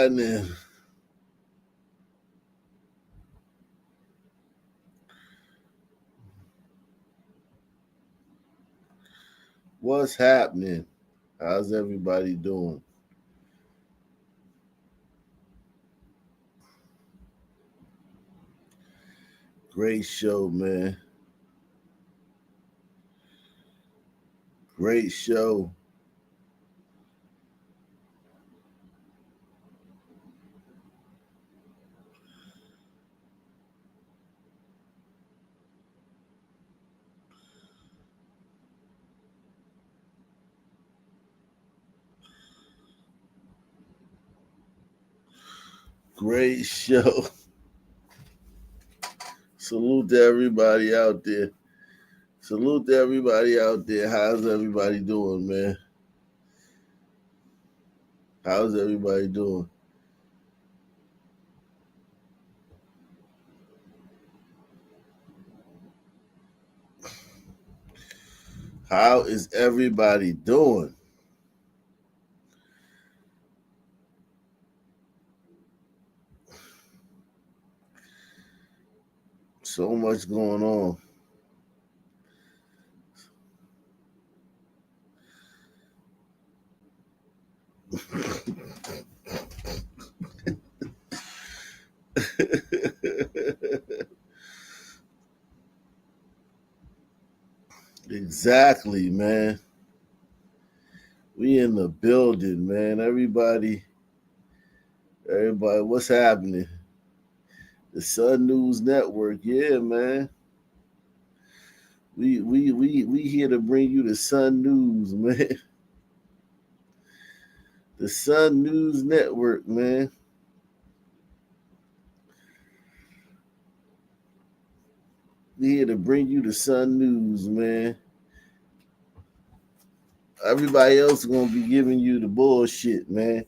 happening? What's happening? How's everybody doing? Great show, man. Great show. Great show. Salute to everybody out there. Salute to everybody out there. How's everybody doing, man? How's everybody doing? How is everybody doing? So much going on. Exactly, man. We in the building, man. Everybody, what's happening? The Sun News Network, yeah, man. We here to bring you the Sun News, man. The Sun News Network, man. We here to bring you the Sun News, man. Everybody else is gonna be giving you the bullshit, man.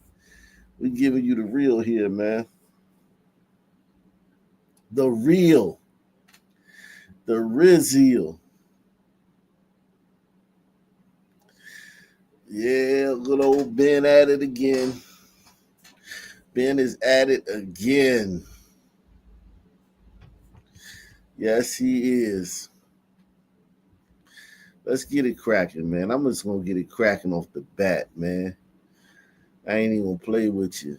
We giving you the real here, man. The real. The Rizziel. Yeah, good old Ben at it again. Ben is at it again. Yes, he is. Let's get it cracking, man. I'm just gonna get it cracking off the bat, man. I ain't even gonna play with you.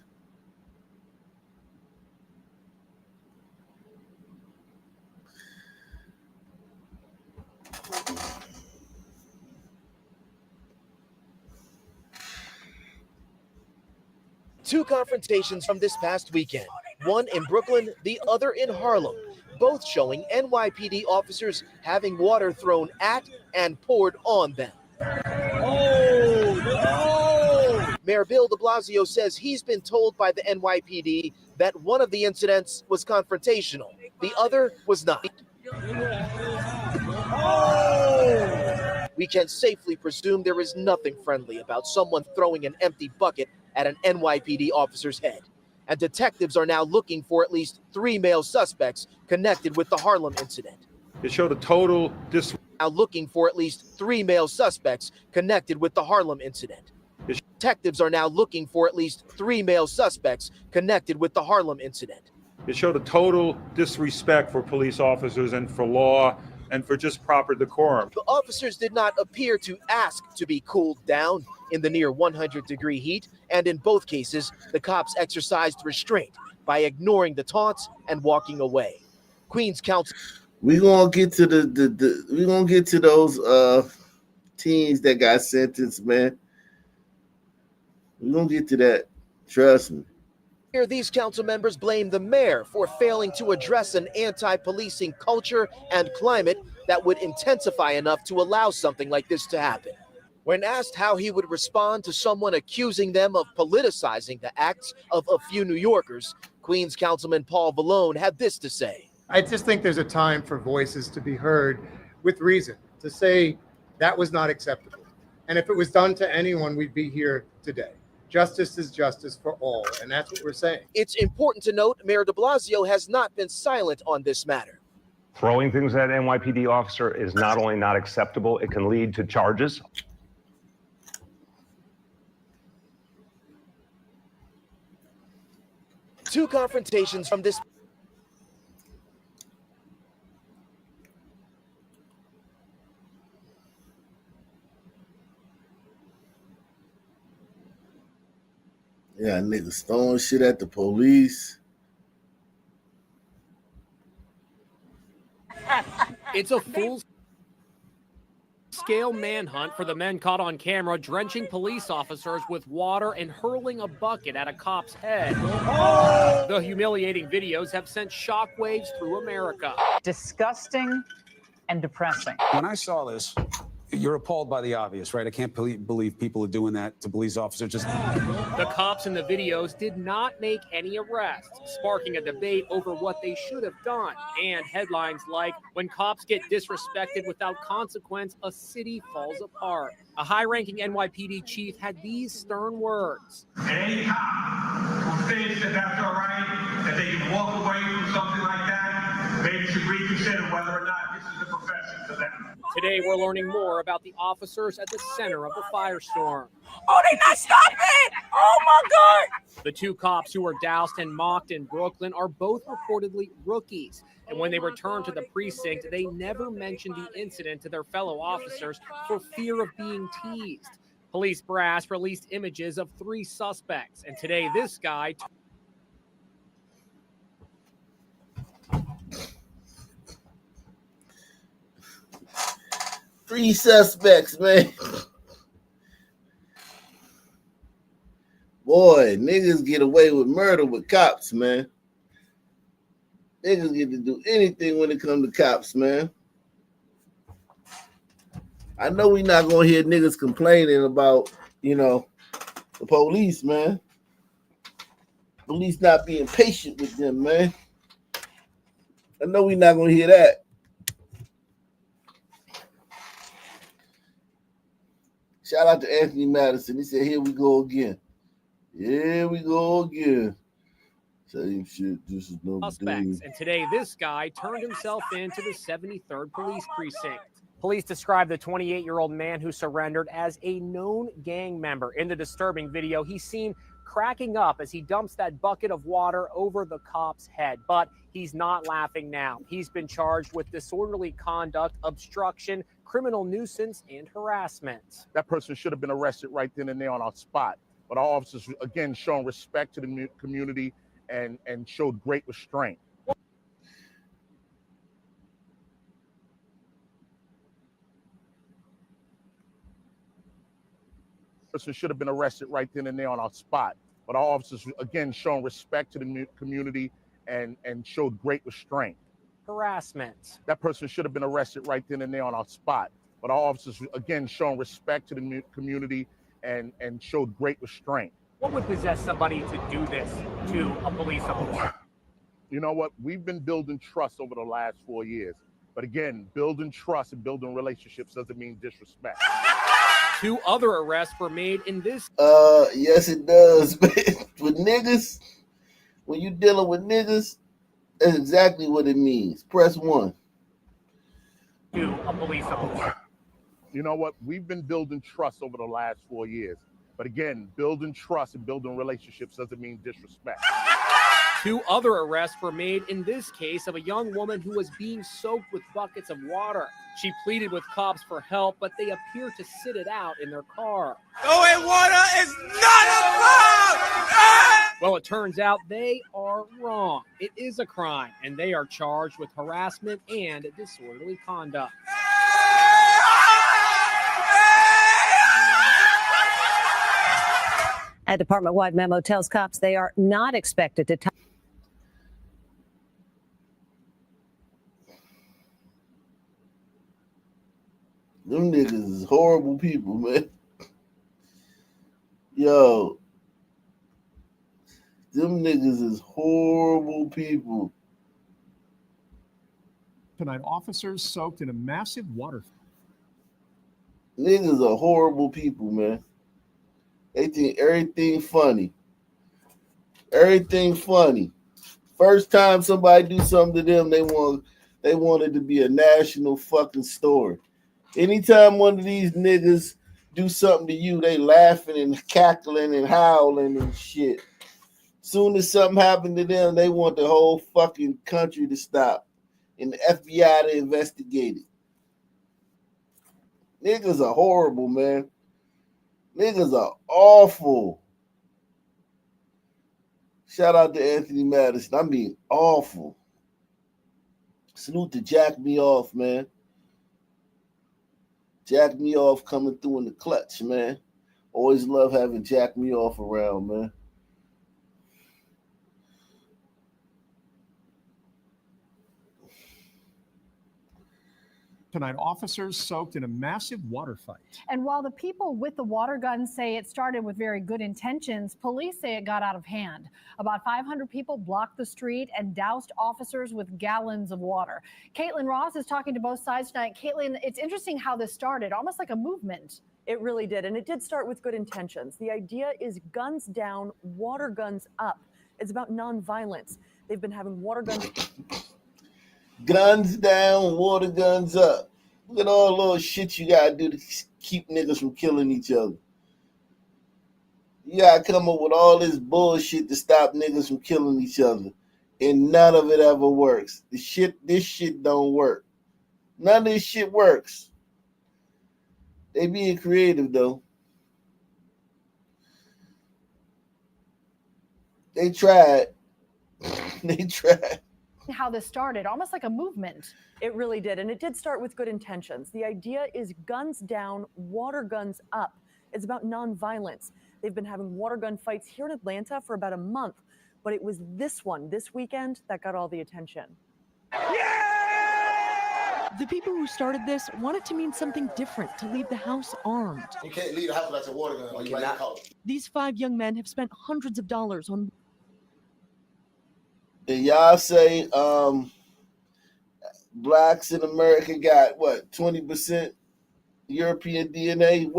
Two confrontations from this past weekend, one in Brooklyn, the other in Harlem, both showing NYPD officers having water thrown at and poured on them. Mayor Bill de Blasio says he's been told by the NYPD that one of the incidents was confrontational, the other was not. We can safely presume there is nothing friendly about someone throwing an empty bucket at an NYPD officer's head. And detectives are now looking for at least 3 male suspects connected with the Harlem incident. It showed a total Now looking for at least 3 male suspects connected with the Harlem incident. Detectives are now looking for at least 3 male suspects connected with the Harlem incident. It showed a total disrespect for police officers and for law and for just proper decorum. The officers did not appear to ask to be cooled down in the near 100-degree heat, and in both cases, the cops exercised restraint by ignoring the taunts and walking away. Queens Council. We gonna get to we gonna get to those teens that got sentenced, man. We gonna get to that. Trust me. Here, these council members blame the mayor for failing to address an anti-policing culture and climate that would intensify enough to allow something like this to happen. When asked how he would respond to someone accusing them of politicizing the acts of a few New Yorkers, Queens Councilman Paul Vallone had this to say. I just think there's a time for voices to be heard with reason, to say that was not acceptable. And if it was done to anyone, we'd be here today. Justice is justice for all, and that's what we're saying. It's important to note Mayor de Blasio has not been silent on this matter. Throwing things at an NYPD officer is not only not acceptable, it can lead to charges. Two confrontations from this. Yeah, niggas throwing shit at the police. It's a full-scale manhunt for the men caught on camera drenching police officers with water and hurling a bucket at a cop's head. The humiliating videos have sent shockwaves through America. Disgusting and depressing. When I saw this, you're appalled by the obvious, right? I can't believe people are doing that to police officers. Just the cops in the videos did not make any arrests, sparking a debate over what they should have done, and headlines like, "When cops get disrespected without consequence, a city falls apart." A high-ranking NYPD chief had these stern words. Any cop who thinks that that's all right, that they can walk away from something like that, maybe should reconsider whether or not this is a profession for them. Today, we're learning more about the officers at the center of the firestorm. Oh, they not stopping! Oh, my God! The two cops who were doused and mocked in Brooklyn are both reportedly rookies. And when they returned to the precinct, they never mentioned the incident to their fellow officers for fear of being teased. Police brass released images of 3 suspects. And today, this guy... 3 suspects, man. Boy, niggas get away with murder with cops, man. Niggas get to do anything when it comes to cops, man. I know we not gonna hear niggas complaining about, the police, man. Police not being patient with them, man. I know we not gonna hear that. Shout out to Anthony Madison. He said, "Here we go again. Here we go again." Same shit. This is no suspects. And today, this guy turned himself in to the 73rd Police Precinct. Police described the 28-year-old man who surrendered as a known gang member. In the disturbing video, he's seen cracking up as he dumps that bucket of water over the cop's head. But he's not laughing now. He's been charged with disorderly conduct, obstruction, criminal nuisance, and harassment. That person should have been arrested right then and there on our spot. But our officers, again, showing respect to the community and showed great restraint. Person should have been arrested right then and there on our spot. But our officers, again, showing respect to the community and showed great restraint. Harassment. That person should have been arrested right then and there on our spot. But our officers, again, showing respect to the community and showed great restraint. What would possess somebody to do this to a police officer? You know what? We've been building trust over the last 4 years. But again, building trust and building relationships doesn't mean disrespect. 2 other arrests were made in this. Yes, it does, man. With niggas, when you dealing with niggas, that's exactly what it means. Press 1. To a police officer. You know what? We've been building trust over the last 4 years. But again, building trust and building relationships doesn't mean disrespect. 2 other arrests were made in this case of a young woman who was being soaked with buckets of water. She pleaded with cops for help, but they appear to sit it out in their car. Throwing water is not allowed! Well, it turns out they are wrong. It is a crime, and they are charged with harassment and disorderly conduct. A department-wide memo tells cops they are not expected to Them niggas is horrible people, man. Yo. Them niggas is horrible people. Tonight, officers soaked in a massive water. Niggas are horrible people, man. They think everything funny. Everything funny. First time somebody do something to them, they want it to be a national fucking story. Anytime one of these niggas do something to you, they laughing and cackling and howling and shit. Soon as something happened to them, they want the whole fucking country to stop and the FBI to investigate it. Niggas are horrible, man. Niggas are awful. Shout out to Anthony Madison. I mean, awful. Salute to Jack Me Off, man. Jack Me Off coming through in the clutch, man. Always love having Jack Me Off around, man. Tonight, officers soaked in a massive water fight. And while the people with the water guns say it started with very good intentions, police say it got out of hand. About 500 people blocked the street and doused officers with gallons of water. Caitlin Ross is talking to both sides tonight. Caitlin, it's interesting how this started, almost like a movement. It really did, and it did start with good intentions. The idea is guns down, water guns up. It's about nonviolence. They've been having water guns. Guns down, water guns up. Look at all the little shit you gotta do to keep niggas from killing each other. You gotta come up with all this bullshit to stop niggas from killing each other. And none of it ever works. This shit don't work. None of this shit works. They being creative though. They tried. They tried. How this started, almost like a movement. It really did, and it did start with good intentions. The idea is guns down, water guns up. It's about nonviolence. They've been having water gun fights here in Atlanta for about a month, but it was this one, this weekend, that got all the attention. The people who started this want it to mean something different, to leave the house armed. You can't leave the house without your water gun. Or you might get caught. These 5 young men have spent hundreds of dollars on. And y'all say blacks in America got what, 20% European DNA?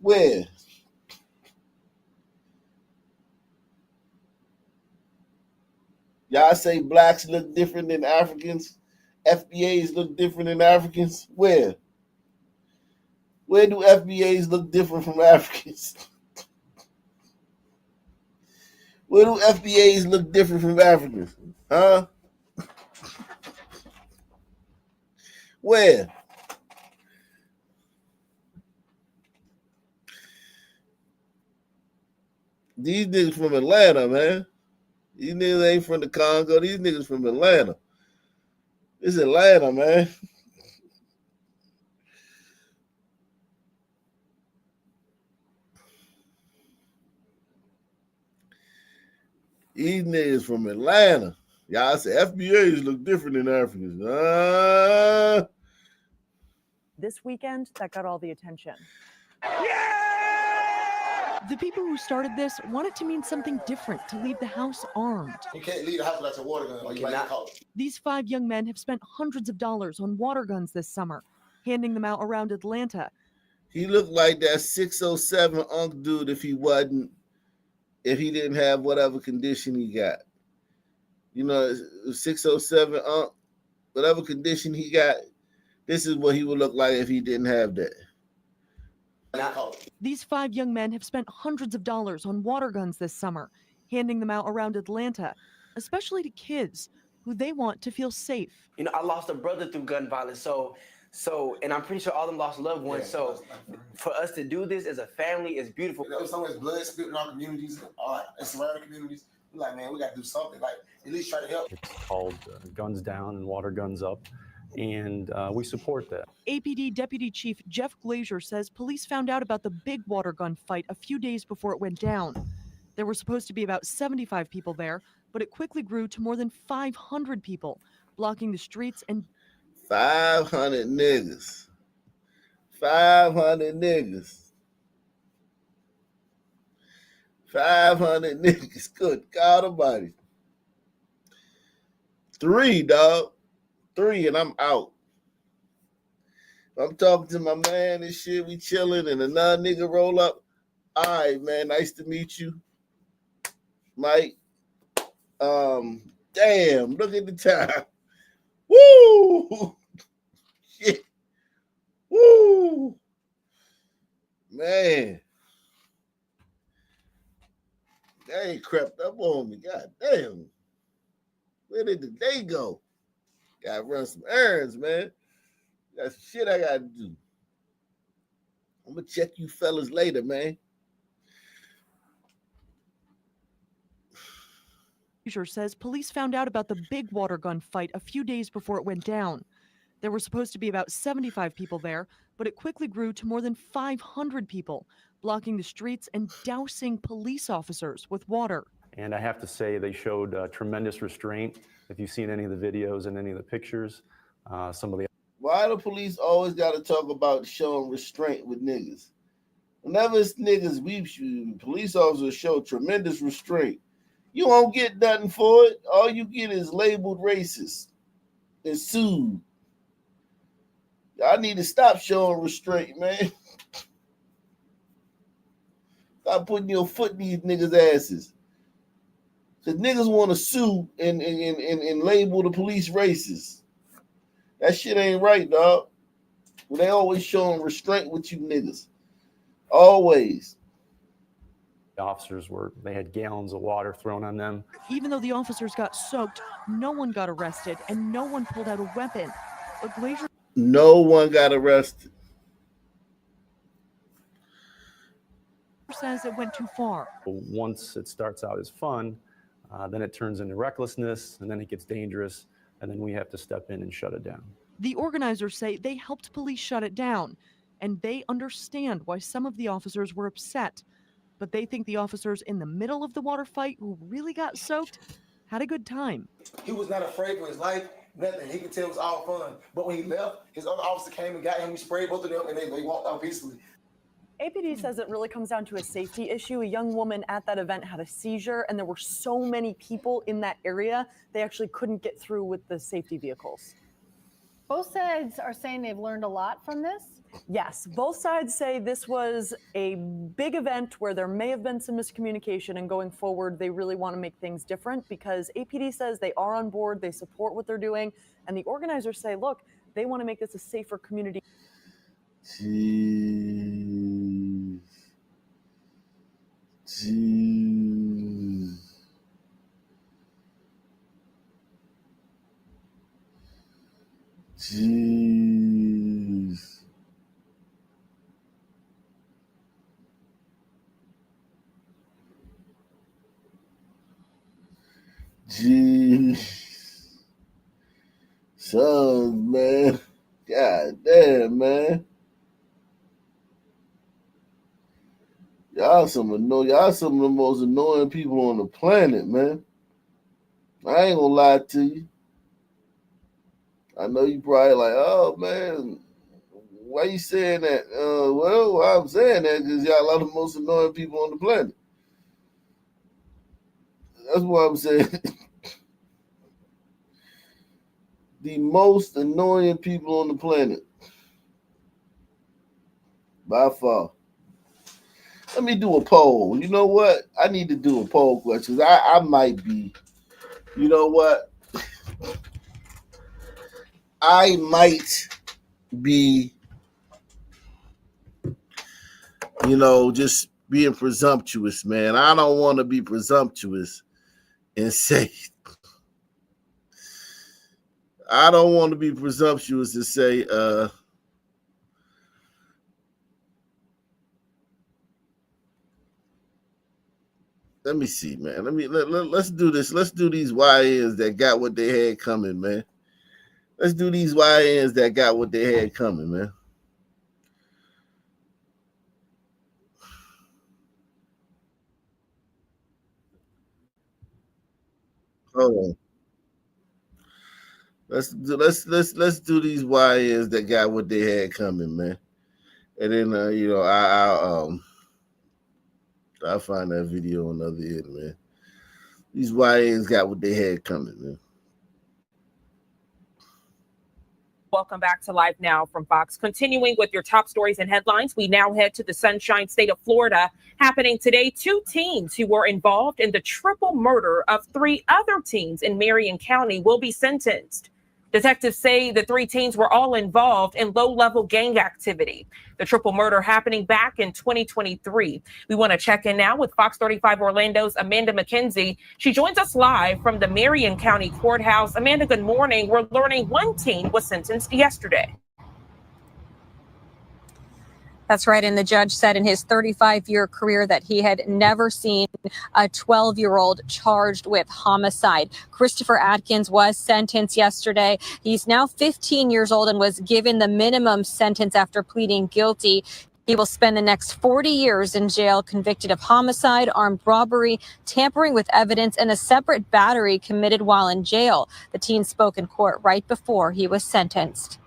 Where? Y'all say blacks look different than Africans? FBAs look different than Africans? Where? Where do FBAs look different from Africans? Where do FBAs look different from Africans? Huh? Where? These niggas from Atlanta, man. These niggas ain't from the Congo. These niggas from Atlanta. It's Atlanta, man. These niggas from Atlanta. Y'all say FBAs look different than Africans. This weekend, that got all the attention. The people who started this want it to mean something different, to leave the house armed. You can't leave the house without your water gun. Or you might get caught. These 5 young men have spent hundreds of dollars on water guns this summer, handing them out around Atlanta. He looked like that 607 Unk dude if he didn't have whatever condition he got. You know, 607 Unk, whatever condition he got, this is what he would look like if he didn't have that. These 5 young men have spent hundreds of dollars on water guns this summer, handing them out around Atlanta, especially to kids who they want to feel safe. You know, I lost a brother through gun violence, and I'm pretty sure all of them lost loved ones. Yeah, so for us to do this as a family is beautiful. You know, if someone's blood spilled in our communities, and surrounding communities, we're like, man, we got to do something. Like, at least try to help. It's called Guns Down and Water Guns Up, and we support that. APD Deputy Chief Jeff Glazier says police found out about the big water gun fight a few days before it went down. There were supposed to be about 75 people there, but it quickly grew to more than 500 people, blocking the streets and 500 niggas. 500 niggas. 500 niggas. Good God Almighty. 3, dog. 3 and I'm out. I'm talking to my man and shit. We chilling and another nigga roll up. All right, man. Nice to meet you, Mike. Damn. Look at the time. Woo! Shit. Woo! Man. They ain't crept up on me. God damn. Where did the day go? Gotta run some errands, man. Got some shit I gotta do. I'm gonna check you fellas later, man. Says police found out about the big water gun fight a few days before it went down. There were supposed to be about 75 people there, but it quickly grew to more than 500 people, blocking the streets and dousing police officers with water. And I have to say, they showed tremendous restraint. If you've seen any of the videos and any of the pictures, some of the... Why the police always got to talk about showing restraint with niggas? Whenever it's niggas, police officers show tremendous restraint. You won't get nothing for it. All you get is labeled racist and sued. Y'all need to stop showing restraint, man. Stop putting your foot in these niggas' asses. Because niggas want to sue and label the police racist. That shit ain't right, dog. Well, they always showing restraint with you niggas. Always. The officers they had gallons of water thrown on them. Even though the officers got soaked, no one got arrested and no one pulled out a weapon. But Glazier... No one got arrested. Says it went too far. Once it starts out as fun, then it turns into recklessness, and then it gets dangerous, and then we have to step in and shut it down. The organizers say they helped police shut it down, and they understand why some of the officers were upset. But they think the officers in the middle of the water fight who really got soaked had a good time. He was not afraid for his life, nothing. He could tell it was all fun. But when he left, his other officer came and got him. We sprayed both of them, and they walked out peacefully. APD says it really comes down to a safety issue. A young woman at that event had a seizure, and there were so many people in that area, they actually couldn't get through with the safety vehicles. Both sides are saying they've learned a lot from this. Yes, both sides say this was a big event where there may have been some miscommunication, and going forward, they really want to make things different because APD says they are on board, they support what they're doing, and the organizers say, look, they want to make this a safer community. Jeez. Sons, man. God damn, man. Y'all some of the most annoying people on the planet, man. I ain't gonna lie to you. I know you probably like, oh man, why you saying that? Well, why I'm saying that because y'all are the most annoying people on the planet. That's what I'm saying. The most annoying people on the planet. By far. Let me do a poll. You know what? I need to do a poll question. I might be, you know what? I might be, just being presumptuous, man. I don't want to be presumptuous and say, let me see, man. Let's do this. Let's do these YNs that got what they had coming, man. Let's do these YNs that got what they had coming, man. Hold on. Let's do these YNs that got what they had coming, man. And then I'll find that video on the other end, man. These YNs got what they had coming, man. Welcome back to Live Now from Fox. Continuing with your top stories and headlines, we now head to the Sunshine State of Florida. Happening today, 2 teens who were involved in the triple murder of 3 other teens in Marion County will be sentenced. Detectives say the 3 teens were all involved in low-level gang activity. The triple murder happening back in 2023. We want to check in now with Fox 35 Orlando's Amanda McKenzie. She joins us live from the Marion County Courthouse. Amanda, good morning. We're learning one teen was sentenced yesterday. That's right. And the judge said in his 35-year career that he had never seen a 12-year-old charged with homicide. Christopher Atkins was sentenced yesterday. He's now 15 years old and was given the minimum sentence after pleading guilty. He will spend the next 40 years in jail, convicted of homicide, armed robbery, tampering with evidence, and a separate battery committed while in jail. The teen spoke in court right before he was sentenced.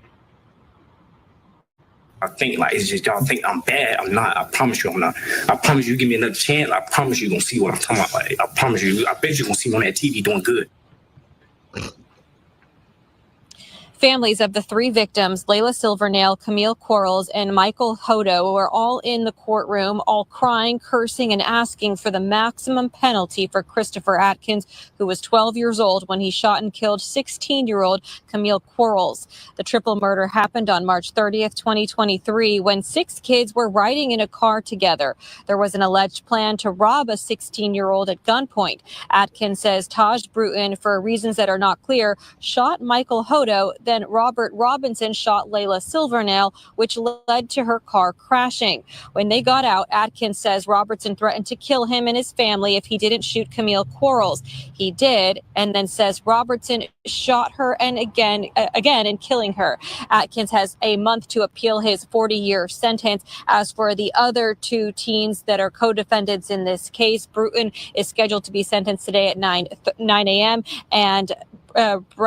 I think like it's just y'all think I'm bad. I'm not. I promise you I'm not. I promise you give me another chance. I promise you gonna see what I'm talking about. Like, I promise you. I bet you gonna see me on that TV doing good. Families of the 3 victims, Layla Silvernail, Camille Quarles, and Michael Hodo, were all in the courtroom, all crying, cursing, and asking for the maximum penalty for Christopher Atkins, who was 12 years old when he shot and killed 16-year-old Camille Quarles. The triple murder happened on March 30th, 2023, when 6 kids were riding in a car together. There was an alleged plan to rob a 16-year-old at gunpoint. Atkins says Taj Bruton, for reasons that are not clear, shot Michael Hodo. Then Robert Robinson shot Layla Silvernail, which led to her car crashing. When they got out, Atkins says Robertson threatened to kill him and his family if he didn't shoot Camille Quarles. He did, and then says Robertson shot her and again in killing her. Atkins has a month to appeal his 40-year sentence. As for the other 2 teens that are co-defendants in this case, Bruton is scheduled to be sentenced today at 9 a.m. and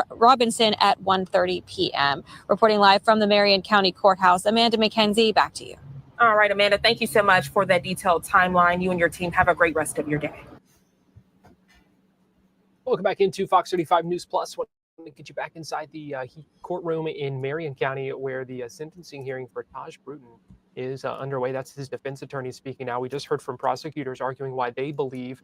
Robinson at 1:30 p.m. Reporting live from the Marion County Courthouse, Amanda McKenzie, back to you. All right, Amanda, thank you so much for that detailed timeline. You and your team have a great rest of your day. Welcome back into Fox 35 News Plus. Want to get you back inside the courtroom in Marion County where the sentencing hearing for Taj Bruton is underway. That's his defense attorney speaking now. We just heard from prosecutors arguing why they believe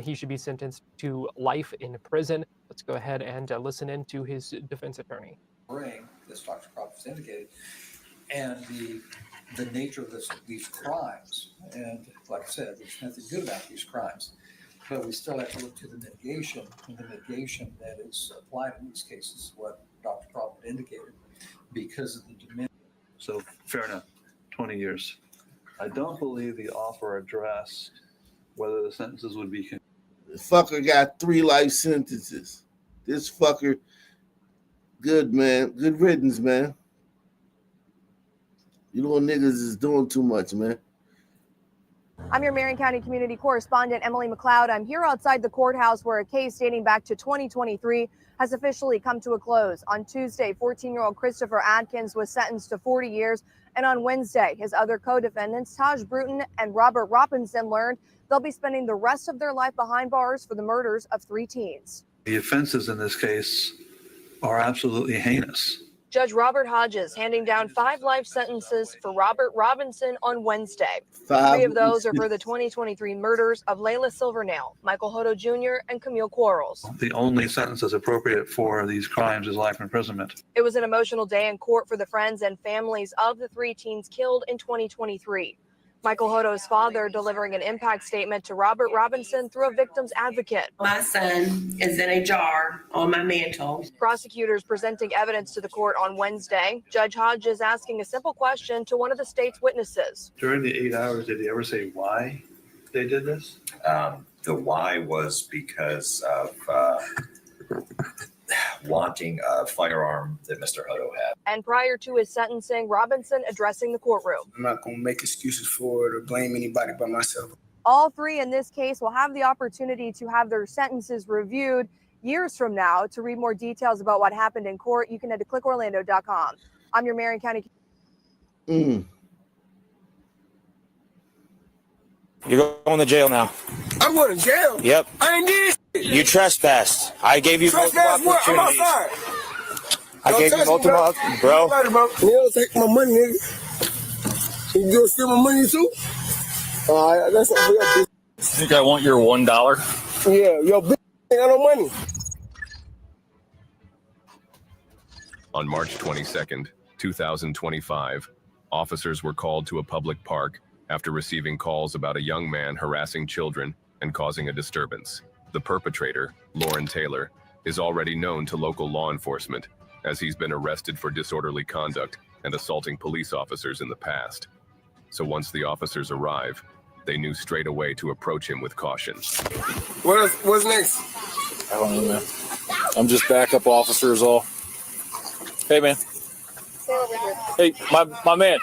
he should be sentenced to life in prison. Let's go ahead and listen in to his defense attorney. Bring, as Dr. Crump has indicated, and the nature of these crimes. And like I said, there's nothing good about these crimes. But we still have to look to the mitigation, and the mitigation that is applied in these cases, what Dr. Crump indicated, because of the diminished. So fair enough, 20 years. I don't believe the offer addressed whether the sentences would be. The fucker got 3 life sentences. This fucker, good man, good riddance, man. You little niggas is doing too much, man. I'm your Marion County community correspondent, Emily McLeod. I'm here outside the courthouse where a case dating back to 2023 has officially come to a close. On Tuesday, 14-year-old Christopher Atkins was sentenced to 40 years. And on Wednesday, his other co-defendants, Taj Bruton and Robert Robinson, learned they'll be spending the rest of their life behind bars for the murders of 3 teens. The offenses in this case are absolutely heinous. Judge Robert Hodges handing down 5 life sentences for Robert Robinson on Wednesday. 3 of those are for the 2023 murders of Layla Silvernail, Michael Hodo Jr., and Camille Quarles. The only sentence that's appropriate for these crimes is life imprisonment. It was an emotional day in court for the friends and families of the 3 teens killed in 2023. Michael Hodo's father delivering an impact statement to Robert Robinson through a victim's advocate. My son is in a jar on my mantle. Prosecutors presenting evidence to the court on Wednesday. Judge Hodges asking a simple question to one of the state's witnesses. During the 8 hours, did he ever say why they did this? The why was because of wanting a firearm that Mr. Hodo had. And prior to his sentencing, Robinson addressing the courtroom. I'm not going to make excuses for it or blame anybody but myself. All 3 in this case will have the opportunity to have their sentences reviewed years from now. To read more details about what happened in court, you can head to clickorlando.com. I'm your Marion County. You're going to jail now. I'm going to jail? Yep. I ain't did shit. You trespassed. I gave you multiple opportunities. I'm outside. I gave you multiple, bro. You don't take my money, nigga. You gonna steal my money too? That's not real, bitch. You think I want your $1? Yeah, yo, bitch ain't got no money. On March 22nd, 2025, officers were called to a public park after receiving calls about a young man harassing children and causing a disturbance. The perpetrator, Lauren Taylor, is already known to local law enforcement as he's been arrested for disorderly conduct and assaulting police officers in the past. So once the officers arrive, they knew straight away to approach him with caution. What's next? I don't know, man. I'm just backup officer is all. Hey, man. Hey, my man.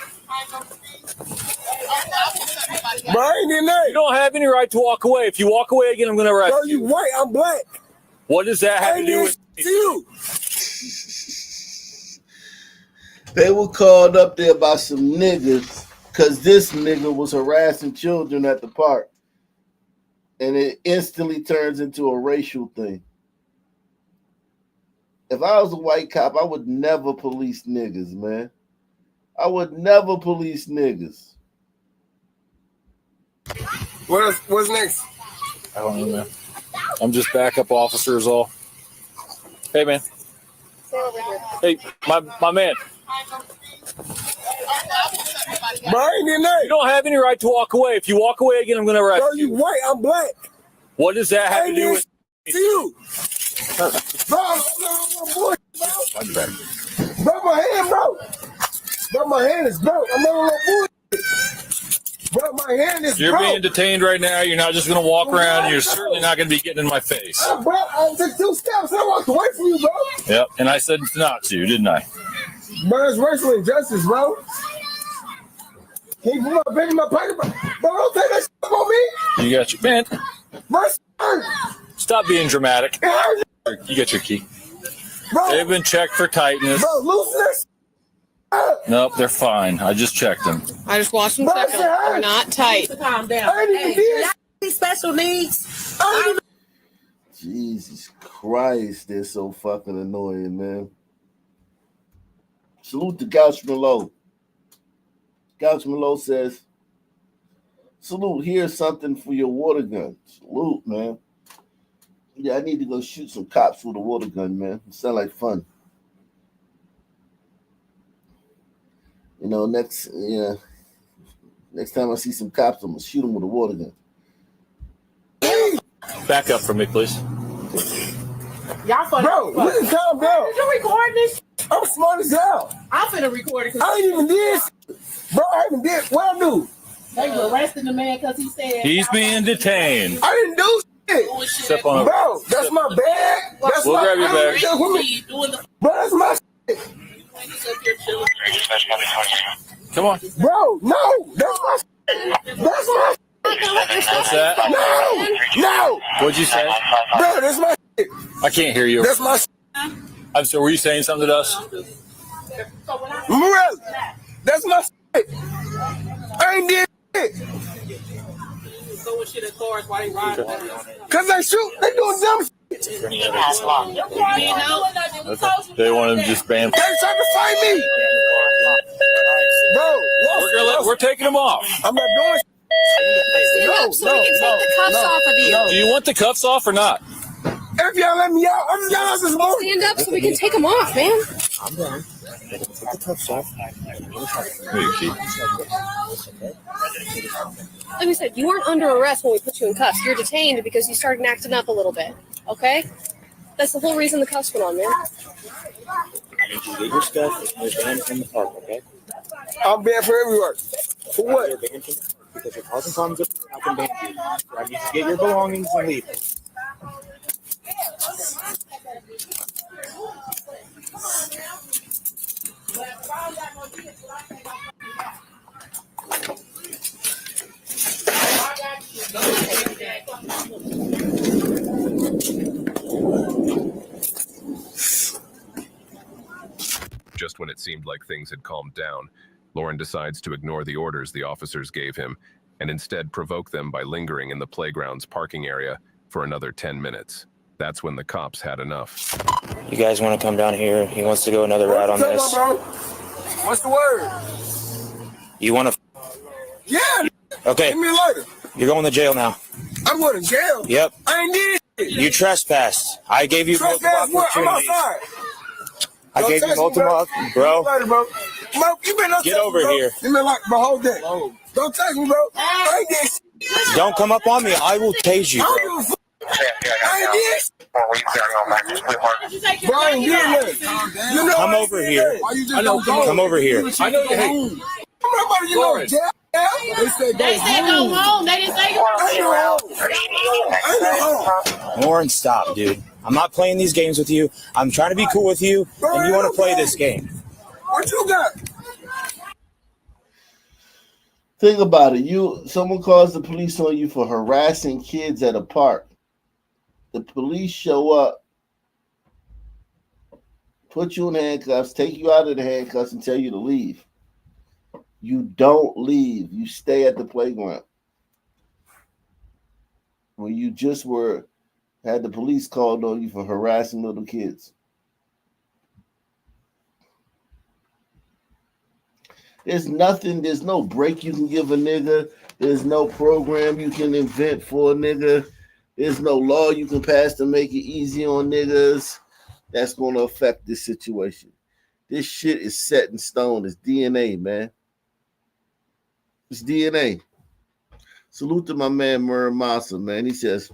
Bro, I ain't in there. You don't have any right to walk away. If you walk away again, I'm going to arrest Bro, you white, I'm black. What does that have to do with you? They were called up there by some niggas because this nigga was harassing children at the park. And it instantly turns into a racial thing. If I was a white cop, I would never police niggas, man. I would never police niggas. What's next? I don't know, man. I'm just backup officer is all. Hey, man. Hey, my man. Bro, I ain't in there. You don't have any right to walk away. If you walk away again, I'm going to arrest you. Bro, you white, I'm black. What does that have to do with you? Bro, my hand, bro. Bro, my hand is broke. I'm not on no bullshit. Bro, my hand is You're broke. being detained right now. You're not just going to walk around. You're certainly not going to be getting in my face. Bro, I took 2 steps. I walked away from you, bro. Yep, and I said not to, didn't I? Bro, it's racial injustice, bro. Can you put my pen in my pocket, bro? Bro, don't take that shit on me. You got your man. Bro, stop being dramatic. You got your key. Bro, they've been checked for tightness. Bro, loosen this. Nope, they're fine. I just checked them. I just watched them second. They're not tight. Calm down. Hey, special needs. Jesus Christ, they're so fucking annoying, man. Salute to Gouch Malo. Gouch Malo says, salute, here's something for your water gun. Salute, man. Yeah, I need to go shoot some cops with a water gun, man. It sounds like fun. You know, next time I see some cops, I'm gonna shoot them with a water gun. Back up for me, please. Y'all funny. Bro, we can calm down. Did you record this? I'm smart as hell. I'm finna record it. I ain't even did. Bro, I even did. What I do? They were arresting the man because he said He's being detained. I didn't do shit. Step on Bro, that's my bag. That's we'll my grab your bag. Bro, that's my shit. Come on. Bro, no. That's my shit. That's my shit. What's that? No. What'd you say? Bro, that's my shit. I can't hear you. That's my shit. I'm sorry, were you saying something to us? Morel, that's my shit. I ain't did shit. Cause they shoot, they doing dumb shit. They want to just ban. They trying to fight me. Bro, we're taking them off. I'm not doing so we can take the cuffs off of you. Do you want the cuffs off or not? If y'all let me out, I'm just got out this morning. Stand up so we can take them off, man. I'm done. Take the cuffs off. Like we said, you weren't under arrest when we put you in cuffs. You're detained because you started acting up a little bit. Okay? That's the whole reason the cuffs went on, man. I need you to get your stuff and you're banned from the park, okay? I'm banned for everywhere. For what? You're banned because you're causing problems. I can ban you. I need you to get your belongings and leave. Just when it seemed like things had calmed down, Lauren decides to ignore the orders the officers gave him and instead provoke them by lingering in the playground's parking area for another 10 minutes. That's when the cops had enough. You guys want to come down here? He wants to go another route on this. What's the word? You want to? Yeah. Okay. Give me a lighter. You're going to jail now. I'm going to jail? Yep. I ain't did shit. You trespassed. I gave you Trespass what? I'm outside. I gave you multiple, bro. Bro, you been Get over here. You been like, bro, hold that. Don't text me, bro. I ain't did shit. Don't come up on me. I will tase you, I bro. don't give a fuck. I ain't did shit. Bro, I ain't did nothing. You know Come I over ain't here. did nothing. You just don't go. Come over here. I know you hate. I'm not about to get no jail. They said go home. They didn't say go home. Lauren, stop, dude. I'm not playing these games with you. I'm trying to be cool with you, and you want to play this game. What you got? Think about it. Someone calls the police on you for harassing kids at a park. The police show up, put you in handcuffs, take you out of the handcuffs, and tell you to leave. You don't leave. You stay at the playground. When you just had the police called on you for harassing little kids. There's no break you can give a nigga. There's no program you can invent for a nigga. There's no law you can pass to make it easy on niggas. That's going to affect this situation. This shit is set in stone. It's DNA, man. It's DNA. Salute to my man, Muramasa, man. He says,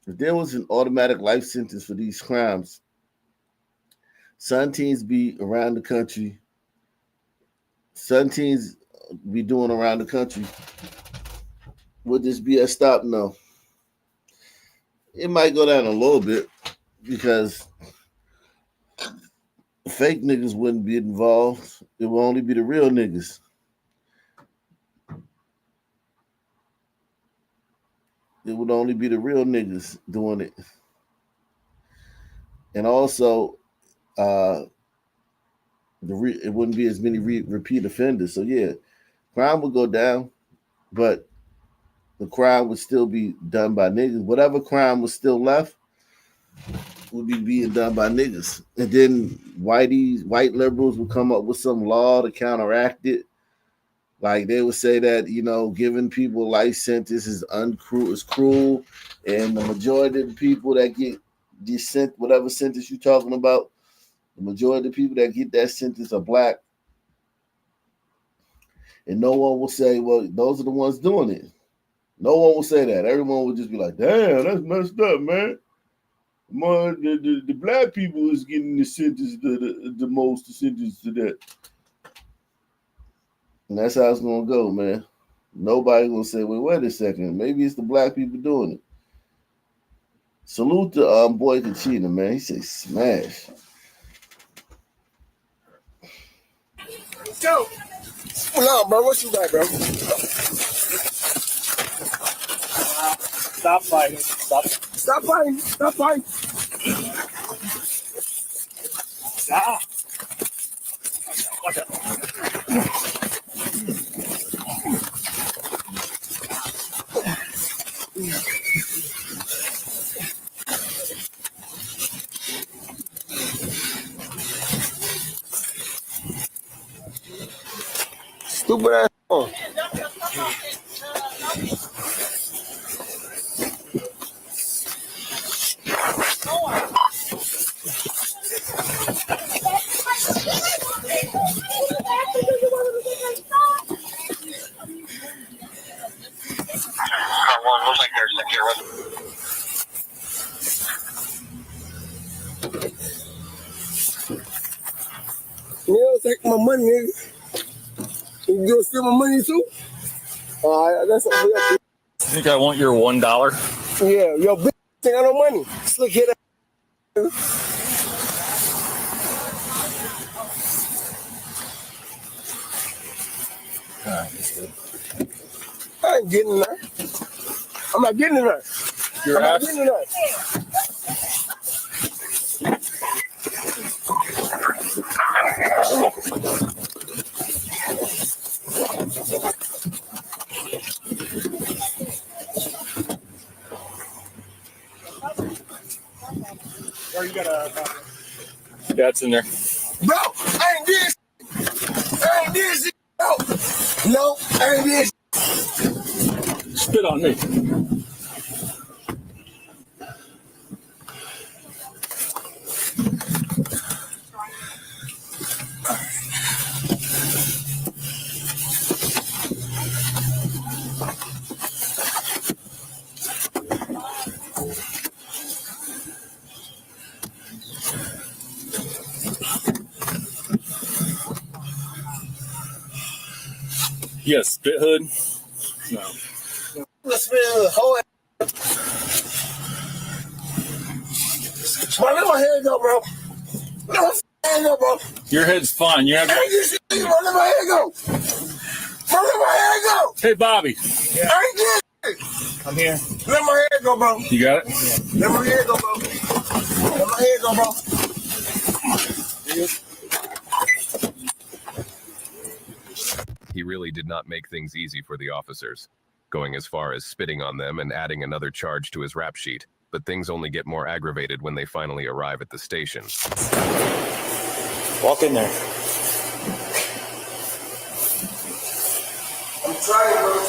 if there was an automatic life sentence for these crimes, son teens be around the country. Son teens be doing around the country. Would this be a stop? No. It might go down a little bit because fake niggas wouldn't be involved. It will only be the real niggas. It would only be the real niggas doing it. And also, it wouldn't be as many repeat offenders. So yeah, crime would go down, but the crime would still be done by niggas. Whatever crime was still left would be being done by niggas. And then white liberals would come up with some law to counteract it. Like they would say that, giving people life sentences is cruel. And the majority of the people that get whatever sentence you're talking about, the majority of the people that get that sentence are black. And no one will say, well, those are the ones doing it. No one will say that. Everyone will just be like, damn, that's messed up, man. The black people is getting the sentence, the most sentence to that. And that's how it's going to go, man. Nobody's going to say, wait a second. Maybe it's the black people doing it. Salute to Boy Kachina, man. He said smash. Go. Hold on, bro. What you got, bro? Stop fighting. Stop fighting. Stop fighting. Stop. Watch out. Stupid ass phone. You take my money, nigga. You gonna steal my money too? That's what we got. You think I want your $1? Yeah, yo, bitch ain't got no money. Slick hit that. Alright, that's good. I ain't getting in there. I'm not getting in there. You're I'm not ass. getting in there. Or you got a copy? Yeah, it's in there. Bro, I ain't did shit. I ain't did shit. No, I ain't did shit. Spit on me. You got a spit hood? No. Let's spit hood. Whole bro, let my head go, bro. Let my head go, bro. Your head's fine. You have. Hey, you see, bro, let my head go. Bro, let my head go. Hey, Bobby. Yeah. I ain't good. I'm here. Let my head go, bro. You got it? Let my head go, bro. Let my head go, bro. He really did not make things easy for the officers, going as far as spitting on them and adding another charge to his rap sheet. But things only get more aggravated when they finally arrive at the station. Walk in there. I'm trying, bro.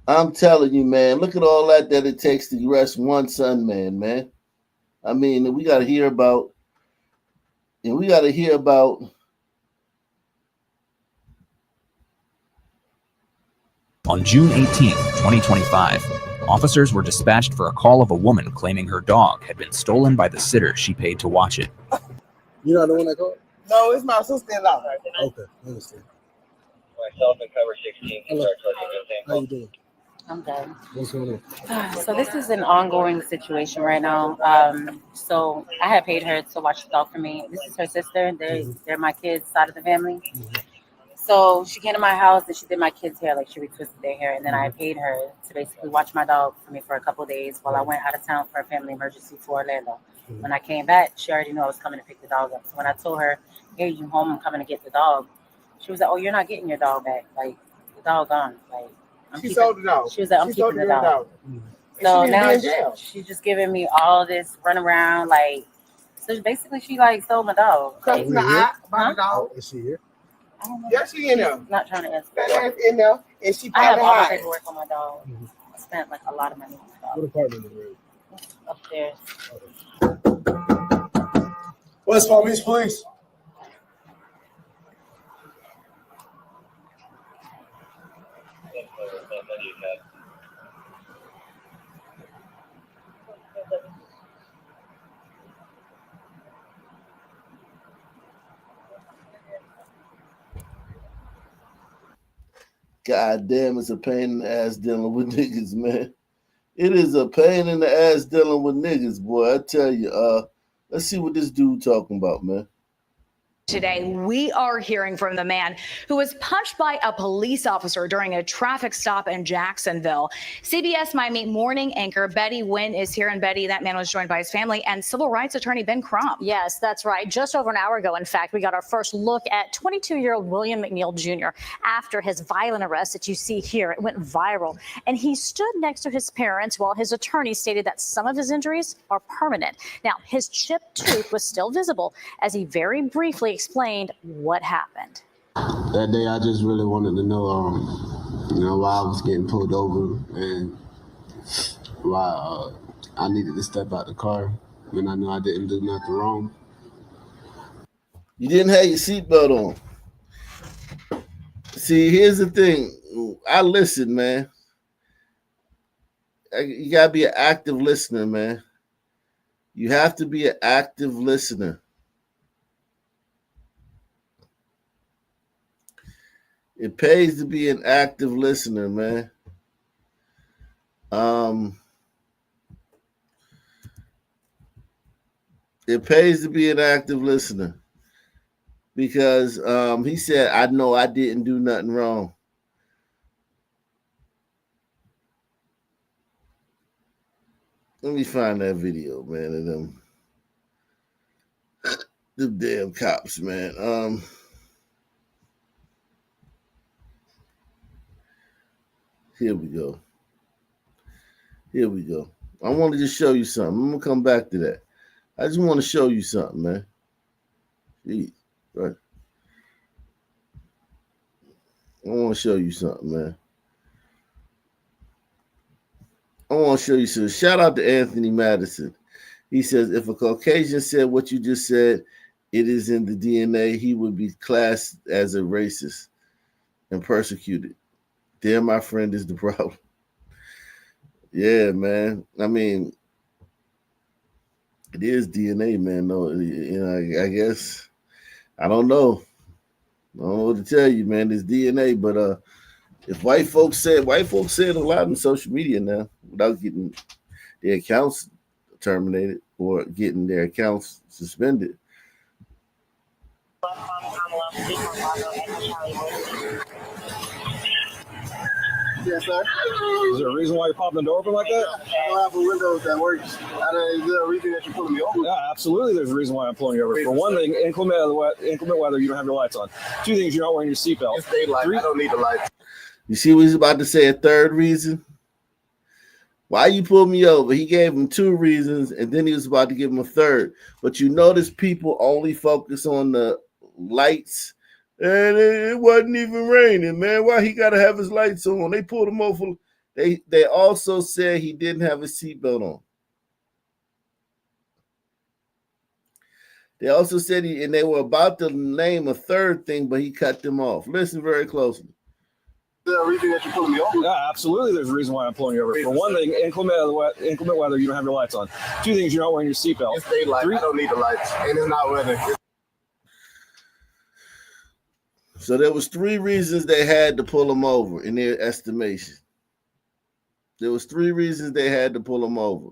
I'm telling you, man, look at all that it takes to arrest one son, man. I mean, we got to hear about, On June 18, 2025, officers were dispatched for a call of a woman claiming her dog had been stolen by the sitter she paid to watch it. You not the one that called? No, it's my sister-in-law. Okay, I understand. Myself and cover 16. Hello. How you doing? I'm good. What's going on? So this is an ongoing situation right now. So I had paid her to watch the dog for me. This is her sister. They're my kids' side of the family. So she came to my house and she did my kids' hair, like she retwisted their hair. And then I paid her to basically watch my dog for me for a couple of days while I went out of town for a family emergency to Orlando. When I came back, she already knew I was coming to pick the dog up. So when I told her, hey, you home, I'm coming to get the dog, she was like, oh, you're not getting your dog back. Like, the dog gone. Like, sold the dog. She was like, I'm keeping the dog. So now she's just giving me all this run around, like, so basically she like stole my dog. Like, the eye by the huh? dog. Is she here? Yeah, she in there. Not trying to answer. That ass in there, and she I have probably all the high. paperwork on my dog. I spent like a lot of money on my dog. What apartment is it? Upstairs. West Palm Beach Police. God damn, it's a pain in the ass dealing with niggas, man. It is a pain in the ass dealing with niggas, boy. I tell you, let's see what this dude talking about, man. Today, we are hearing from the man who was punched by a police officer during a traffic stop in Jacksonville. CBS Miami morning anchor Betty Wynn is here. And Betty, that man was joined by his family and civil rights attorney Ben Crump. Yes, that's right. Just over an hour ago, in fact, we got our first look at 22-year-old William McNeil Jr. after his violent arrest that you see here. It went viral. And he stood next to his parents while his attorney stated that some of his injuries are permanent. Now, his chipped tooth was still visible as he very briefly explained what happened. That day, I just really wanted to know, why I was getting pulled over and why I needed to step out the car when I knew I didn't do nothing wrong. You didn't have your seatbelt on. See, here's the thing. I listen, man. You gotta be an active listener, man. You have to be an active listener. It pays to be an active listener, man. It pays to be an active listener because he said, I know I didn't do nothing wrong. Let me find that video, man, of them damn cops, man. Here we go. I want to just show you something. I'm going to come back to that. I just want to show you something, man. Jeez, right. I want to show you something, man. I want to show you something. Shout out to Anthony Madison. He says, if a Caucasian said what you just said, it is in the DNA, he would be classed as a racist and persecuted. There, my friend, is the problem. Yeah, man. I mean, it is DNA, man. No, I guess. I don't know. I don't know what to tell you, man. This DNA, but if white folks say it a lot on social media now without getting their accounts terminated or getting their accounts suspended. Yes, sir. Is there a reason why you're popping the door open like that? I don't have a window that works. Is there a reason that you're pulling me over? Yeah, absolutely. There's a reason why I'm pulling you over. For one thing, inclement weather, you don't have your lights on. Two things, you're not wearing your seatbelt. It's daylight. I don't need the lights. You see what he's about to say? A third reason. Why you pulled me over? He gave him two reasons, and then he was about to give him a third. But you notice people only focus on the lights. And it wasn't even raining, man. Why he got to have his lights on? They pulled him over. They also said he didn't have his seatbelt on. They also said and they were about to name a third thing, but he cut them off. Listen very closely. Is there a reason that you're pulling me over? Yeah, absolutely. There's a reason why I'm pulling you over. For one thing, inclement weather, you don't have your lights on. Two things, you're not wearing your seatbelt. It's daylight. I don't need the lights, and it's not weather. So there was three reasons they had to pull him over in their estimation. There was three reasons they had to pull him over.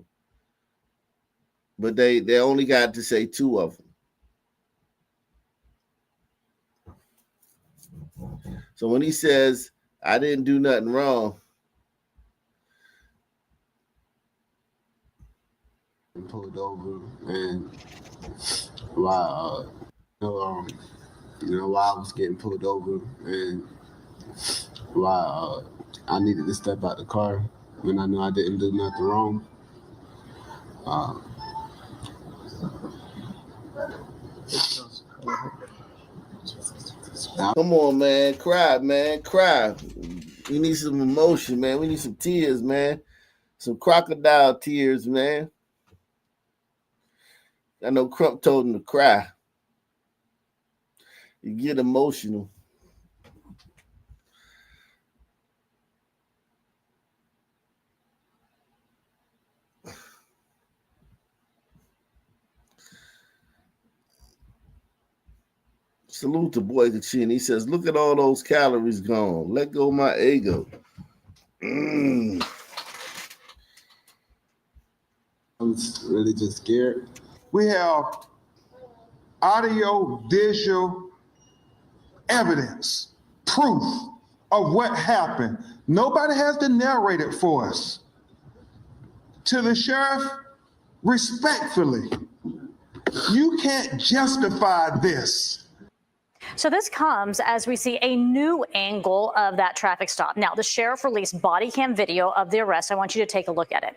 But they only got to say two of them. So when he says, I didn't do nothing wrong. Pulled over and while while I was getting pulled over and while I needed to step out the car when I knew I didn't do nothing wrong. Come on, man. Cry, man. Cry. We need some emotion, man. We need some tears, man. Some crocodile tears, man. I know Crump told him to cry. You get emotional. Salute to Boy Kachin. He says, look at all those calories gone. Let go of my ego. I was really just scared. We have audio, visual evidence, proof of what happened. Nobody has to narrate it for us. To the sheriff, respectfully, you can't justify this. So this comes as we see a new angle of that traffic stop. Now, the sheriff released body cam video of the arrest. I want you to take a look at it.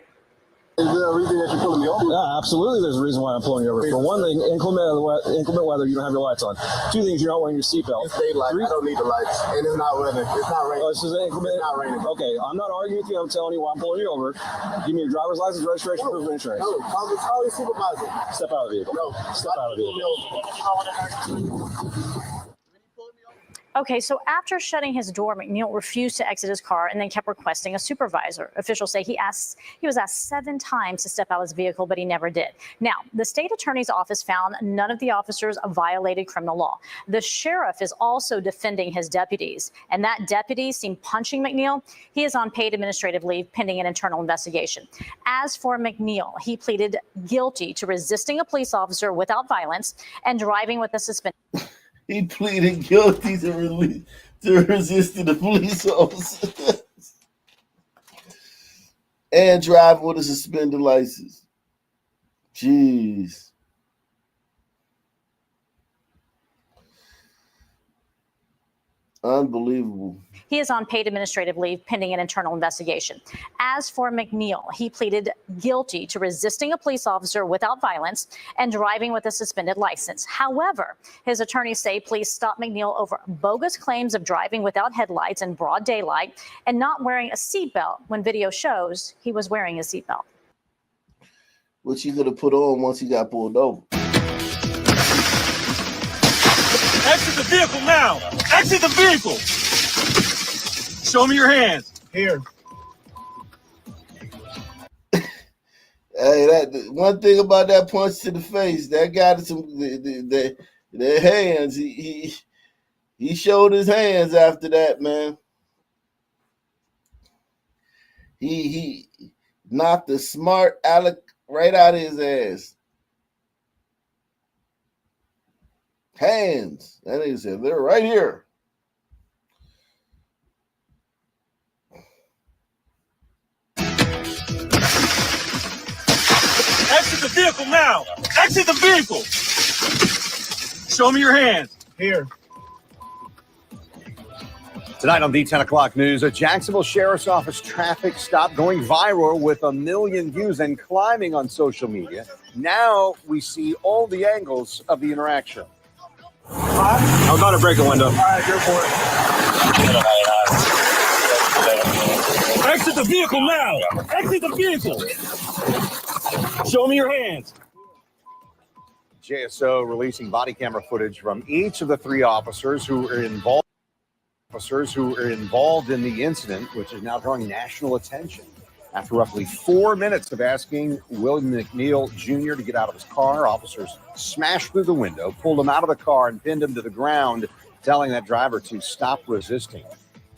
Is there a reason that you're pulling me over? Yeah, absolutely. There's a reason why I'm pulling you over. For one thing, inclement weather, you don't have your lights on. Two things, you're not wearing your seatbelt. It's daylight. I don't need the lights, and it's not weather. It's not raining. Oh, this is inclement. It's not raining. Okay, I'm not arguing with you. I'm telling you why I'm pulling you over. Give me your driver's license, registration, proof of insurance. No, call your supervisor. Step out of the vehicle. No, step out of the vehicle. Okay, so after shutting his door, McNeil refused to exit his car and then kept requesting a supervisor. Officials say he was asked 7 times to step out of his vehicle, but he never did. Now, the state attorney's office found none of the officers violated criminal law. The sheriff is also defending his deputies, and that deputy seen punching McNeil. He is on paid administrative leave pending an internal investigation. As for McNeil, he pleaded guilty to resisting a police officer without violence and driving with a suspended. He pleaded guilty to resisting the police officer and driving with a suspended license. Jeez. Unbelievable. He is on paid administrative leave pending an internal investigation. As for McNeil, he pleaded guilty to resisting a police officer without violence and driving with a suspended license. However, his attorneys say police stopped McNeil over bogus claims of driving without headlights in broad daylight and not wearing a seatbelt when video shows he was wearing a seatbelt. Which he could have put on once he got pulled over. Exit the vehicle now! Exit the vehicle! Show me your hands. Here. Hey, that one thing about that punch to the face, that got some their hands. He He showed his hands after that, man. He knocked the smart Alec right out of his ass. Hands. That nigga said, they're right here. Exit the vehicle now. Exit the vehicle. Show me your hands. Here. Tonight on the 10 o'clock news, a Jacksonville Sheriff's Office traffic stop going viral with 1 million views and climbing on social media. Now we see all the angles of the interaction. I'm about to break a window. All right, go for it. Exit the vehicle now. Exit the vehicle. Show me your hands. JSO releasing body camera footage from each of the 3 officers who are involved in the incident, which is now drawing national attention. After roughly 4 minutes of asking William McNeil Jr. to get out of his car, officers smashed through the window, pulled him out of the car, and pinned him to the ground, telling that driver to stop resisting.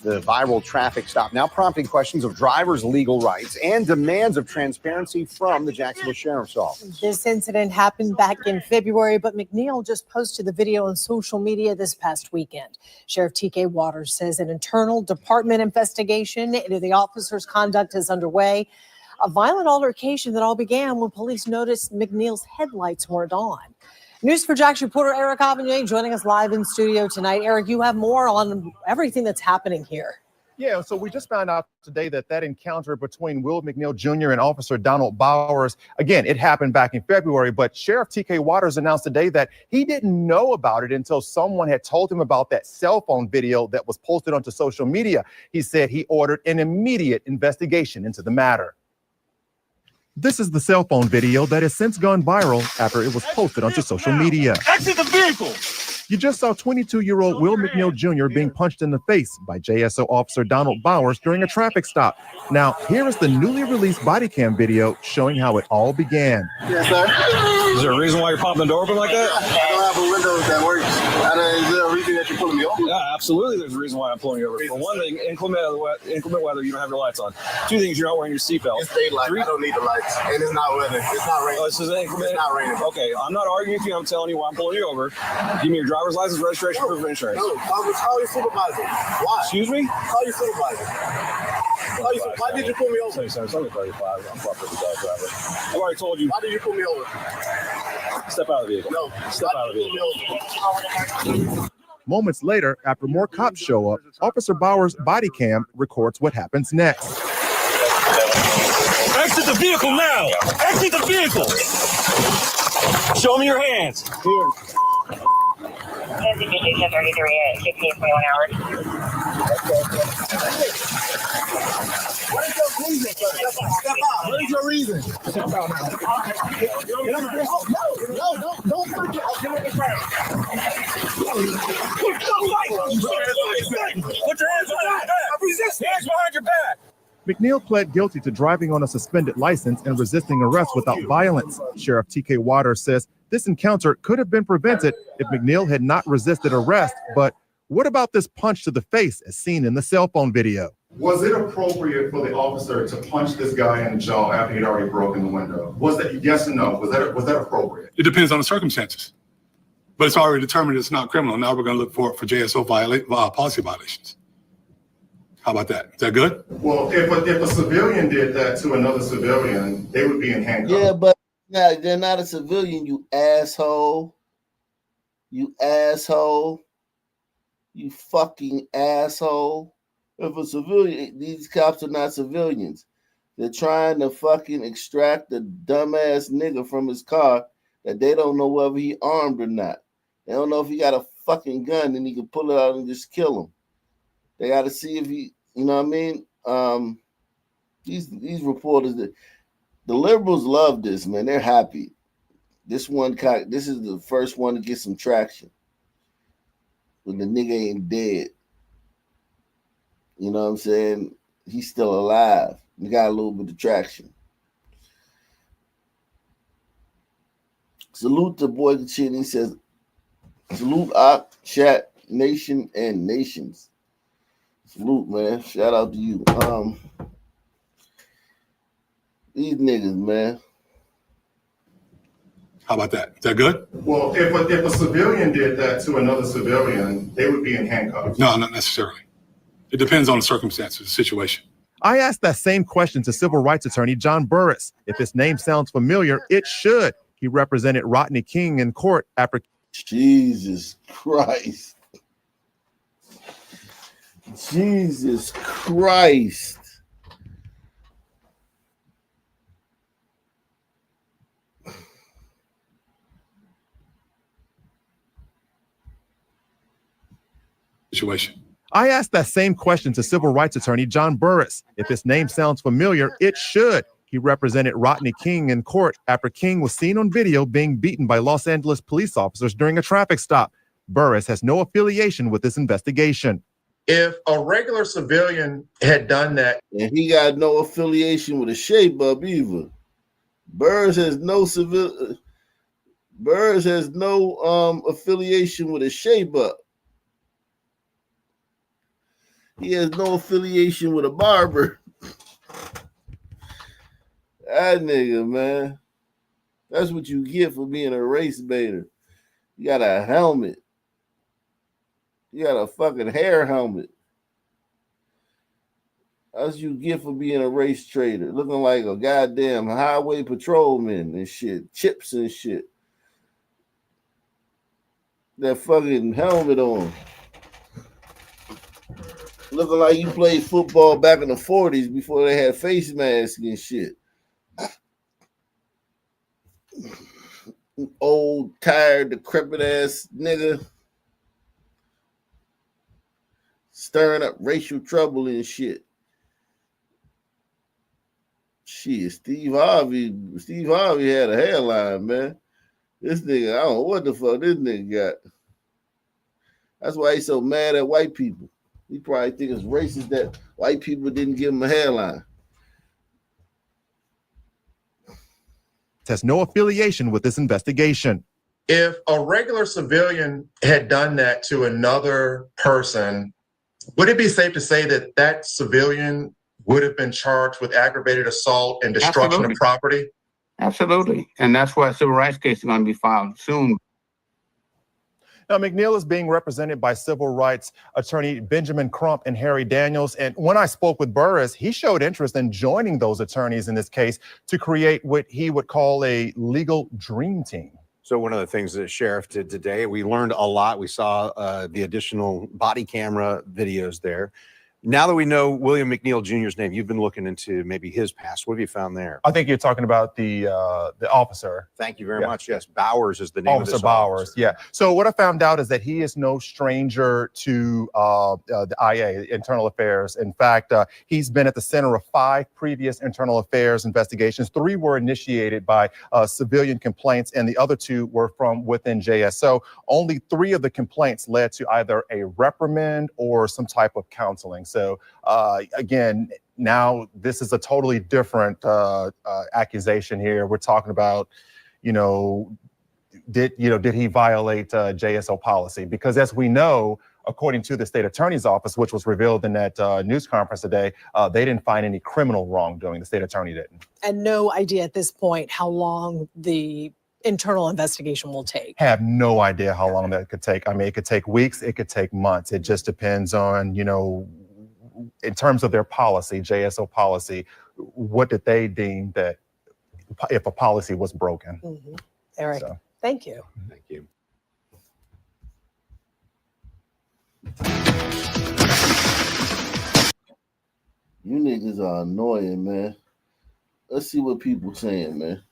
The viral traffic stop now prompting questions of drivers' legal rights and demands of transparency from the Jacksonville Sheriff's Office. This incident happened back in February, but McNeil just posted the video on social media this past weekend. Sheriff T.K. Waters says an internal department investigation into the officer's conduct is underway. A violent altercation that all began when police noticed McNeil's headlights weren't on. News for JAX reporter Eric Avignon joining us live in studio tonight. Eric, you have more on everything that's happening here. Yeah, so we just found out today that encounter between Will McNeil Jr. and Officer Donald Bowers, again, it happened back in February, but Sheriff T.K. Waters announced today that he didn't know about it until someone had told him about that cell phone video that was posted onto social media. He said he ordered an immediate investigation into the matter. This is the cell phone video that has since gone viral after it was posted onto social media. Exit the vehicle. You just saw 22-year-old Will McNeil Jr. being punched in the face by JSO officer Donald Bowers during a traffic stop. Now, here is the newly released body cam video showing how it all began. Yes, sir. Is there a reason why you're popping the door open like that? I don't have a window that works. Is there a reason that you're pulling me over? Yeah, absolutely. There's a reason why I'm pulling you over. For one thing, inclement weather, you don't have your lights on. 2 things, you're not wearing your seatbelt. It's daylight. I don't need the lights. And it's not weather. It's not raining. Oh, this is inclement. It's not raining. Okay, I'm not arguing with you. I'm telling you why I'm pulling you over. Give me your driver's license, registration, proof of insurance. No, call your supervisor. Why? Excuse me? Call your supervisor. Why did you pull me over? Sorry, it's only 35. I'm properly driver. I've already told you. Why did you pull me over? Step out of the vehicle. No. Step out of the vehicle. Moments later, after more cops show up, Officer Bowers' body cam records what happens next. Exit the vehicle now! Exit the vehicle! Show me your hands. Here. 33 at 15:21 hours. What is your reason, sir? Step out. What is your reason? Step out now. No, don't freak out. Get on the ground. Put your hands behind your back. Resist. Hands behind your back. McNeil pled guilty to driving on a suspended license and resisting arrest without violence. Sheriff T.K. Waters says this encounter could have been prevented if McNeil had not resisted arrest. But what about this punch to the face as seen in the cell phone video? Was it appropriate for the officer to punch this guy in the jaw after he'd already broken the window? Was that yes or no? Was that appropriate? It depends on the circumstances. But it's already determined it's not criminal. Now we're going to look for JSO policy violations. How about that? Is that good? Well, if a civilian did that to another civilian, they would be in handcuffs. Yeah, but now they're not a civilian, you asshole. You asshole. You fucking asshole. If a civilian, these cops are not civilians. They're trying to fucking extract the dumbass nigga from his car that they don't know whether he armed or not. They don't know if he got a fucking gun and he can pull it out and just kill him. They got to see if he, you know what I mean? These reporters, the liberals love this, man. They're happy. This is the first one to get some traction. When the nigga ain't dead. You know what I'm saying? He's still alive. He got a little bit of traction. Salute to Boy Chin. He says, salute Ak, Shat, nation and nations. Salute, man. Shout out to you. These niggas, man. How about that? Is that good? Well, if a civilian did that to another civilian, they would be in handcuffs. No, not necessarily. It depends on the circumstances, the situation. I asked that same question to civil rights attorney John Burris. If his name sounds familiar, it should. He represented Rodney King in court after. Jesus Christ. Jesus Christ. Situation. I asked that same question to civil rights attorney John Burris. If his name sounds familiar, it should. He represented Rodney King in court after King was seen on video being beaten by Los Angeles police officers during a traffic stop. Burris has no affiliation with this investigation. If a regular civilian had done that, and he got no affiliation with a shape up either. Burris has no affiliation with a shape up. He has no affiliation with a barber. That nigga, man. That's what you get for being a race baiter. You got a helmet. You got a fucking hair helmet. That's what you get for being a race trader. Looking like a goddamn highway patrolman and shit. Chips and shit. That fucking helmet on. Looking like you played football back in the 40s before they had face masks and shit. Old, tired, decrepit ass nigga. Stirring up racial trouble and shit. Shit, Steve Harvey had a hairline, man. This nigga, I don't know what the fuck this nigga got. That's why he's so mad at white people. He probably think it's racist that white people didn't give him a hairline. Has no affiliation with this investigation. if a regular civilian had done that to another person, would it be safe to say that that civilian would have been charged with aggravated assault and destruction of property? Absolutely. And that's why a civil rights case is going to be filed soon. Now, McNeil is being represented by civil rights attorney Benjamin Crump and Harry Daniels. And when I spoke with Burris, he showed interest in joining those attorneys in this case to create what he would call a legal dream team. So one of the things that the sheriff did today, we learned a lot. We saw the additional body camera videos there. Now that we know William McNeil Jr.'s name, you've been looking into maybe his past. What have you found there? I think you're talking about the officer. Thank you very much. Yes, Bowers is the name of this Bowers. Yeah. So what I found out is that he is no stranger to the IA, Internal Affairs. In fact, he's been at the center of 5 previous internal affairs investigations. 3 were initiated by civilian complaints, and the other 2 were from within JS. So only 3 of the complaints led to either a reprimand or some type of counseling. So again, now this is a totally different accusation here. We're talking about, did he violate JSO policy? Because as we know, according to the state attorney's office, which was revealed in that news conference today, they didn't find any criminal wrongdoing. The state attorney didn't. And no idea at this point how long the internal investigation will take. Have no idea how long that could take. I mean, it could take weeks, it could take months. It just depends on, in terms of their policy, JSO policy, what did they deem that if a policy was broken? Mm-hmm. Eric, thank you. Thank you. You niggas are annoying, man. Let's see what people saying, man.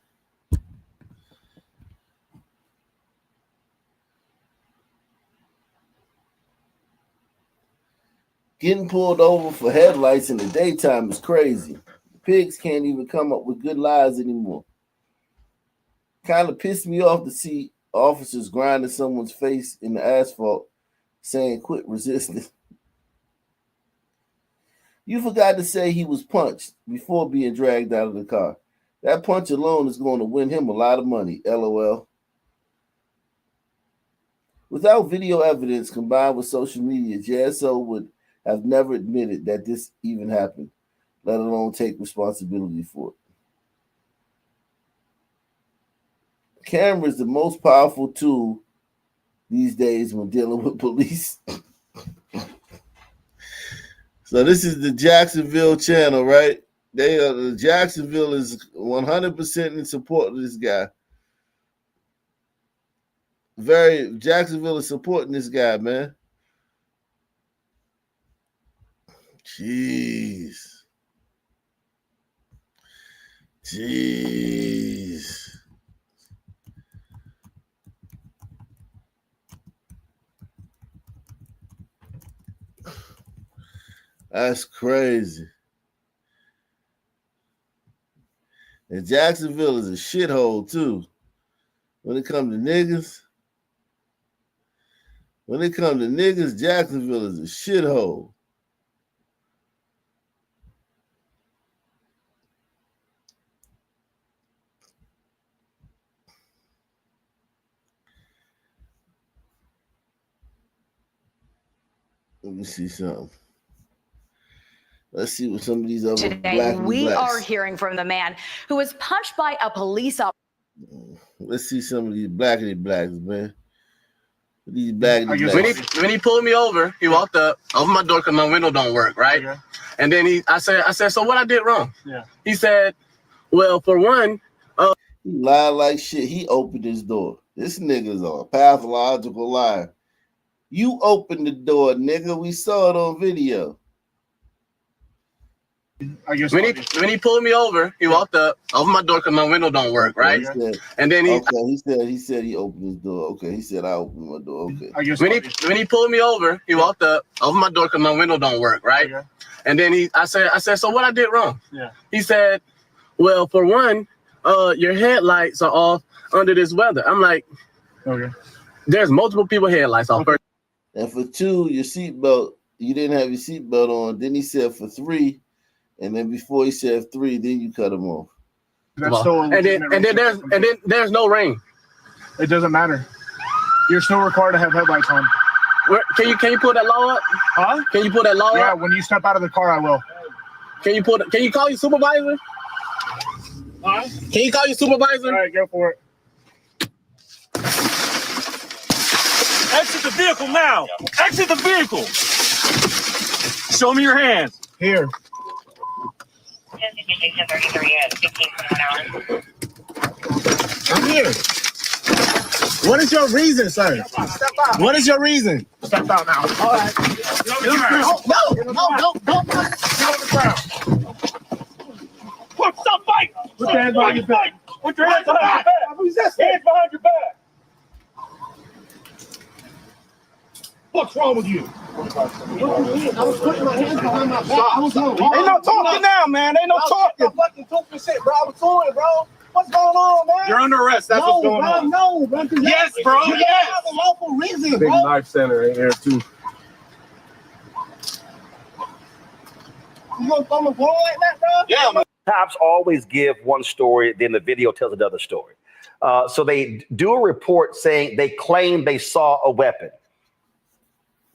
Getting pulled over for headlights in the daytime is crazy. Pigs can't even come up with good lies anymore. Kind of pissed me off to see officers grinding someone's face in the asphalt saying quit resisting. You forgot to say he was punched before being dragged out of the car. That punch alone is going to win him a lot of money, LOL. Without video evidence combined with social media, JSO would have never admitted that this even happened, let alone take responsibility for it. Camera is the most powerful tool these days when dealing with police. So this is the Jacksonville channel, right? Jacksonville is 100% in support of this guy. Jacksonville is supporting this guy, man. Jeez. That's crazy. And Jacksonville is a shithole too. When it comes to niggas, Jacksonville is a shithole. Let me see something. Let's see what some of these other Today, we are hearing from the man who was punched by a police officer. Let's see some of these blackity blacks, man. These blackity blacks. When he pulled me over, he walked up, opened my door because my window don't work, right? Okay. And then I said, so what I did wrong? Yeah. He said, well, for one, he lied like shit. He opened his door. This nigga's a pathological liar. You opened the door, nigga. We saw it on video. When he pulled me over, he walked up, opened my door because my window don't work, right? He said, and then he said he opened his door. Okay, he said I opened my door. Okay. When he pulled me over, he walked up, opened my door because my window don't work, right? Okay. And then I said, so what I did wrong? Yeah. He said, well, for one, your headlights are off under this weather. I'm like, okay. There's multiple people headlights off. Okay. And for two, your seatbelt, you didn't have your seatbelt on. Then he said for three. And then before he said three, then you cut him off. And then there's no rain. It doesn't matter. You're still required to have headlights on. Can you pull that law up? Huh? Can you pull that law up? Yeah, when you step out of the car, I will. Can you call your supervisor? Huh? Can you call your supervisor? All right, go for it. Exit the vehicle now. Exit the vehicle. Show me your hands. Here. I'm here. What is your reason, sir? Step out. What is your reason? Step out now. All right. No. Get on the ground. Stop fighting. Put your hands behind your back. Put your hands behind your back. Hands behind your back. What's wrong with you? I was putting my hands behind my back. Ain't no talking now, man. Ain't no talking. Fucking talking shit, bro. I was doing it, bro. What's going on, man? You're under arrest. That's what's going on. No, bro. Yes, bro. You have a lawful reason, Big bro. Knife Center in here too. You gonna throw me ball like that, bro? Yeah, man. Cops always give one story, then the video tells another story. So they do a report saying they claim they saw a weapon.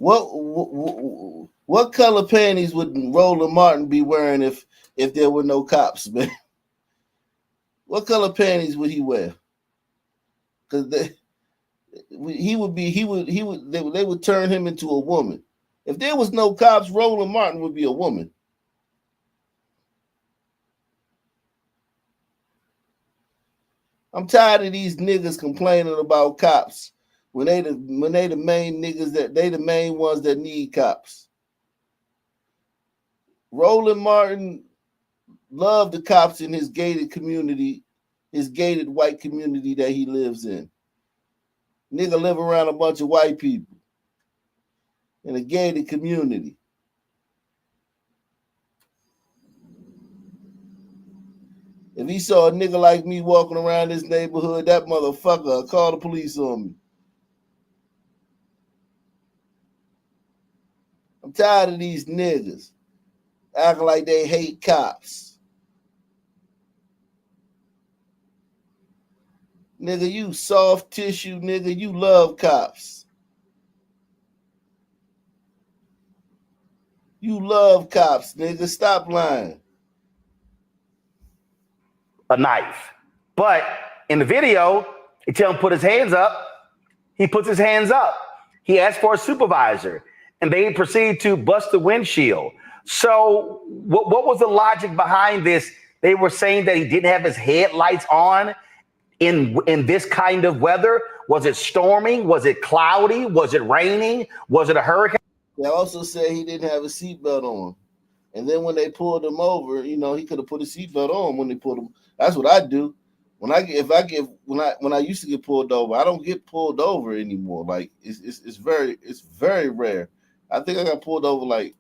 What color panties would Roland Martin be wearing if there were no cops, man? What color panties would he wear? Because they would turn him into a woman. If there was no cops, Roland Martin would be a woman. I'm tired of these niggas complaining about cops when they the main niggas that they the main ones that need cops. Roland Martin loved the cops in his gated community, his gated white community that he lives in. Nigga live around a bunch of white people in a gated community. If he saw a nigga like me walking around this neighborhood, that motherfucker will call the police on me. I'm tired of these niggas acting like they hate cops. Nigga, you soft tissue, nigga. You love cops. You love cops, nigga. Stop lying. A knife. But in the video, they tell him to put his hands up. He puts his hands up. He asks for a supervisor, and they proceed to bust the windshield. So what was the logic behind this? They were saying that he didn't have his headlights on in this kind of weather. Was it storming? Was it cloudy? Was it raining? Was it a hurricane? They also said he didn't have a seatbelt on. And then when they pulled him over, you know, he could have put a seatbelt on when they pulled him. That's what I do. When I used to get pulled over, I don't get pulled over anymore. Like it's very rare. I think I got pulled over like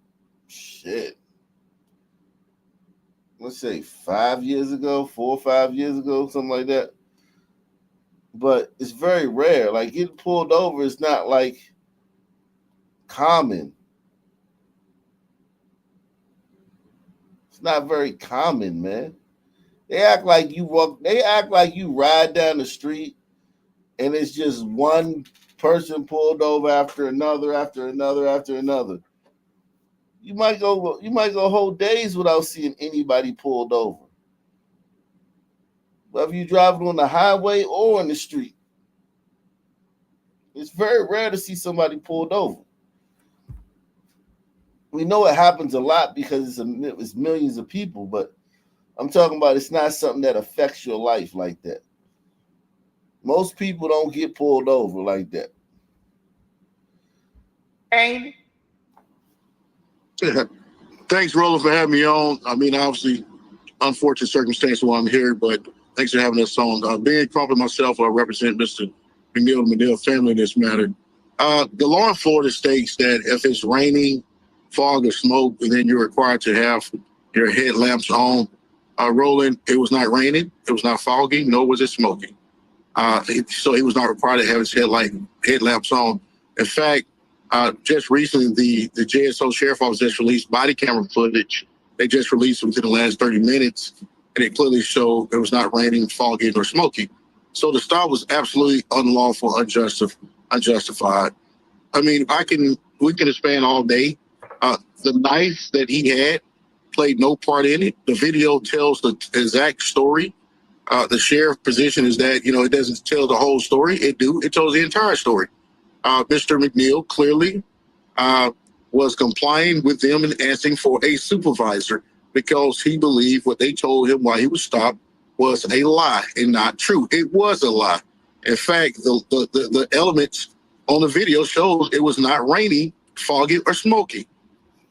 let's say 5 years ago, 4 or 5 years ago, something like that. But it's very rare. Like getting pulled over is not like common. It's not very common, man. They act like you ride down the street and it's just one person pulled over after another. You might go whole days without seeing anybody pulled over. Whether you're driving on the highway or on the street, it's very rare to see somebody pulled over. We know it happens a lot because it's millions of people, but I'm talking about it's not something that affects your life like that. Most people don't get pulled over like that. Hey. Yeah. Thanks, Roland, for having me on. I mean, obviously, unfortunate circumstance while I'm here, but thanks for having us on. Being Crump and myself, I represent Mr. McNeil and McNeil family in this matter. The law in Florida states that if it's raining, fog, or smoke, then you're required to have your headlamps on. Roland, it was not raining, it was not foggy, nor was it smoking. So he was not required to have his headlamps on. In fact, just recently, the JSO Sheriff Office just released body camera footage. They just released within the last 30 minutes, and it clearly showed it was not raining, foggy, nor smoky. So the stop was absolutely unlawful, unjustified. I mean, we can expand all day. The knife that he had played no part in it. The video tells the exact story. The sheriff position is that, it doesn't tell the whole story. It tells the entire story. Mr. McNeil clearly was complying with them and asking for a supervisor because he believed what they told him while he was stopped was a lie and not true. It was a lie. In fact, the elements on the video shows it was not raining, foggy, or smoky.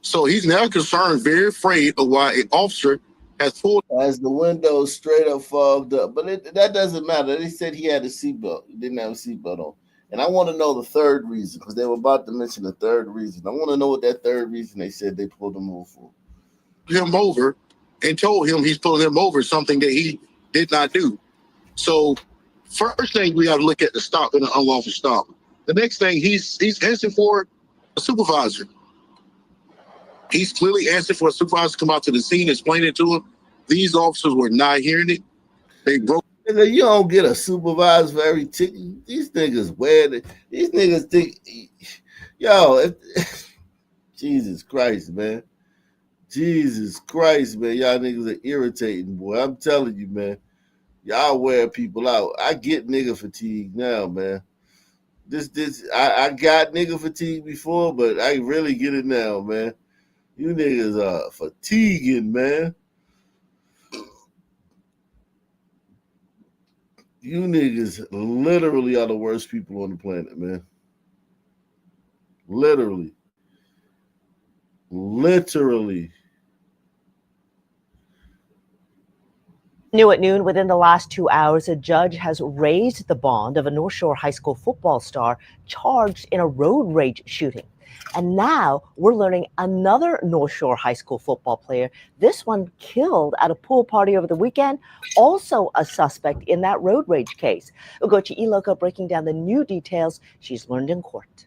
So he's now concerned, very afraid of why an officer has pulled. As the windows straight up fogged up. But that doesn't matter. They said he had a seatbelt. He didn't have a seatbelt on. And I want to know the third reason, because they were about to mention the third reason. I want to know what that third reason they said they pulled him over for. Him over and told him he's pulling him over, something that he did not do. So first thing, we got to look at the stop and the unlawful stop. The next thing, he's asking for a supervisor. He's clearly asking for a supervisor to come out to the scene, explain it to him. These officers were not hearing it. They broke. You don't get a supervisor for every ticket. These niggas wear it. These niggas think, Jesus Christ, man. Jesus Christ, man. Y'all niggas are irritating, boy. I'm telling you, man. Y'all wear people out. I get nigga fatigue now, man. I got nigga fatigue before, but I really get it now, man. You niggas are fatiguing, man. You niggas literally are the worst people on the planet, man. Literally. New at noon, within the last 2 hours, a judge has raised the bond of a North Shore High School football star charged in a road rage shooting. And now we're learning another North Shore High School football player, this one killed at a pool party over the weekend, also a suspect in that road rage case. Ugochi Iloka breaking down the new details she's learned in court.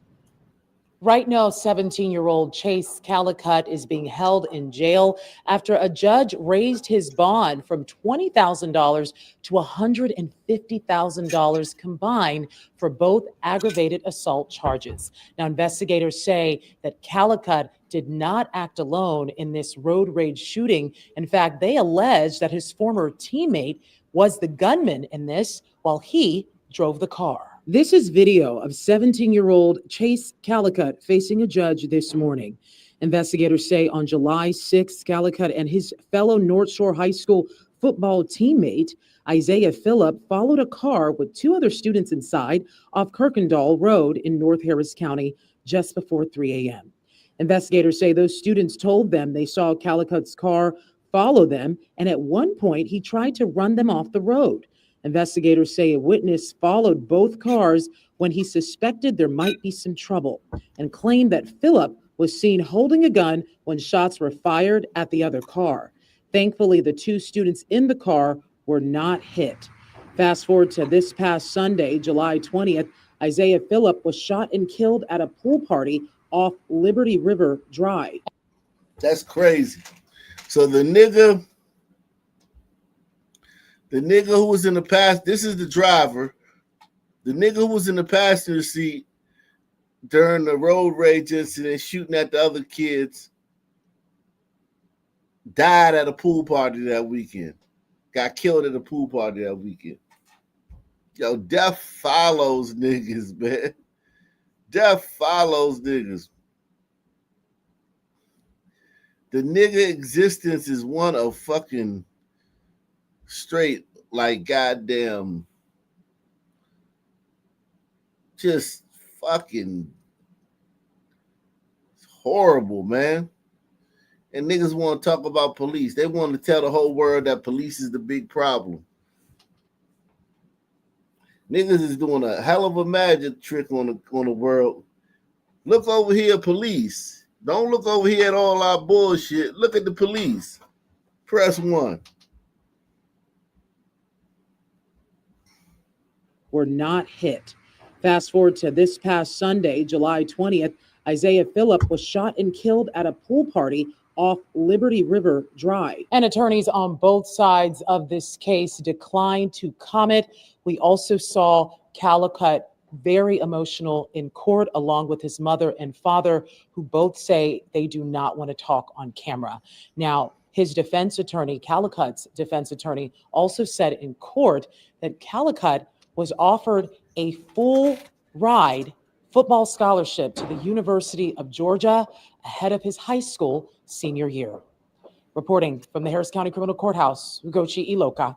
Right now, 17-year-old Chase Calicut is being held in jail after a judge raised his bond from $20,000 to $150,000 combined for both aggravated assault charges. Now, investigators say that Calicut did not act alone in this road rage shooting. In fact, they allege that his former teammate was the gunman in this while he drove the car. This is video of 17-year-old Chase Calicut facing a judge this morning. Investigators say on July 6th, Calicut and his fellow North Shore High School football teammate, Isaiah Phillip, followed a car with two other students inside off Kirkendall Road in North Harris County just before 3 a.m. Investigators say those students told them they saw Calicut's car follow them, and at one point he tried to run them off the road. Investigators say a witness followed both cars when he suspected there might be some trouble and claimed that Phillip was seen holding a gun when shots were fired at the other car. Thankfully, the two students in the car were not hit. Fast forward to this past Sunday, July 20th, Isaiah Phillip was shot and killed at a pool party off Liberty River Drive. That's crazy. So the nigga who was in the past, this is the driver. The nigga who was in the passenger seat during the road rage incident shooting at the other kids died at a pool party that weekend. Got killed at a pool party that weekend. Yo, death follows niggas, man. Death follows niggas. The nigga existence is one of fucking straight, like, goddamn, just fucking horrible, man. And niggas want to talk about police. They want to tell the whole world that police is the big problem. Niggas is doing a hell of a magic trick on the world. Look over here, police. Don't look over here at all our bullshit. Look at the police. Press 1. Were not hit. Fast forward to this past Sunday, July 20th, Isaiah Phillip was shot and killed at a pool party off Liberty River Drive. And attorneys on both sides of this case declined to comment. We also saw Calicut very emotional in court, along with his mother and father, who both say they do not want to talk on camera. Now, his defense attorney, Calicut's defense attorney, also said in court that Calicut was offered a full ride football scholarship to the University of Georgia ahead of his high school senior year. Reporting from the Harris County Criminal Courthouse, Ugochi Iloka.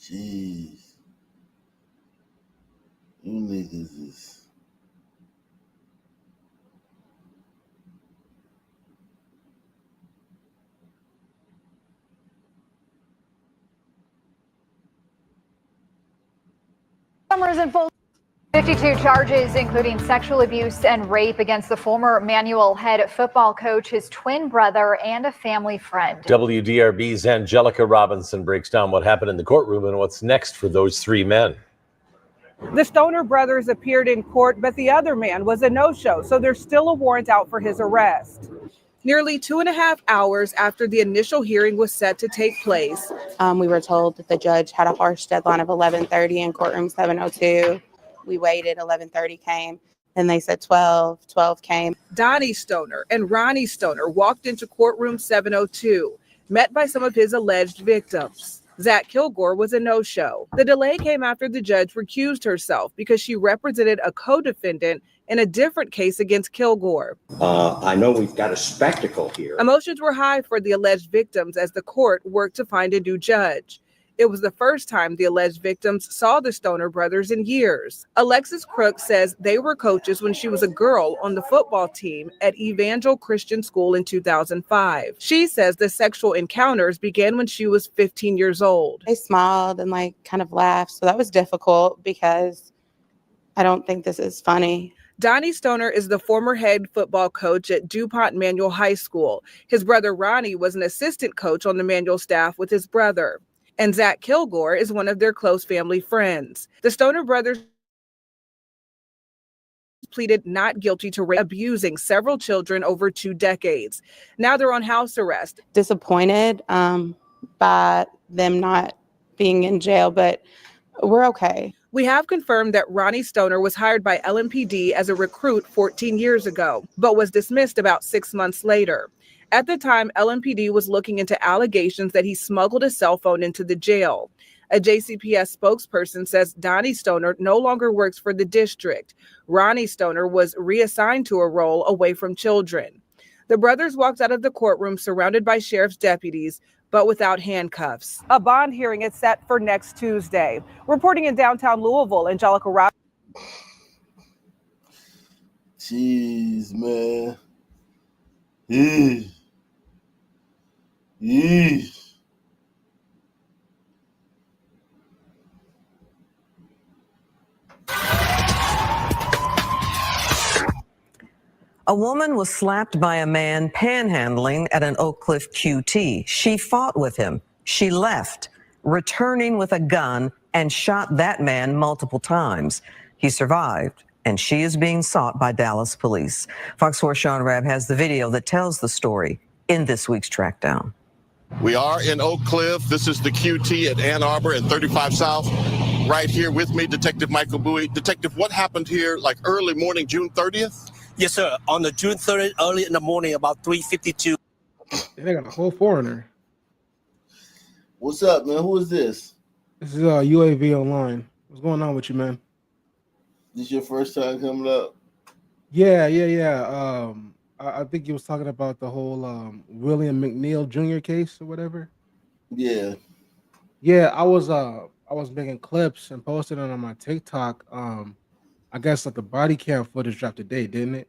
Jeez. You niggas is... Summers in full. 52 charges, including sexual abuse and rape against the former Manual head football coach, his twin brother, and a family friend. WDRB's Angelica Robinson breaks down what happened in the courtroom and what's next for those three men. The Stoner brothers appeared in court, but the other man was a no-show, so there's still a warrant out for his arrest. Nearly 2.5 hours after the initial hearing was set to take place. We were told that the judge had a harsh deadline of 11:30 in courtroom 702. We waited, 11:30 came, and they said 12 came. Donnie Stoner and Ronnie Stoner walked into courtroom 702, met by some of his alleged victims. Zach Kilgore was a no-show. The delay came after the judge recused herself because she represented a co-defendant in a different case against Kilgore. I know we've got a spectacle here. Emotions were high for the alleged victims as the court worked to find a new judge. It was the first time the alleged victims saw the Stoner brothers in years. Alexis Crook says they were coaches when she was a girl on the football team at Evangel Christian School in 2005. She says the sexual encounters began when she was 15 years old. They smiled and kind of laughed, so that was difficult because I don't think this is funny. Donnie Stoner is the former head football coach at DuPont Manual High School. His brother Ronnie was an assistant coach on the Manual staff with his brother. And Zach Kilgore is one of their close family friends. The Stoner brothers pleaded not guilty to abusing several children over 2 decades. Now they're on house arrest. Disappointed by them not being in jail, but we're okay. We have confirmed that Ronnie Stoner was hired by LMPD as a recruit 14 years ago, but was dismissed about 6 months later. At the time, LMPD was looking into allegations that he smuggled a cell phone into the jail. A JCPS spokesperson says Donnie Stoner no longer works for the district. Ronnie Stoner was reassigned to a role away from children. The brothers walked out of the courtroom surrounded by sheriff's deputies, but without handcuffs. A bond hearing is set for next Tuesday. Reporting in downtown Louisville, Angelica Rock. Jeez, man. Yeesh. Yeesh. A woman was slapped by a man panhandling at an Oak Cliff QT. She fought with him. She left, returning with a gun and shot that man multiple times. He survived, and she is being sought by Dallas police. Fox 4 Sean Rabb has the video that tells the story in this week's Trackdown. We are in Oak Cliff. This is the QT at Ann Arbor and 35 South. Right here with me, Detective Michael Bowie. Detective, what happened here like early morning, June 30th? Yes, sir. On the June 30th, early in the morning, about 3:52. They got a whole foreigner. What's up, man? Who is this? This is UAV Online. What's going on with you, man? This your first time coming up? Yeah. I think you was talking about the whole William McNeil Jr. case or whatever. Yeah. Yeah, I was making clips and posting it on my TikTok. I guess like the body cam footage dropped today, didn't it?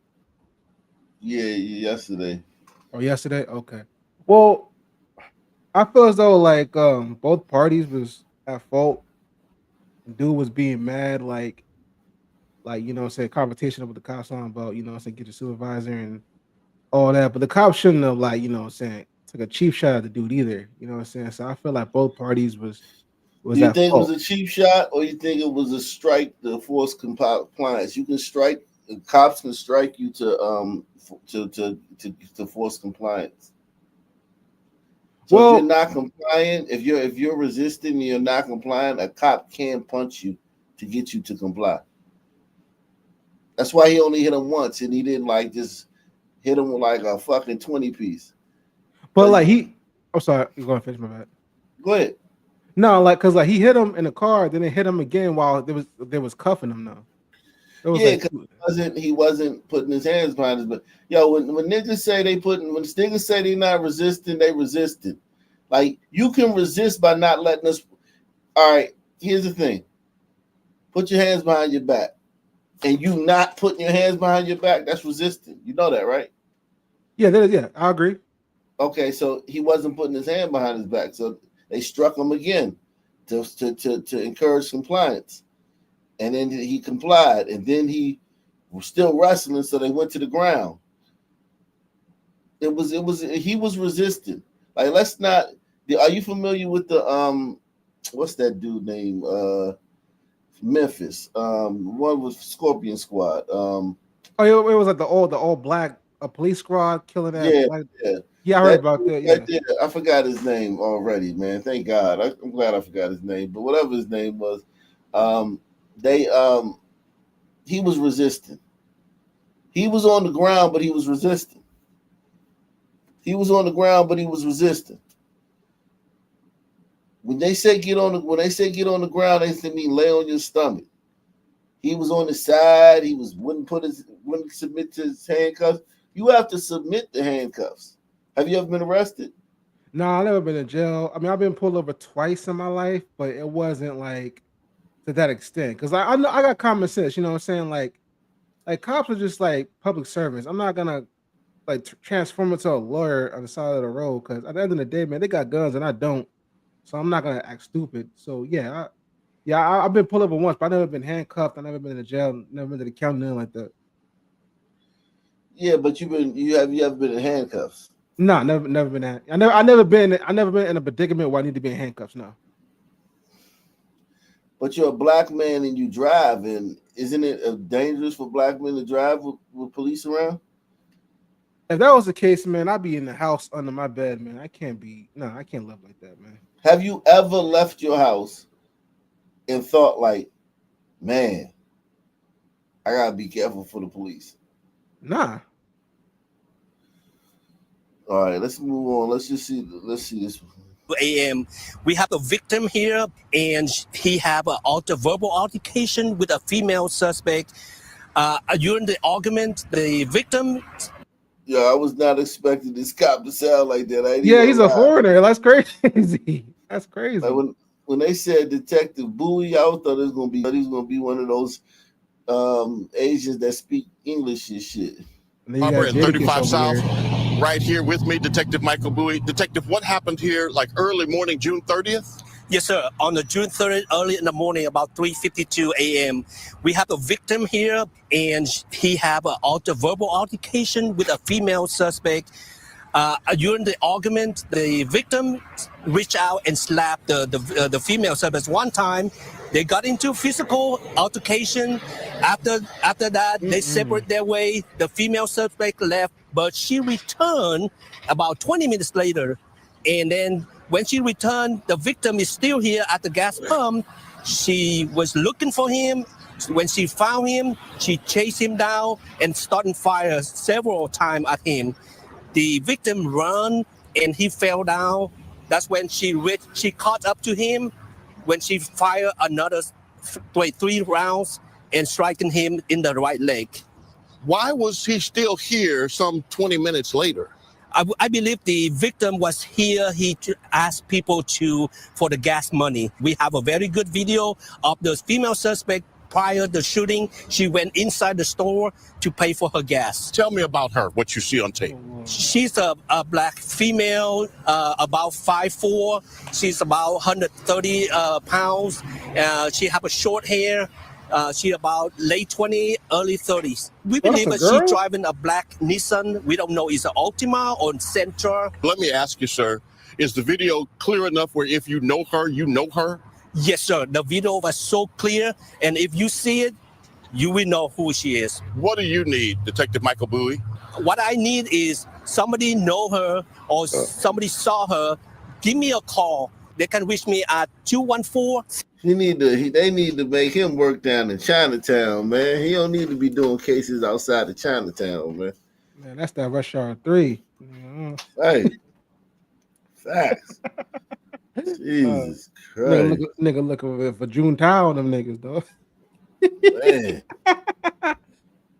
Yeah, yesterday. Or yesterday? Okay. Well, I feel as though like both parties was at fault. Dude was being mad, like you know, say confrontation with the cops on about, you know, saying get your supervisor and all that. But the cops shouldn't have like, you know, saying took a cheap shot at the dude either. You know what I'm saying? So I feel like both parties was Do you at think fault. it was a cheap shot, or you think it was a strike to force compliance? You can strike, cops can strike you to force compliance. So Well, if you're not compliant, if you're resisting and you're not compliant, a cop can punch you to get you to comply. That's why he only hit him once, and he didn't like just hit him with like a fucking 20-piece. But like I'm sorry, you're going to finish my bad. Go ahead. No, like because like he hit him in the car, then it hit him again while they was cuffing him now. It was Yeah, like, because he wasn't putting his hands behind his back. Yo, when niggas say when niggas say they not resisting, they resisting. Like you can resist by not letting us. All right, here's the thing: put your hands behind your back, and you not putting your hands behind your back. That's resisting. You know that, right? yeah, I agree. Okay, so he wasn't putting his hand behind his back, so they struck him again to encourage compliance. And then he complied, and then he was still wrestling, so they went to the ground. He was resisting. Like, let's not. Are you familiar with the what's that dude name? Memphis. One was Scorpion Squad. It was like the all black police squad killing that. Yeah, I heard about that. Yeah. Right there, I forgot his name already, man. Thank God. I'm glad I forgot his name. But whatever his name was, he was resisting. He was on the ground, but he was resisting. He was on the ground, but he was resisting. When they say get on the ground, they say mean lay on your stomach. He was on the side. He wouldn't submit to his handcuffs. You have to submit the handcuffs. Have you ever been arrested? No, I've never been in jail. I mean, I've been pulled over twice in my life, but it wasn't like to that extent. Because I know I got common sense. You know what I'm saying? Like cops are just like public servants. I'm not gonna like transform into a lawyer on the side of the road because at the end of the day, man, they got guns and I don't. So I'm not gonna act stupid. So yeah, I've been pulled over once, but I've never been handcuffed. I've never been in jail. Never been to the county, nothing like that. Yeah, but you ever been in handcuffs? No, never been. I never been in a predicament where I need to be in handcuffs. No. But you're a black man and you drive, and isn't it dangerous for black men to drive with police around? If that was the case, man, I'd be in the house under my bed, man. I can't live like that, man. Have you ever left your house and thought like, Man, I gotta be careful for the police. Nah. All right, let's move on. Let's see this one. a.m. We have a victim here, and he have an verbal altercation with a female suspect. During the argument, the victim. Yeah, I was not expecting this cop to sound like that. Yeah, he's a foreigner. That's crazy. That's crazy. Like when they said Detective Bowie, I thought he's gonna be one of those Asians that speak English and shit. Arbor at 35 South, right here with me, Detective Michael Bowie. Detective, what happened here like early morning, June 30th? Yes, sir. On the June 30th, early in the morning, about 3:52 a.m., we have a victim here, and he have an verbal altercation with a female suspect. During the argument, the victim reached out and slapped the female suspect one time. They got into physical altercation. After that, they separate their way. The female suspect left, but she returned about 20 minutes later. And then when she returned, the victim is still here at the gas pump. She was looking for him. When she found him, she chased him down and started fire several times at him. The victim ran and he fell down. That's when she caught up to him. When she fired another 3 rounds and striking him in the right leg. Why was he still here some 20 minutes later? I believe the victim was here. He asked people for the gas money. We have a very good video of the female suspect. Prior to the shooting, she went inside the store to pay for her gas. Tell me about her, what you see on tape. She's a black female, about 5'4". She's about 130 pounds. She have a short hair. She about late 20s, early 30s. We believe that she's driving a black Nissan. We don't know is it Altima or Sentra. Let me ask you, sir, is the video clear enough where if you know her, you know her? Yes, sir. The video was so clear, and if you see it, you will know who she is. What do you need, Detective Michael Bowie? What I need is somebody know her or somebody saw her. Give me a call. They can reach me at 214. They need to make him work down in Chinatown, man. He don't need to be doing cases outside of Chinatown, man. Man, that's that Rush Hour 3. Hey, facts. Jesus Christ. Nigga looking for Junetao, them niggas, though. Man.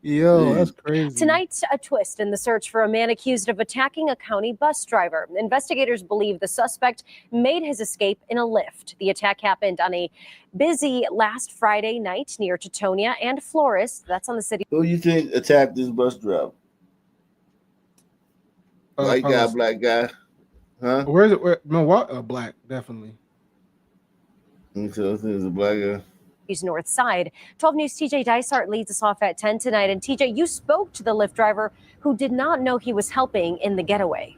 Yo, that's crazy. Tonight, a twist in the search for a man accused of attacking a county bus driver. Investigators believe the suspect made his escape in a Lyft. The attack happened on a busy last Friday night near Teutonia and Flores. That's on the city. Who you think attacked this bus driver? White guy, black guy? Huh? Where is it? Black, definitely. So it's a black guy. North Side. 12 News' TJ Dysart leads us off at 10 tonight. And TJ, you spoke to the Lyft driver who did not know he was helping in the getaway.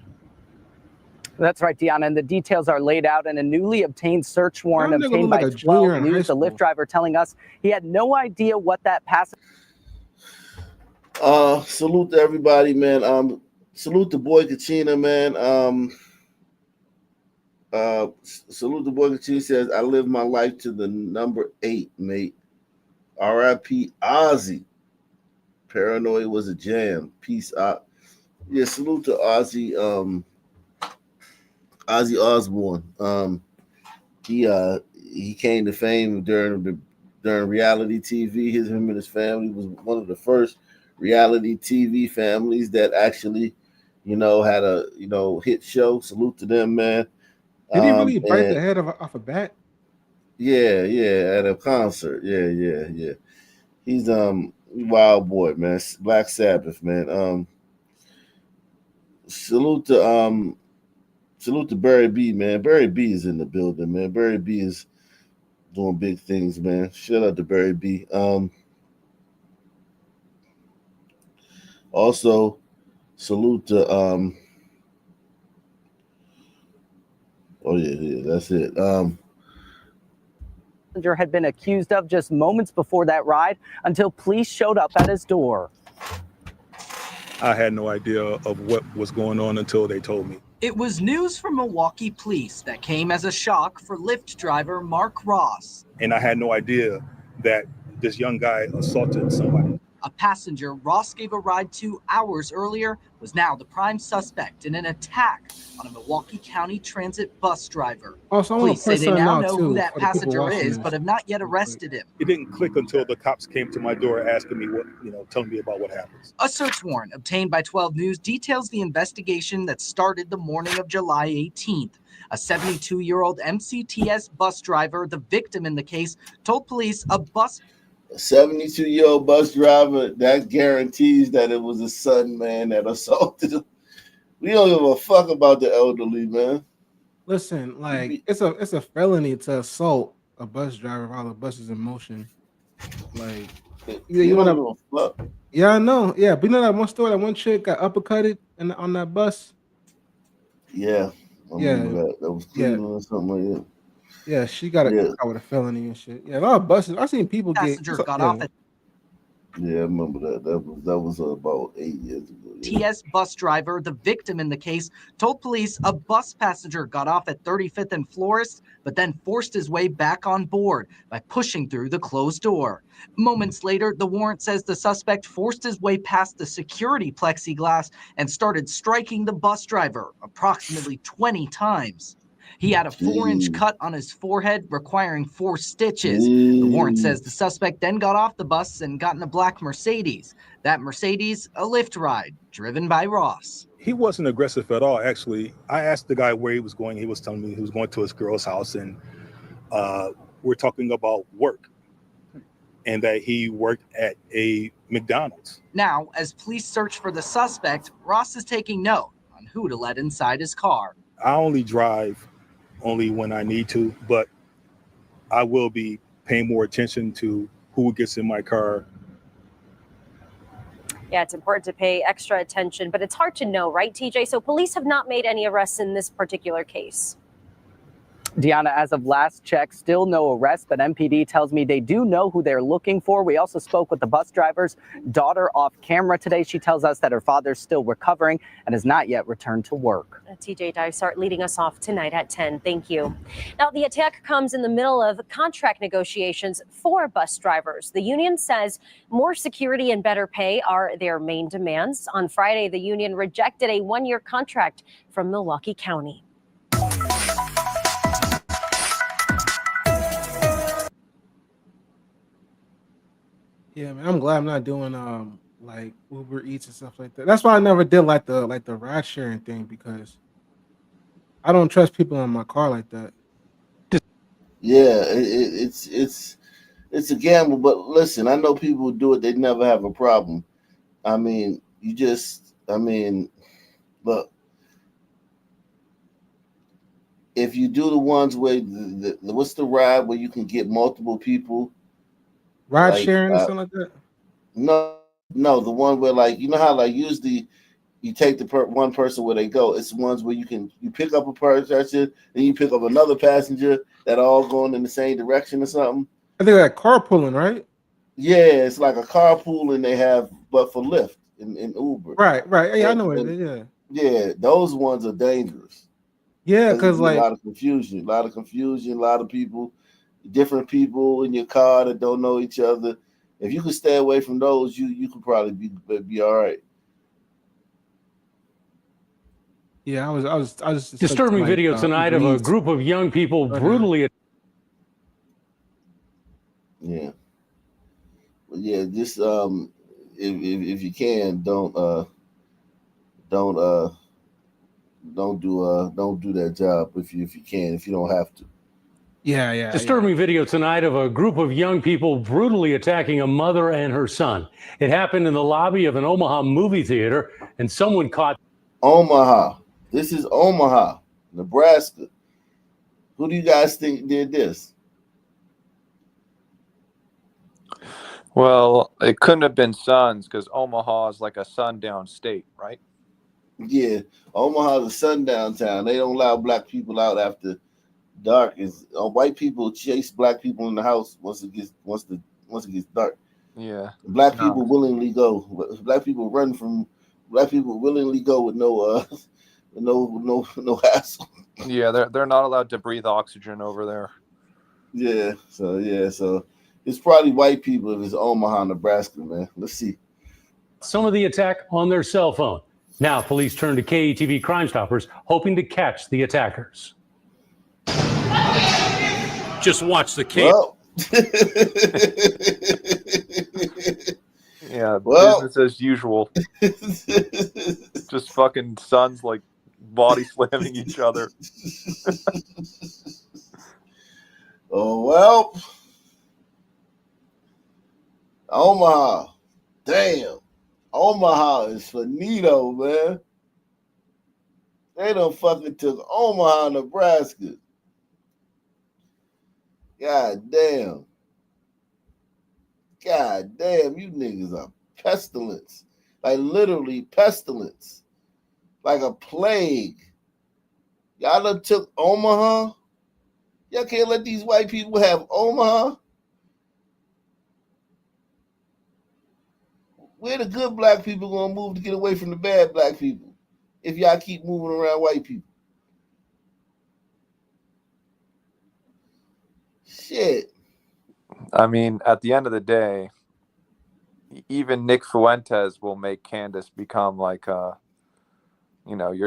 That's right, Deanna, and the details are laid out in a newly obtained search warrant obtained by 12 News. The Lyft driver telling us he had no idea what that passenger. Salute to everybody, man. Salute to Boy Kachina, man. Salute to Boy Kachina says, I live my life to the number 8, mate. R.I.P. Ozzy. Paranoid was a jam. Peace out. Yeah, salute to Ozzy. Ozzy Osbourne. He came to fame during reality TV. Him and his family was one of the first reality TV families that actually, had a hit show. Salute to them, man. Did he really bite the head off a bat? Yeah, at a concert. Yeah. He's wild boy, man. Black Sabbath, man. Salute to Barry B, man. Barry B is in the building, man. Barry B is doing big things, man. Shout out to Barry B. Also, salute to that's it. Had been accused of just moments before that ride until police showed up at his door. I had no idea of what was going on until they told me. It was news from Milwaukee police that came as a shock for Lyft driver Mark Ross. And I had no idea that this young guy assaulted somebody. A passenger Ross gave a ride to hours earlier was now the prime suspect in an attack on a Milwaukee County Transit bus driver. Also, I want Police to say point they something now out know who too that for the people passenger watching is, this. but have not yet arrested him. It didn't click until the cops came to my door asking me telling me about what happened. A search warrant obtained by 12 News details the investigation that started the morning of July 18th. A 72-year-old MCTS bus driver, the victim in the case, told police a 72-year-old bus driver, that guarantees that it was his son, man, that assaulted him. We don't give a fuck about the elderly, man. Listen, like it's a felony to assault a bus driver while the bus is in motion. Like, you want to? Yeah, I know. Yeah, but you know that one story, that one chick got uppercutted on that bus. Yeah, I remember that. That was Cleveland or something like that. Yeah, she got caught with a felony and shit. Yeah, a lot of buses. I seen people passenger get got off at Yeah, I remember that. That was about 8 years ago. Yeah. TS bus driver, the victim in the case, told police a bus passenger got off at 35th and Florist, but then forced his way back on board by pushing through the closed door. Moments later, the warrant says the suspect forced his way past the security plexiglass and started striking the bus driver approximately 20 times. He had a 4-inch cut on his forehead, requiring 4 stitches. The warrant says the suspect then got off the bus and got in a black Mercedes. That Mercedes, a Lyft ride, driven by Ross. He wasn't aggressive at all, actually. I asked the guy where he was going. He was telling me he was going to his girl's house, and we're talking about work, and that he worked at a McDonald's. Now, as police search for the suspect, Ross is taking note on who to let inside his car. I only drive when I need to, but I will be paying more attention to who gets in my car. Yeah, it's important to pay extra attention, but it's hard to know, right, TJ? So police have not made any arrests in this particular case. Deanna, as of last check, still no arrest, but MPD tells me they do know who they're looking for. We also spoke with the bus driver's daughter off camera today. She tells us that her father's still recovering and has not yet returned to work. TJ Dysart leading us off tonight at 10. Thank you. Now, the attack comes in the middle of contract negotiations for bus drivers. The union says more security and better pay are their main demands. On Friday, the union rejected a 1-year contract from Milwaukee County. Yeah, man, I'm glad I'm not doing like Uber Eats and stuff like that. That's why I never did like the ride sharing thing, because I don't trust people in my car like that. Yeah, it's a gamble, but listen, I know people who do it, they never have a problem. I mean, look, if you do the ones where what's the ride where you can get multiple people? Ride sharing or something like that? No, the one where, like, you know how, like, usually you take the one person where they go. It's the ones where you pick up a person, then you pick up another passenger that are all going in the same direction or something. I think like carpooling, right? Yeah, it's like a carpool, and they have, but for Lyft and Uber. Right. Yeah, I know it. Yeah. Yeah, those ones are dangerous. Yeah, because like a lot of confusion, a lot of people, different people in your car that don't know each other. If you could stay away from those, you could probably be all right. Yeah, I was disturbing video tonight of a group of young people brutally. Yeah. Well, yeah, just if you can, don't do that job if you can, if you don't have to. Yeah. Disturbing video tonight of a group of young people brutally attacking a mother and her son. It happened in the lobby of an Omaha movie theater, and someone caught. Omaha. This is Omaha, Nebraska. Who do you guys think did this? Well, it couldn't have been Suns, because Omaha is like a sundown state, right? Yeah, Omaha's a sundown town. They don't allow black people out after dark. White people chase black people in the house once it gets dark. Yeah. Black people willingly go. Black people run from. Black people willingly go with no hassle. Yeah, they're not allowed to breathe oxygen over there. So It's probably white people if it's Omaha, Nebraska, man. Let's see. Some of the attack on their cell phone. Now police turn to KETV Crime Stoppers, hoping to catch the attackers. Just watch the case. Well. Yeah, Well. business as usual. Just fucking sons like body slamming each other. Oh, well. Omaha. Damn. Omaha is finito, man. They done fucking took Omaha, Nebraska. God damn. God damn, you niggas are pestilence. Like literally pestilence. Like a plague. Y'all done took Omaha? Y'all can't let these white people have Omaha? Where the good black people gonna move to get away from the bad black people if y'all keep moving around white people? Shit. I mean, at the end of the day, even Nick Fuentes will make Candace become like your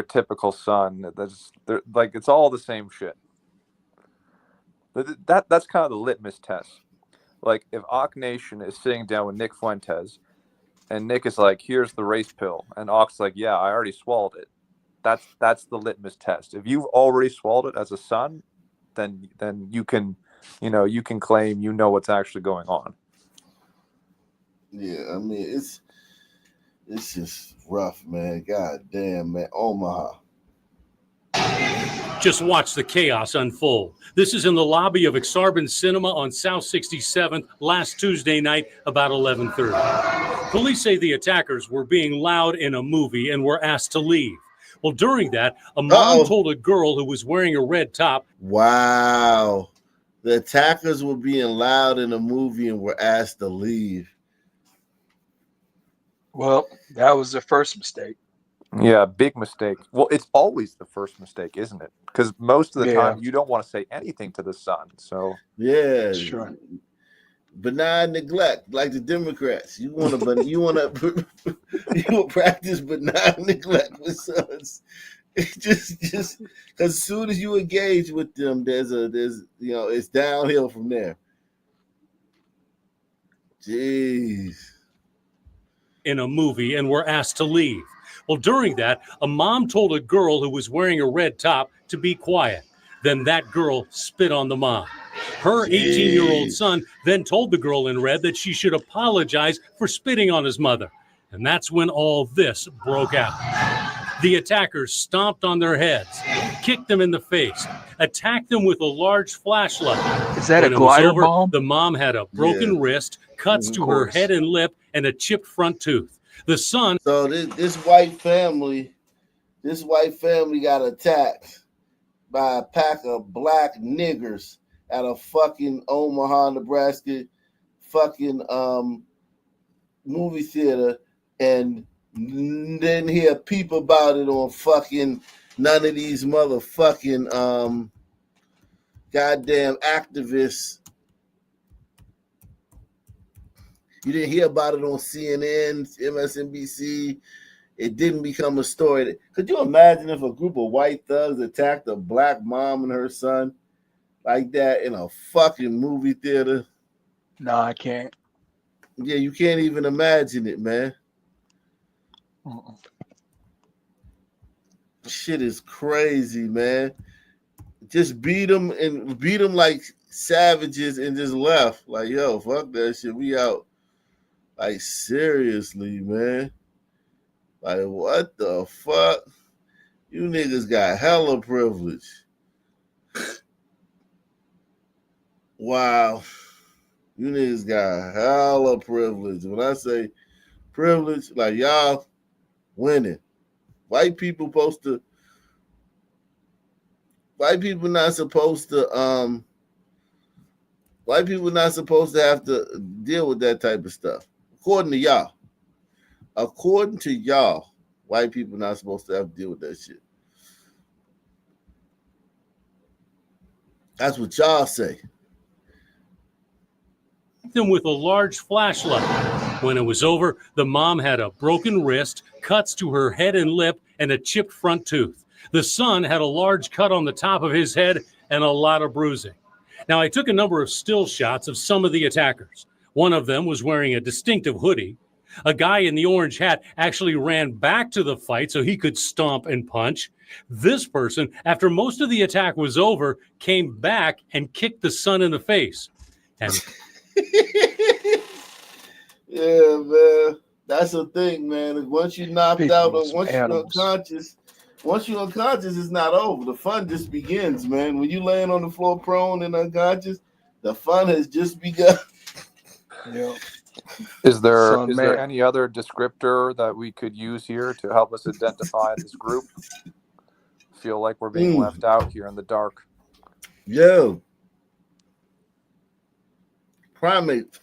typical son. Like it's all the same shit. That's kind of the litmus test. Like if Ock Nation is sitting down with Nick Fuentes, and Nick is like, "Here's the race pill," and Ock's like, "Yeah, I already swallowed it." That's the litmus test. If you've already swallowed it as a son, then you can, you can claim you know what's actually going on. Yeah, I mean it's just rough, man. God damn, man. Omaha. Just watch the chaos unfold. This is in the lobby of Exarban Cinema on South 67th last Tuesday night about 11:30. Police say the attackers were being loud in a movie and were asked to leave. Well, during that, a mom told a girl who was wearing a red top. Wow. The attackers were being loud in a movie and were asked to leave. Well, that was the first mistake. Yeah, big mistake. Well, it's always the first mistake, isn't it? Because most of the time you don't want to say anything to the son. So yeah, sure. Benign neglect, like the Democrats. You want to practice benign neglect with sons. just because as soon as you engage with them, there's it's downhill from there. Jeez. In a movie and were asked to leave. Well, during that, a mom told a girl who was wearing a red top to be quiet. Then that girl spit on the mom. Her 18-year-old son then told the girl in red that she should apologize for spitting on his mother. And that's when all this broke out. The attackers stomped on their heads, kicked them in the face, attacked them with a large flashlight. Is that When a it was glider over, bomb? the mom had a broken wrist, cuts to her head and lip, and a chipped front tooth. The son. So this white family got attacked by a pack of black niggers at a fucking Omaha, Nebraska fucking movie theater, and didn't hear a peep about it on fucking none of these motherfucking goddamn activists. You didn't hear about it on CNN, MSNBC. It didn't become a story. Could you imagine if a group of white thugs attacked a black mom and her son like that in a fucking movie theater? No, I can't. Yeah, you can't even imagine it, man. Shit is crazy, man. Just beat them like savages and just left. Like, yo, fuck that shit. We out. Like, seriously, man. Like, what the fuck? You niggas got hella privilege. Wow. You niggas got hella privilege. When I say privilege, like, y'all winning. White people not supposed to have to deal with that type of stuff. According to y'all. According to y'all, white people not supposed to have to deal with that shit. That's what y'all say. them with a large flashlight. When it was over, the mom had a broken wrist, cuts to her head and lip, and a chipped front tooth. The son had a large cut on the top of his head and a lot of bruising. Now, I took a number of still shots of some of the attackers. One of them was wearing a distinctive hoodie. A guy in the orange hat actually ran back to the fight so he could stomp and punch. This person, after most of the attack was over, came back and kicked the son in the face. And Yeah, man. That's the thing, man. Once you knocked People out are or some once animals. you're unconscious, it's not over. The fun just begins, man. When you laying on the floor prone and unconscious, the fun has just begun. Yeah. Is there Son, is there man. any other descriptor that we could use here to help us identify this group? Feel like we're being left out here in the dark. Yo. Primate.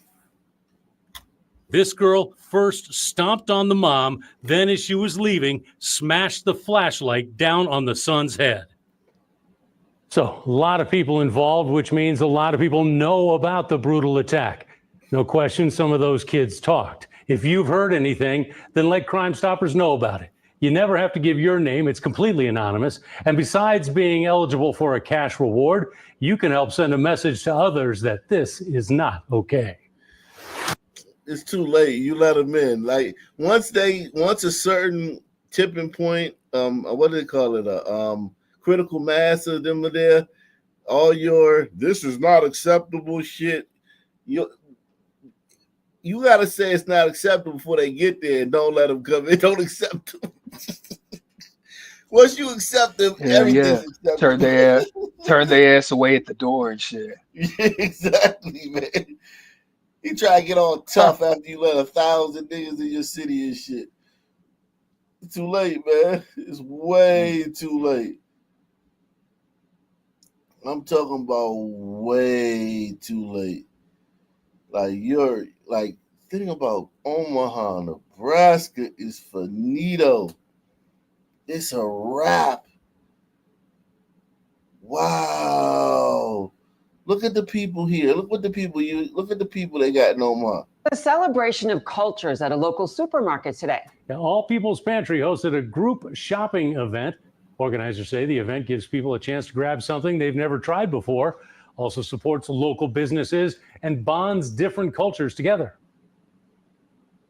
this girl first stomped on the mom, then as she was leaving, smashed the flashlight down on the son's head. So a lot of people involved, which means a lot of people know about the brutal attack. No question, some of those kids talked. If you've heard anything, then let Crime Stoppers know about it. You never have to give your name. It's completely anonymous. And besides being eligible for a cash reward, you can help send a message to others that this is not okay. It's too late. You let them in. Like once a certain tipping point, what do they call it? Critical mass of them are there. All your this is not acceptable shit. You gotta say it's not acceptable before they get there, and don't let them come in. Don't accept them. Once you accept them, everything's acceptable. Turn their ass away at the door and shit. Yeah, exactly, man. You try to get all tough after you let 1,000 niggas in your city and shit. It's too late, man. It's way too late. I'm talking about way too late. Think about Omaha, Nebraska is finito. It's a wrap. Wow. Look at the people here. Look at the people they got in Omaha. A celebration of cultures at a local supermarket today. Now, All People's Pantry hosted a group shopping event. Organizers say the event gives people a chance to grab something they've never tried before, also supports local businesses, and bonds different cultures together.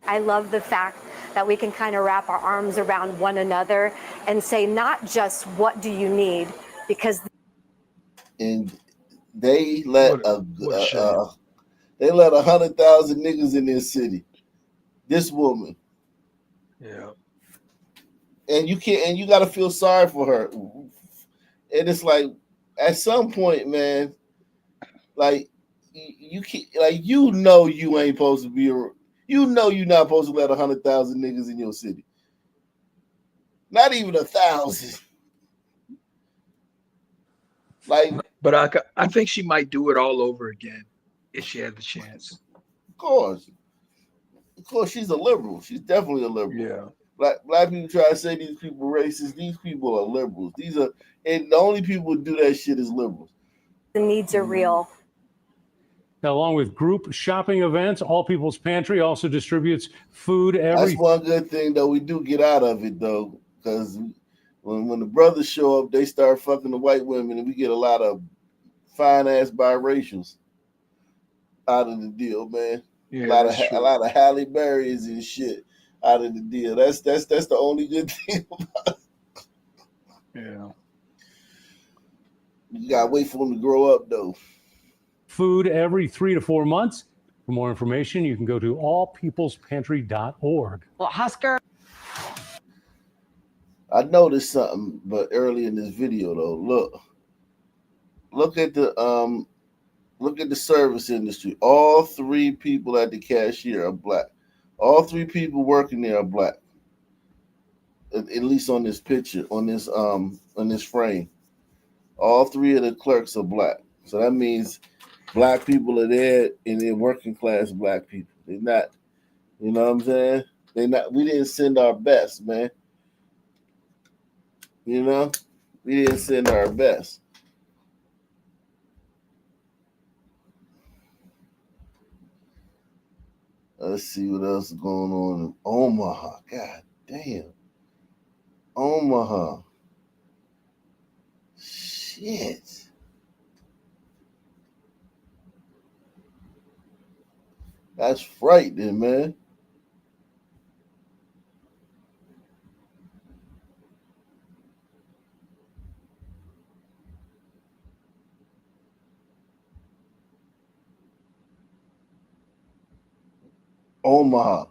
I love the fact that we can kind of wrap our arms around one another and say, not just what do you need, because and they let 100,000 niggas in their city. This woman. Yeah. And you gotta feel sorry for her. And it's like at some point, man, like you can't, like you ain't supposed to be you're not supposed to let 100,000 niggas in your city. Not even 1,000. But I think she might do it all over again if she had the chance. Of course, she's a liberal. She's definitely a liberal. Yeah. Black people try to say these people racist. These people are liberals. And the only people who do that shit is liberals. the needs are real. Now, along with group shopping events, All People's Pantry also distributes food every. That's one good thing, though. We do get out of it, though, because when the brothers show up, they start fucking the white women, and we get a lot of fine-ass biracials out of the deal, man. Yeah, a lot of Halle Berrys and shit out of the deal. That's the only good thing about it. Yeah. You gotta wait for them to grow up, though. Food every 3 to 4 months. For more information, you can go to allpeoplespantry.org. Well, Husker. I noticed something, but early in this video, though, look at the service industry. All 3 people at the cashier are black. All 3 people working there are black. At least on this picture, on this frame. All 3 of the clerks are black. So that means black people are there, and they're working class black people. They're not, you know what I'm saying? We didn't send our best, man. You know? We didn't send our best. Let's see what else is going on in Omaha. God damn. Omaha. Shit. That's frightening, man. Omaha.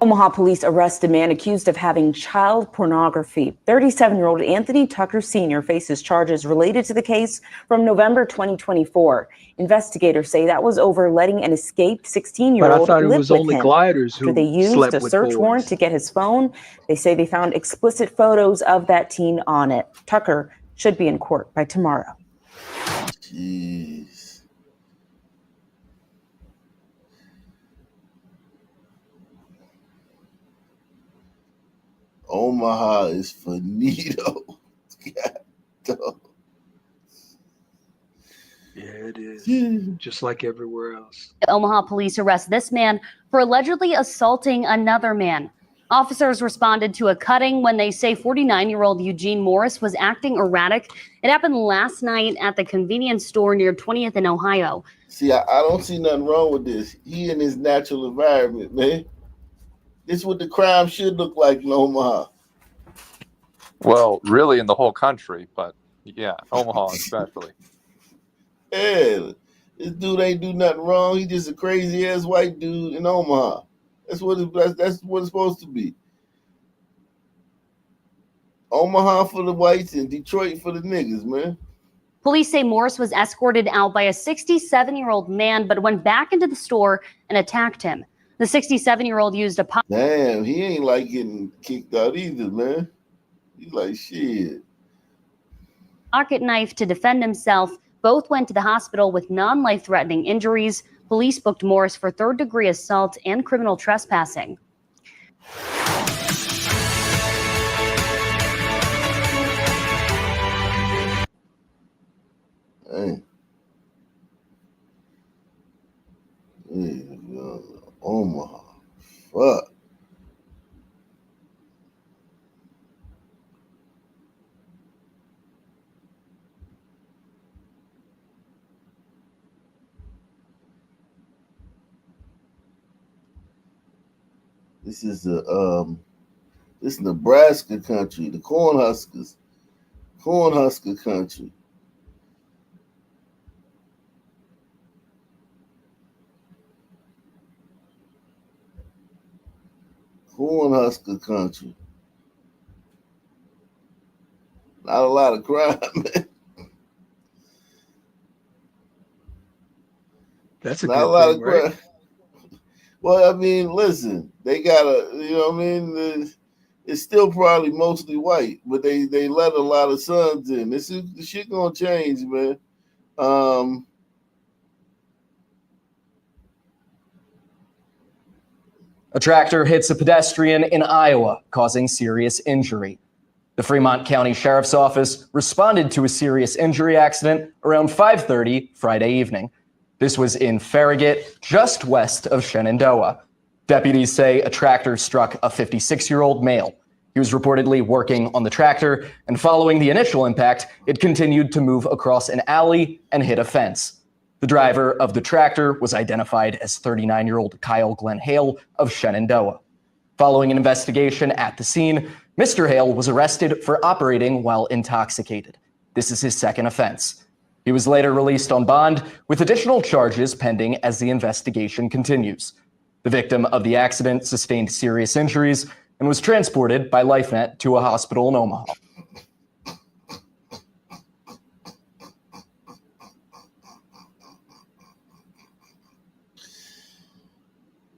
Omaha police arrest a man accused of having child pornography. 37-year-old Anthony Tucker Sr. faces charges related to the case from November 2024. Investigators say that was over letting an escaped But I 16-year-old thought it live was with only him. gliders After they who used slept a with search warrant boys. to get his phone, they say they found explicit photos of that teen on it. Tucker should be in court by tomorrow. Jeez. Omaha is finito. God, dog. Yeah, it is. Just like everywhere else. Omaha police arrest this man for allegedly assaulting another man. Officers responded to a cutting when they say 49-year-old Eugene Morris was acting erratic. It happened last night at the convenience store near 20th in Ohio. See, I don't see nothing wrong with this. He in his natural environment, man. This is what the crime should look like in Omaha. Well, really in the whole country, but yeah, Omaha especially. Yeah, this dude ain't do nothing wrong. He just a crazy ass white dude in Omaha. That's what it's supposed to be. Omaha for the whites and Detroit for the niggas, man. Police say Morris was escorted out by a 67-year-old man, but went back into the store and attacked him. The 67-year-old used a Damn, he ain't like getting kicked out either, man. He's like, shit. pocket knife to defend himself. Both went to the hospital with non-life-threatening injuries. Police booked Morris for third-degree assault and criminal trespassing. Hey. Omaha. Fuck. This is this Nebraska country, the Cornhuskers. Cornhusker country. Cornhusker country. Not a lot of crime, man. That's a Not a good lot thing, of right? crime. Well, I mean, listen, they got you know what I mean? It's still probably mostly white, but they let a lot of sons in. The shit gonna change, man. A tractor hits a pedestrian in Iowa, causing serious injury. The Fremont County Sheriff's Office responded to a serious injury accident around 5:30 Friday evening. This was in Farragut, just west of Shenandoah. Deputies say a tractor struck a 56-year-old male. He was reportedly working on the tractor, and following the initial impact, it continued to move across an alley and hit a fence. The driver of the tractor was identified as 39-year-old Kyle Glenn Hale of Shenandoah. Following an investigation at the scene, Mr. Hale was arrested for operating while intoxicated. This is his second offense. He was later released on bond with additional charges pending as the investigation continues. The victim of the accident sustained serious injuries and was transported by LifeNet to a hospital in Omaha.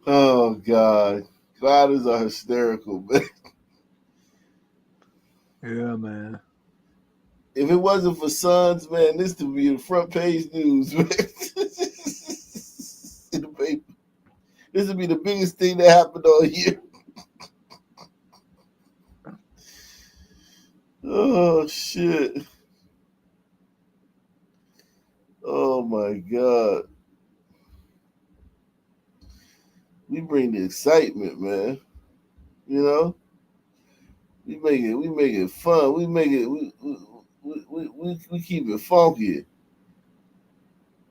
Oh God. Gliders are hysterical, man. Yeah, man. If it wasn't for Sons, man, this would be the front page news, man. In the paper. This would be the biggest thing that happened all year. Oh shit. Oh my God. We bring the excitement, man. You know, we make it fun. We make it we keep it funky.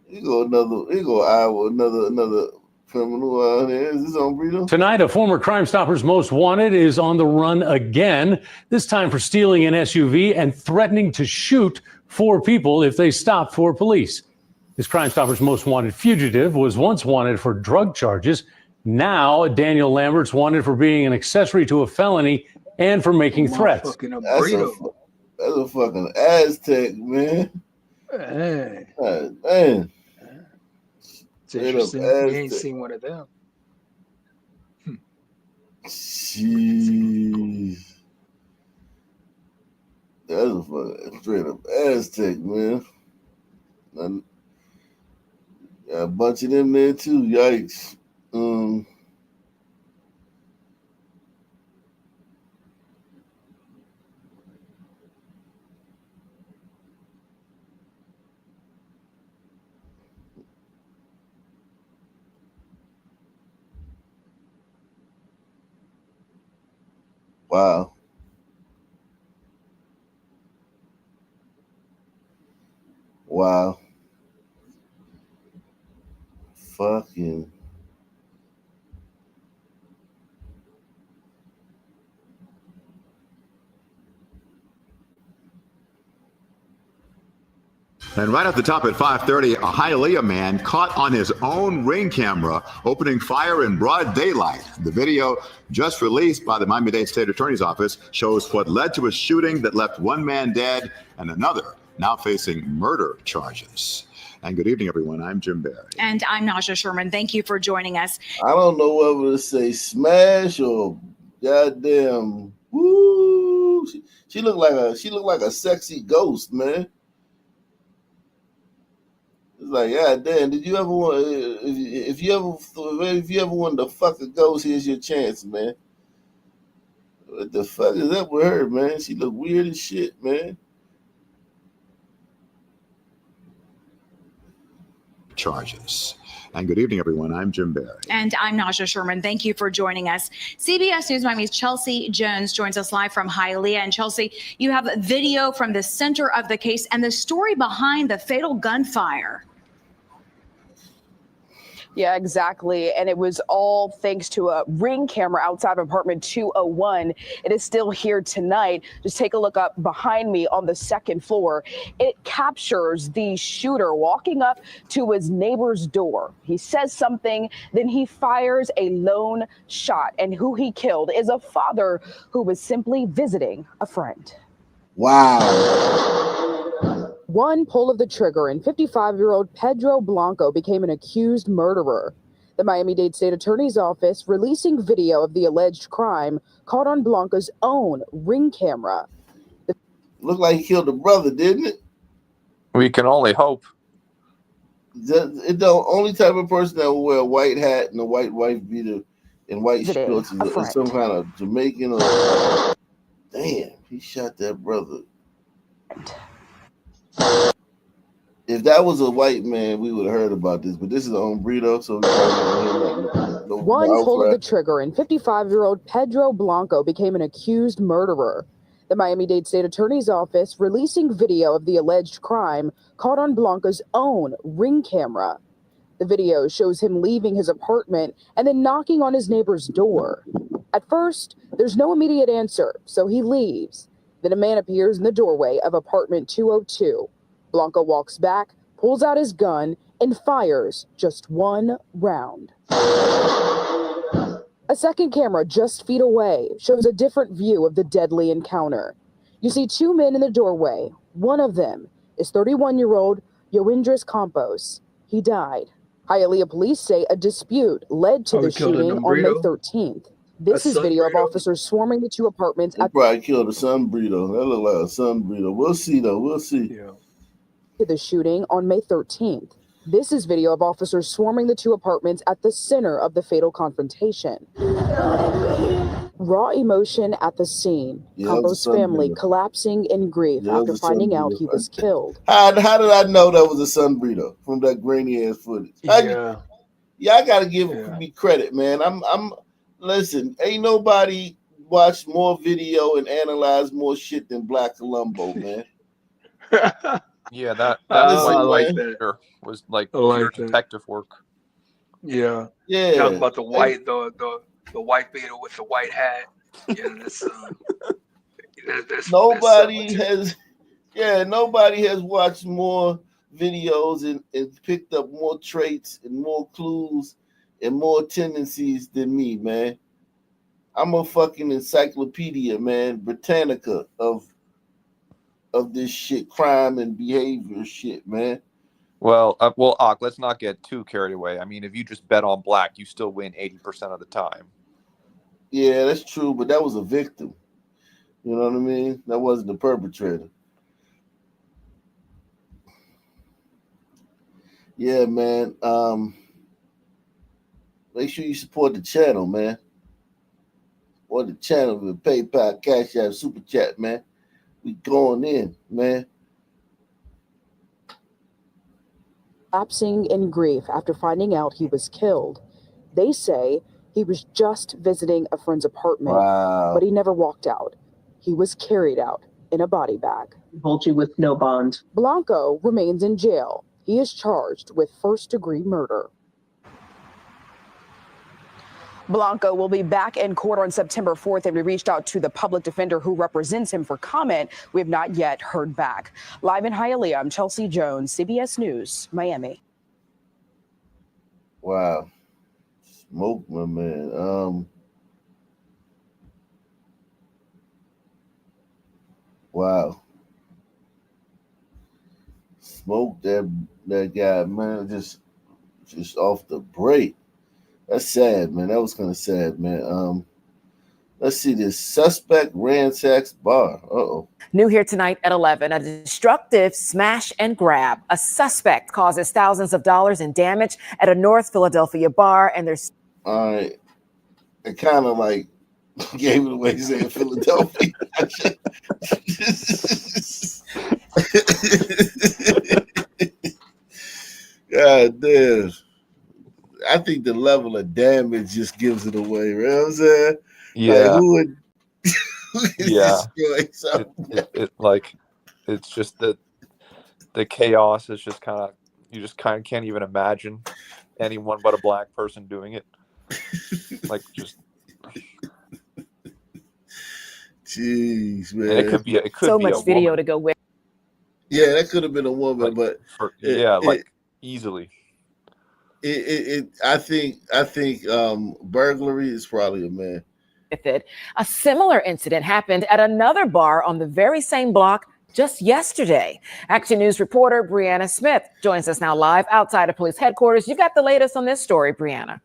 Here go Iowa, another criminal out here. Is this on Brito? Tonight, a former Crime Stoppers Most Wanted is on the run again, this time for stealing an SUV and threatening to shoot 4 people if they stop for police. This Crime Stoppers Most Wanted fugitive was once wanted for drug charges. Now, Daniel Lambert's wanted for being an accessory to a felony and for making threats. That's a fucking Aztec, man. Hey. Man. It's interesting. We ain't seen one of them. Jeez. That's a fucking straight up Aztec, man. Got a bunch of them there too. Yikes. Wow. Wow. Fucking. And right at the top at 5:30, a Hialeah man caught on his own Ring camera opening fire in broad daylight. The video just released by the Miami-Dade State Attorney's Office shows what led to a shooting that left 1 man dead and another now facing murder charges. And good evening, everyone. I'm Jim Barry. And I'm Naja Sherman. Thank you for joining us. I don't know whether to say smash or goddamn woo. She looked like a sexy ghost, man. It's like, yeah, damn. Did you ever want? If you ever wanted to fuck a ghost, here's your chance, man. What the fuck is up with her, man? She look weird as shit, man. Charges. And good evening, everyone. I'm Jim Barry. And I'm Naja Sherman. Thank you for joining us. CBS News Miami's Chelsea Jones joins us live from Hialeah. And Chelsea, you have video from the center of the case and the story behind the fatal gunfire. Yeah, exactly. And it was all thanks to a Ring camera outside of apartment 201. It is still here tonight. Just take a look up behind me on the 2nd floor. It captures the shooter walking up to his neighbor's door. He says something, then he fires a lone shot. And who he killed is a father who was simply visiting a friend. Wow. One pull of the trigger and 55-year-old Pedro Blanco became an accused murderer. The Miami-Dade State Attorney's Office releasing video of the alleged crime caught on Blanco's own Ring camera. Looked like he killed a brother, didn't it? We can only hope. The only type of person that will wear a white hat and a white wife beater and white shorts is some kind of Jamaican or... Damn, he shot that brother. If that was a white man, we would have heard about this, but this is on Brito, so one pull of the trigger and 55-year-old Pedro Blanco became an accused murderer. The Miami-Dade State Attorney's Office releasing video of the alleged crime caught on Blanco's own Ring camera. The video shows him leaving his apartment and then knocking on his neighbor's door. At first, there's no immediate answer, so he leaves. Then a man appears in the doorway of apartment 202. Blanco walks back, pulls out his gun, and fires just 1 round. A second camera just feet away shows a different view of the deadly encounter. You see 2 men in the doorway. One of them is 31-year-old Yoindris Campos. He died. Hialeah police say a dispute led to the shooting on May 13th. This is video of officers swarming the 2 apartments. He probably killed a sun burrito. That looked like a sun burrito. We'll see, though. We'll see. To the shooting on May 13th. This is video of officers swarming the 2 apartments at the center of the fatal confrontation. Raw emotion at the scene. Campos' family collapsing in grief after finding out he was killed. How did I know that was a sun burrito from that grainy ass footage? Yeah, I gotta give me credit, man. I'm listen, ain't nobody watched more video and analyzed more shit than Black Columbo, man. Yeah, that I Listen, like man. that. was like I like pure that. detective work. Yeah. Yeah. Talking about the white, the white beater with the white hat. Yeah, that's Nobody has watched more videos and picked up more traits and more clues and more tendencies than me, man. I'm a fucking encyclopedia, man, Britannica of this shit, crime and behavior shit, man. Well, let's not get too carried away. I mean, if you just bet on black, you still win 80% of the time. Yeah, that's true, but that was a victim. You know what I mean? That wasn't the perpetrator. Yeah, man. Make sure you support the channel, man. Support the channel with PayPal, Cash App, Super Chat, man. We going in, man. Lapsing in grief after finding out he was killed. They say he was just visiting a friend's apartment, but he never walked out. He was carried out in a body bag. Hold you with no bond. Blanco remains in jail. He is charged with first-degree murder. Blanco will be back in court on September 4th, and we reached out to the public defender who represents him for comment. We have not yet heard back. Live in Hialeah, I'm Chelsea Jones, CBS News, Miami. Wow. Smoke, my man. Wow. Smoke that guy, man, just off the break. That's sad, man. That was kind of sad, man. Let's see this. Suspect ransacks bar. Uh-oh. New here tonight at 11, a destructive smash and grab. A suspect causes thousands of dollars in damage at a North Philadelphia bar, and there's... All right. It kind of like gave it away saying Philadelphia. God damn. I think the level of damage just gives it away. You know what I'm saying? Yeah. Like, who would Yeah. destroy something? It's just the chaos is just kind of can't even imagine anyone but a black person doing it. Like just Jeez, man. And it could be so much video woman. To go with. Yeah, that could have been a woman, but easily. I think burglary is probably a man. With it. A similar incident happened at another bar on the very same block just yesterday. Action News reporter Brianna Smith joins us now live outside of police headquarters. You got the latest on this story, Brianna.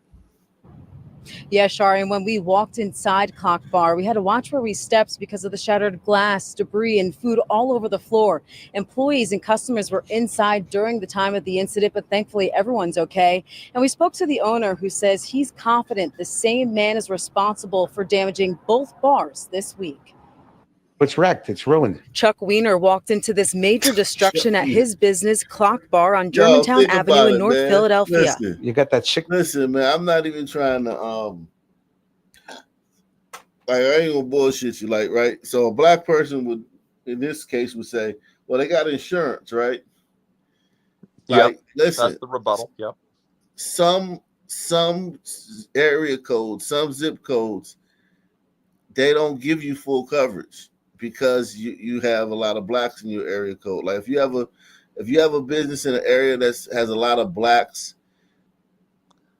Yeah, Shari, and when we walked inside Clock Bar, we had to watch where we stepped because of the shattered glass, debris, and food all over the floor. Employees and customers were inside during the time of the incident, but thankfully everyone's okay. And we spoke to the owner, who says he's confident the same man is responsible for damaging both bars this week. It's wrecked. It's ruined. Chuck Wiener walked into this major destruction at his business, Clock Bar on Germantown Avenue in North Philadelphia. Listen, you got that sick. Listen, man, I'm not even trying to I ain't gonna bullshit you, like, right? So a black person would, in this case, would say, well, they got insurance, right? Like, listen, that's the rebuttal. Yep. Some area codes, some zip codes, they don't give you full coverage, because you have a lot of blacks in your area code. Like if you have a business in an area that has a lot of blacks,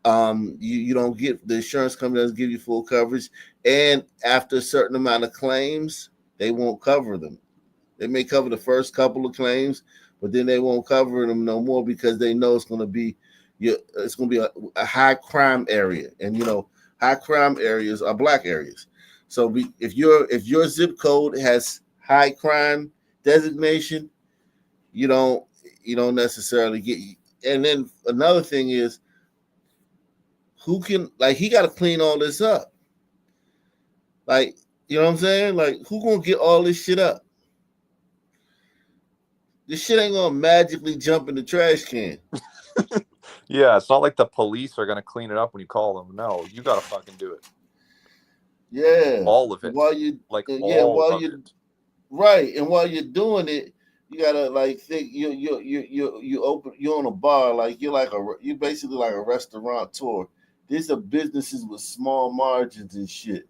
you don't get, the insurance company doesn't give you full coverage, and after a certain amount of claims, they won't cover them. They may cover the first couple of claims, but then they won't cover them no more, because they know it's going to be a high crime area, and high crime areas are black areas. So if your zip code has high crime designation, you don't necessarily get. And then another thing is, who can, like, he got to clean all this up. Like, you know what I'm saying? Like, who gonna get all this shit up? This shit ain't gonna magically jump in the trash can. Yeah, it's not like the police are gonna clean it up when you call them. No, you gotta fucking do it. Yeah. All of it. While you all while of you it. right, and while you're doing it, you gotta like think you're on a bar, like you're basically like a restaurateur. These are businesses with small margins and shit.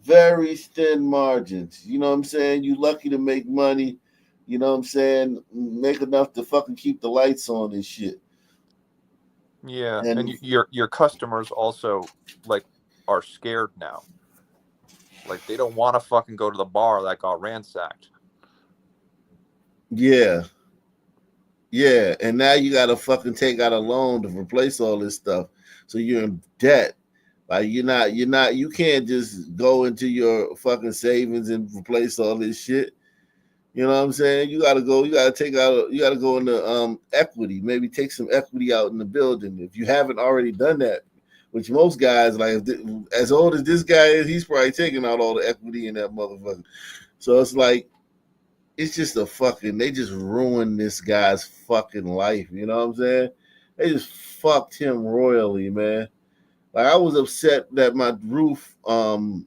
Very thin margins. You know what I'm saying? You lucky to make money, you know what I'm saying? Make enough to fucking keep the lights on and shit. Yeah, And and your customers also like are scared now. Like they don't want to fucking go to the bar that got ransacked. yeah. Yeah, and now you gotta fucking take out a loan to replace all this stuff. So you're in debt. Like you can't just go into your fucking savings and replace all this shit. You know what I'm saying? You gotta go into equity, maybe take some equity out in the building. If you haven't already done that, which most guys, like as old as this guy is, he's probably taking out all the equity in that motherfucker. So it's like it's just they just ruined this guy's fucking life. You know what I'm saying? They just fucked him royally, man. Like I was upset that my roof, my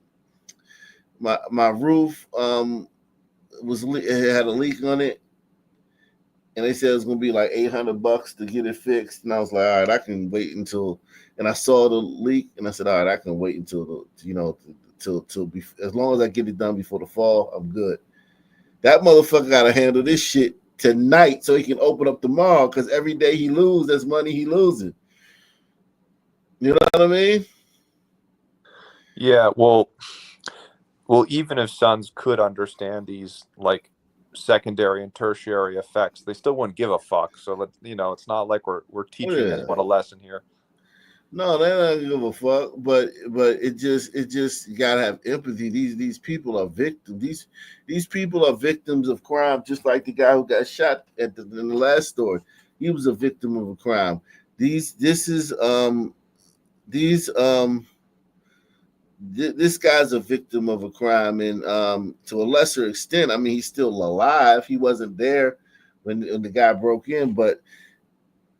roof, it had a leak on it, and they said it was gonna be like $800 to get it fixed. And I was like, all right, I can wait until. And I saw the leak, and I said, all right, I can wait until as long as I get it done before the fall, I'm good. That motherfucker got to handle this shit tonight so he can open up tomorrow. Because every day he loses, that's money he losing. You know what I mean? Yeah, well, even if sons could understand these like secondary and tertiary effects, they still wouldn't give a fuck. So it's not like we're teaching anyone a lesson here. No, they don't give a fuck. But it just you gotta have empathy. These people are victims. These people are victims of crime, just like the guy who got shot in the last story. He was a victim of a crime. This guy's a victim of a crime, and to a lesser extent, I mean, he's still alive. He wasn't there when the guy broke in, but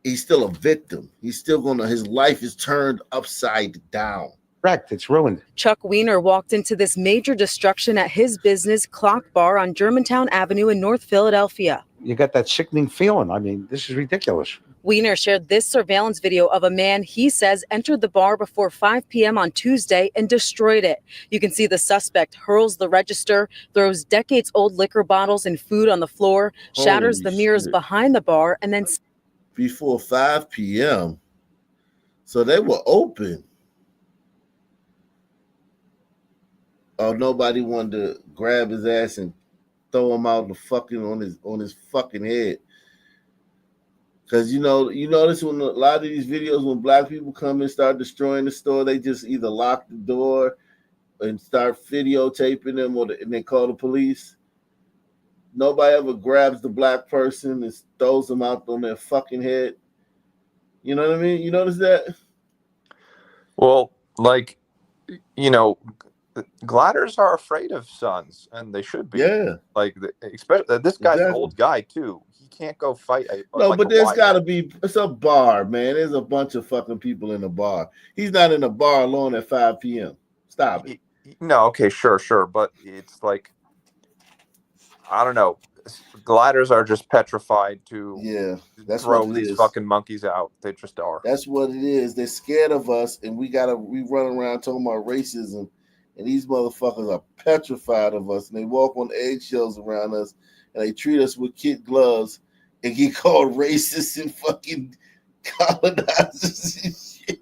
he's still a victim. He's still his life is turned upside down. Correct. It's ruined. Chuck Wiener walked into this major destruction at his business, Clock Bar, on Germantown Avenue in North Philadelphia. You got that sickening feeling. I mean, this is ridiculous. Wiener shared this surveillance video of a man he says entered the bar before 5 p.m. on Tuesday and destroyed it. You can see the suspect hurls the register, throws decades-old liquor bottles and food on the floor, shatters the mirrors behind the bar, and then... Before 5 p.m. So they were open. Oh, nobody wanted to grab his ass and throw him out on his fucking head. Because you notice when a lot of these videos, when black people come and start destroying the store, they just either lock the door and start videotaping them, and they call the police. Nobody ever grabs the black person and throws them out on their fucking head. You know what I mean? You notice that? Well, gliders are afraid of sons, and they should be. Yeah. Especially this guy's an old guy too. He can't go fight. But there's got to be. It's a bar, man. There's a bunch of fucking people in the bar. He's not in the bar alone at 5 p.m. Stop it. No, okay, sure, but it's like, I don't know. Gliders are just petrified to that's throw what it these is. fucking monkeys out. They just are. That's what it is. They're scared of us, and we run around talking about racism, and these motherfuckers are petrified of us, and they walk on eggshells around us, and they treat us with kid gloves and get called racist and fucking colonizers and shit.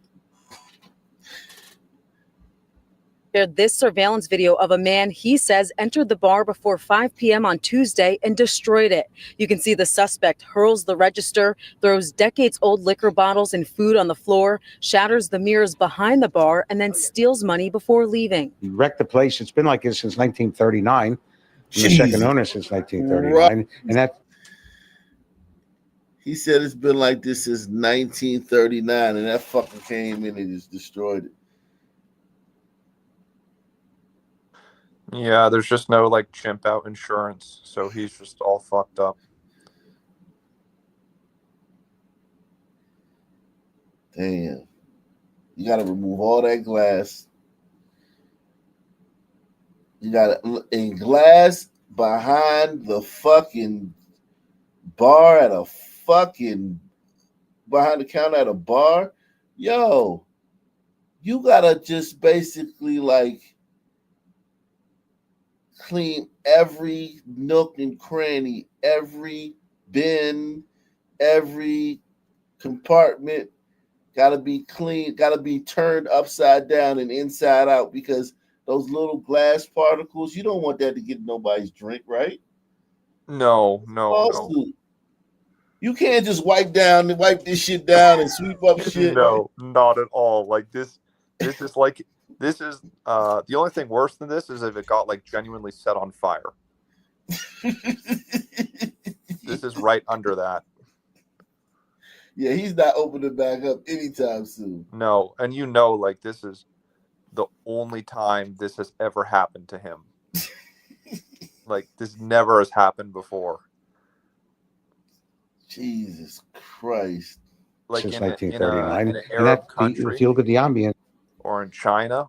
This surveillance video of a man he says entered the bar before 5 p.m. on Tuesday and destroyed it. You can see the suspect hurls the register, throws decades-old liquor bottles and food on the floor, shatters the mirrors behind the bar, and then steals money before leaving. He wrecked the place. It's been like this since 1939. I'm the second owner since 1939. Right. And that... He said it's been like this since 1939, and that fucker came in and just destroyed it. Yeah, there's just no chimp out insurance, so he's just all fucked up. Damn. You got to remove all that glass. You got a glass behind the fucking bar at a fucking behind the counter at a bar. Yo, you gotta just basically like clean every nook and cranny, every bin, every compartment. Gotta be clean, gotta be turned upside down and inside out, because those little glass particles, you don't want that to get nobody's drink, right? No. You can't just wipe this shit down and sweep up shit. No, not at all. Like this is the only thing worse than this is if it got like genuinely set on fire. This is right under that. Yeah, he's not opening back up anytime soon. No, and like this is the only time this has ever happened to him. Like this never has happened before. Jesus Christ! Like since 1939, in an Arab country, if you look at the ambience, or in China,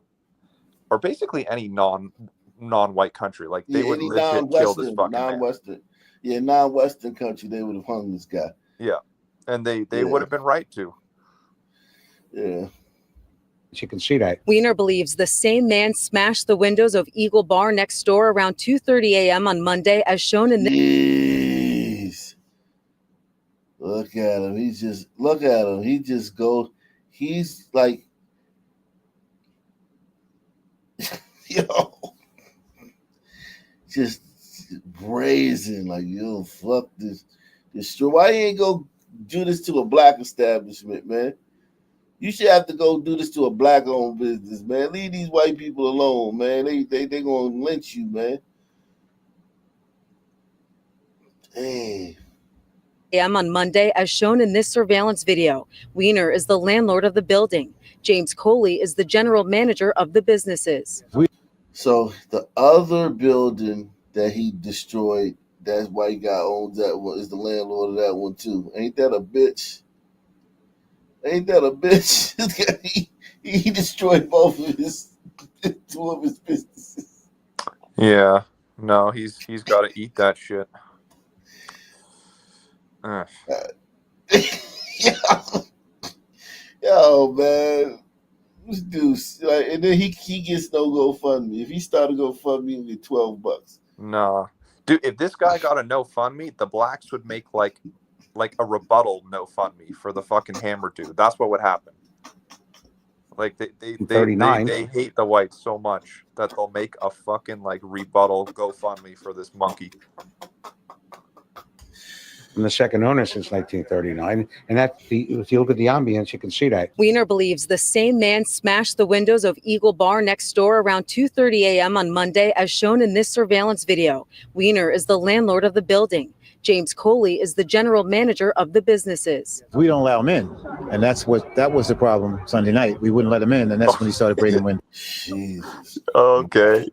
or basically any non-white country, like they would legit kill this fucking non-Western, non-Western country, they would have hung this guy. Yeah, and they would have been right to. Yeah. You can see that. Wiener believes the same man smashed the windows of Eagle Bar next door around 2:30 a.m. on Monday, as shown in the. Jeez. Look at him. He just he's like, just brazen, like, yo, fuck this. Why you ain't go do this to a black establishment, man? You should have to go do this to a black-owned business, man. Leave these white people alone, man. They gonna lynch you, man. Dang. On Monday, as shown in this surveillance video. Wiener is the landlord of the building. James Coley is the general manager of the businesses. So the other building that he destroyed, that white guy owns that one, is the landlord of that one too. Ain't that a bitch? he destroyed both of two of his businesses. Yeah, no, he's got to eat that shit. Yo, man, this dude's like, and then he gets no GoFundMe. If he started GoFundMe, he'd get $12. Nah, dude, if this guy got a NoFundMe, the blacks would make like a rebuttal NoFundMe for the fucking Hammer dude. That's what would happen. Like they hate the whites so much that they'll make a fucking like rebuttal GoFundMe for this monkey. I'm the second owner since 1939, and if you look at the ambience, you can see that. Wiener believes the same man smashed the windows of Eagle Bar next door around 2:30 a.m. on Monday, as shown in this surveillance video. Wiener is the landlord of the building. James Coley is the general manager of the businesses. We don't allow him in, and that was the problem Sunday night. We wouldn't let him in, and that's when he started breaking windows. Jesus. Okay.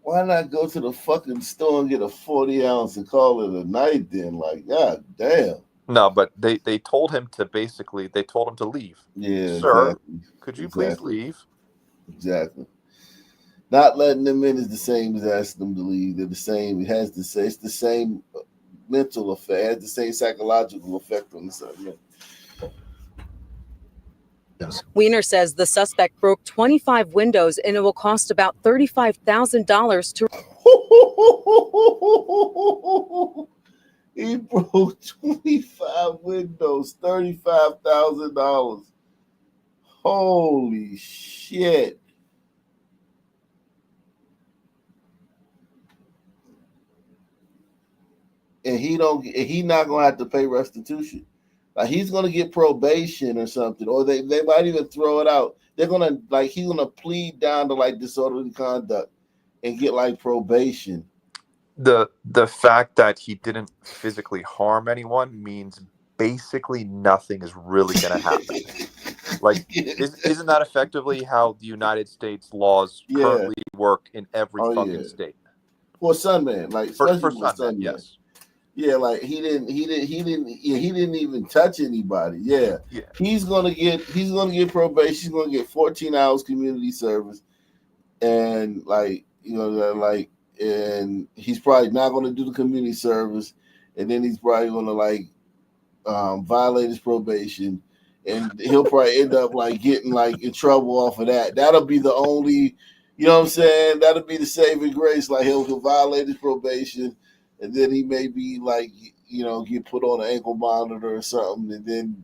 Why not go to the fucking store and get a 40 ounce and call it a night then? Like, god damn. No, but they told him to leave. Yeah, sir, exactly. Could you please leave? Exactly. Not letting them in is the same as asking them to leave. They're the same. It's the same mental effect. It has the same psychological effect on the subject. Yes. Wiener says the suspect broke 25 windows and it will cost about $35,000 to. He broke 25 windows, $35,000. Holy shit. And he not gonna have to pay restitution. Like, he's gonna get probation or something, or they might even throw it out. They're gonna, like, he's gonna plead down to like disorderly conduct and get like probation. The fact that he didn't physically harm anyone means basically nothing is really gonna happen. Like, isn't that effectively how the United States laws currently work in every fucking state? For Sunman, like for Sunman, yes. Yeah, like he didn't even touch anybody. Yeah. He's gonna get probation. He's gonna get 14 hours community service, and and he's probably not gonna do the community service, and then he's probably gonna violate his probation, and he'll probably end up getting in trouble off of that. That'll be the only, you know what I'm saying? That'll be the saving grace. Like he'll violate his probation, and then he may be get put on an ankle monitor or something, and then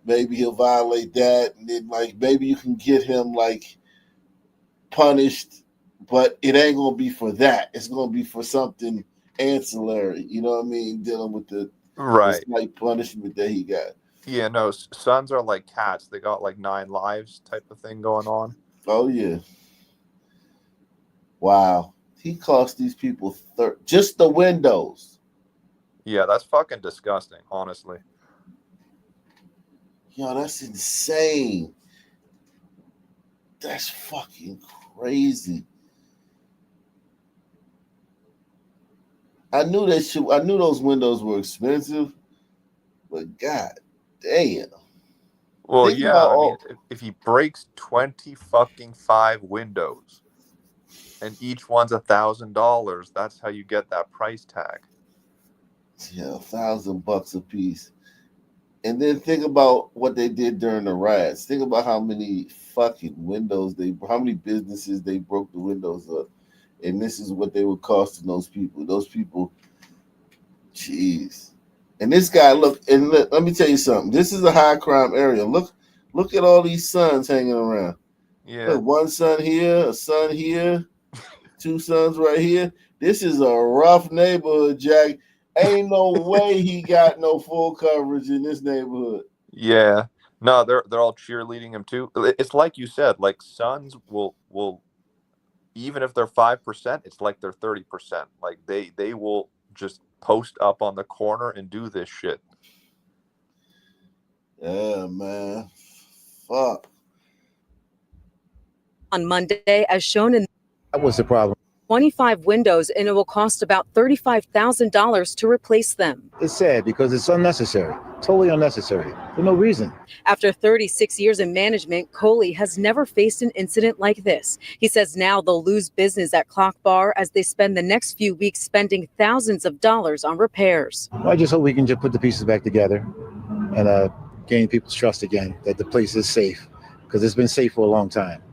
maybe he'll violate that, and then maybe you can get him punished, but it ain't gonna be for that. It's gonna be for something ancillary. You know what I mean? Dealing with the slight punishment that he got. Yeah, no, sons are like cats. They got 9 lives type of thing going on. Oh yeah. Wow. He cost these people just the windows. Yeah, that's fucking disgusting, honestly. Yo, that's insane. That's fucking crazy. I knew that shit. I knew those windows were expensive, but god damn. Well, yeah, I mean, if he breaks 25 windows and each one's $1,000, that's how you get that price tag. Yeah, $1,000 a piece. And then think about what they did during the riots. Think about how many fucking windows how many businesses they broke the windows up. And this is what they were costing those people. Those people, jeez. And this guy, let me tell you something. This is a high crime area. Look at all these sons hanging around. Yeah. Look, one son here, a son here, 2 sons right here. This is a rough neighborhood, Jack. Ain't no way he got no full coverage in this neighborhood. Yeah. No, they're all cheerleading him too. It's like you said, sons will even if they're 5%, it's like they're 30%. Like they will just post up on the corner and do this shit. Yeah, man. Fuck. On Monday, as shown in That was the problem. 25 windows, and it will cost about $35,000 to replace them. It's sad because it's unnecessary, totally unnecessary, for no reason. After 36 years in management, Coley has never faced an incident like this. He says now they'll lose business at Clock Bar as they spend the next few weeks spending thousands of dollars on repairs. Well, I just hope we can just put the pieces back together and gain people's trust again that the place is safe, because it's been safe for a long time.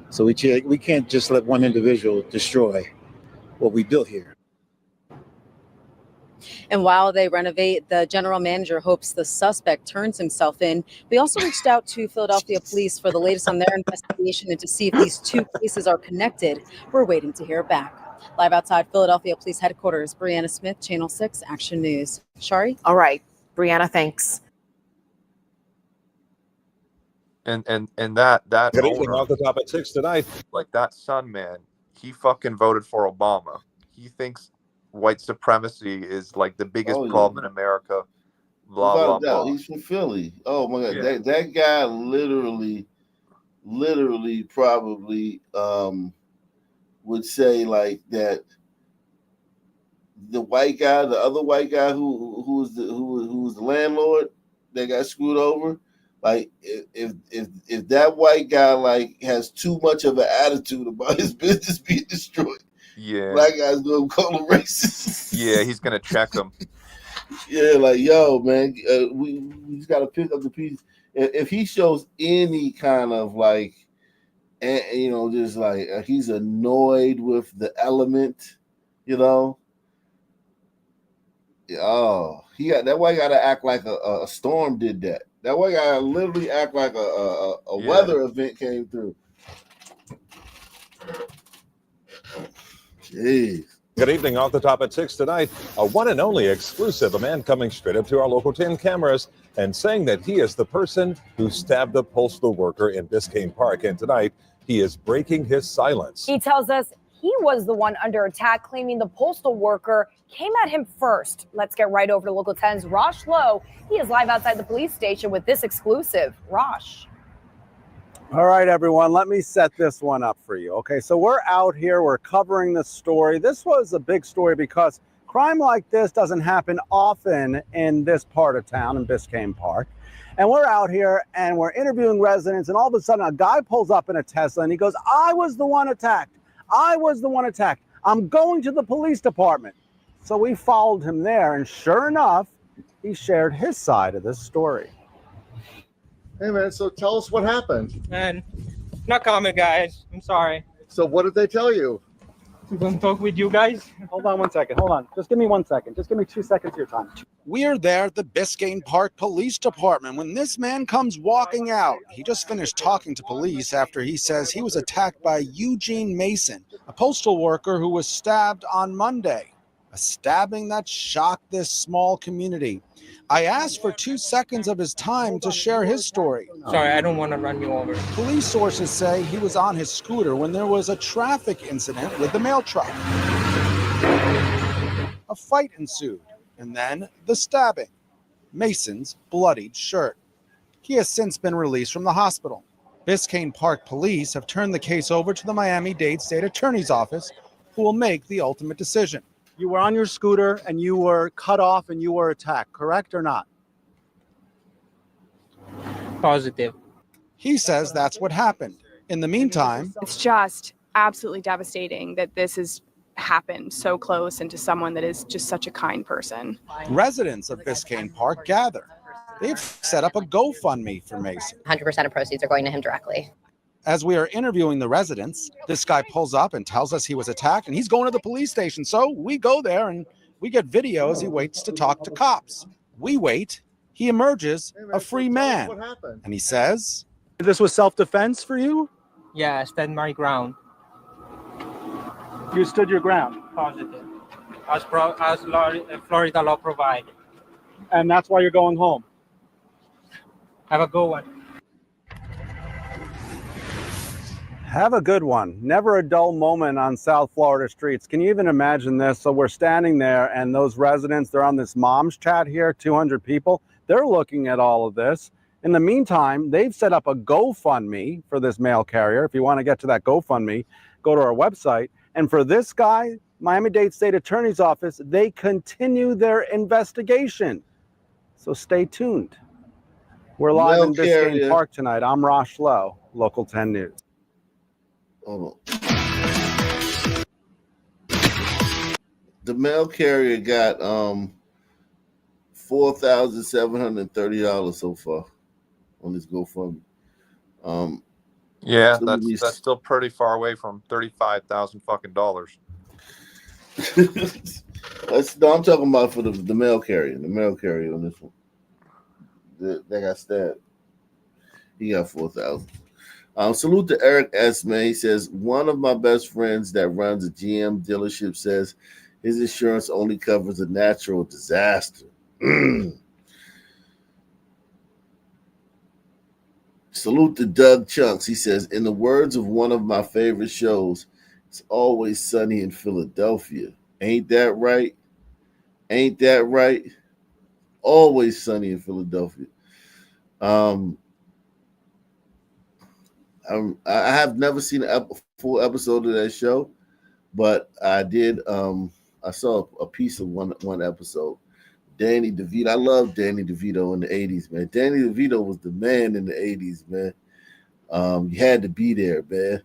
So we can't just let one individual destroy what we built here. And while they renovate, the general manager hopes the suspect turns himself in. We also reached out to Philadelphia police for the latest on their investigation and to see if these 2 cases are connected. We're waiting to hear back. Live outside Philadelphia Police Headquarters, Brianna Smith, Channel 6 Action News. Shari? All right, Brianna, thanks. And that Good evening, owner, off the top at 6 tonight. that son, man, he fucking voted for Obama. He thinks white supremacy is the biggest problem in America. Blah, blah, blah. He's from Philly. Oh my god. Yeah. That guy literally probably would say that the white guy, the other white guy who was the landlord that got screwed over. If that white guy has too much of an attitude about his business being destroyed, yeah, black guys gonna call him racist. Yeah, he's gonna check him. Yeah, yo, man, we just gotta pick up the piece. If he shows any kind of just he's annoyed with the element, oh, that white guy to act like a storm did that. That white guy literally act like a weather event came through. Jeez. Good evening, off the top at 6 tonight. A one and only exclusive, a man coming straight up to our local 10 cameras and saying that he is the person who stabbed a postal worker in Biscayne Park. And tonight, he is breaking his silence. He tells us he was the one under attack, claiming the postal worker came at him first. Let's get right over to Local 10's Rosh Lowe. He is live outside the police station with this exclusive. Rosh. All right, everyone, let me set this one up for you. Okay, so we're out here, we're covering this story. This was a big story because Crime like this doesn't happen often in this part of town, in Biscayne Park. And we're out here and we're interviewing residents, and all of a sudden a guy pulls up in a Tesla and he goes, I was the one attacked. I was the one attacked. I'm going to the police department. So we followed him there, and sure enough, he shared his side of this story. Hey man, so tell us what happened. Man, not common, guys. I'm sorry. So what did they tell you? I'm going to talk with you guys. Hold on 1 second. Hold on. Just give me 1 second. Just give me 2 seconds of your time. We're there at the Biscayne Park Police Department when this man comes walking out. He just finished talking to police after he says he was attacked by Eugene Mason, a postal worker who was stabbed on Monday. A stabbing that shocked this small community. I asked for 2 seconds of his time to share his story. Sorry, I don't want to run you over. Police sources say he was on his scooter when there was a traffic incident with the mail truck. A fight ensued, and then the stabbing. Mason's bloodied shirt. He has since been released from the hospital. Biscayne Park police have turned the case over to the Miami-Dade State Attorney's Office, who will make the ultimate decision. You were on your scooter and you were cut off and you were attacked, correct or not? Positive. He says that's what happened. In the meantime, it's just absolutely devastating that this has happened so close and to someone that is just such a kind person. residents of Biscayne Park gather. They've set up a GoFundMe for Mason. 100% of proceeds are going to him directly. As we are interviewing the residents, this guy pulls up and tells us he was attacked and he's going to the police station. So we go there and we get video as he waits to talk to cops. We wait. He emerges a free man. And he says, this was self-defense for you? Yeah, I stand my ground. You stood your ground? Positive. As Florida law provides. And that's why you're going home? Have a good one. Have a good one. Never a dull moment on South Florida streets. Can you even imagine this? So we're standing there and those residents, they're on this mom's chat here, 200 people. They're looking at all of this. In the meantime, they've set up a GoFundMe for this mail carrier. If you want to get to that GoFundMe, go to our website. And for this guy, Miami-Dade State Attorney's Office, they continue their investigation. So stay tuned. We're live in Biscayne Park tonight. I'm Rosh Lowe, Local 10 News. Hold on. The mail carrier got $4,730 so far on this GoFundMe. Yeah, that's still pretty far away from $35,000 fucking dollars. No, I'm talking about for the mail carrier. The mail carrier on this one. They got stabbed. He got 4,000. Salute to Eric S. Man. He says, one of my best friends that runs a GM dealership says his insurance only covers a natural disaster. Salute to Doug Chunks. He says, in the words of one of my favorite shows, it's always sunny in Philadelphia. Ain't that right? Ain't that right? Always sunny in Philadelphia. I have never seen a full episode of that show, but I did. I saw a piece of one episode. Danny DeVito. I love Danny DeVito in the 80s, man. Danny DeVito was the man in the 80s, man. You had to be there, man.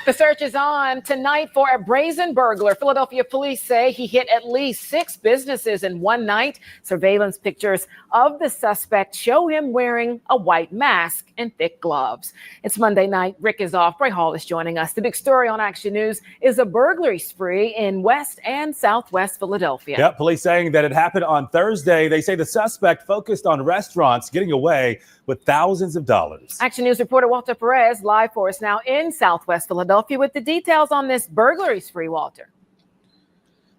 The search is on tonight for a brazen burglar. Philadelphia police say he hit at least 6 businesses in one night. Surveillance pictures of the suspect show him wearing a white mask and thick gloves. It's Monday night. Rick is off. Bray Hall is joining us. The big story on Action News is a burglary spree in West and Southwest Philadelphia. Yep, police saying that it happened on Thursday. They say the suspect focused on restaurants, getting away with thousands of dollars. Action News reporter Walter Perez live for us now in Southwest Philadelphia with the details on this burglary spree, Walter.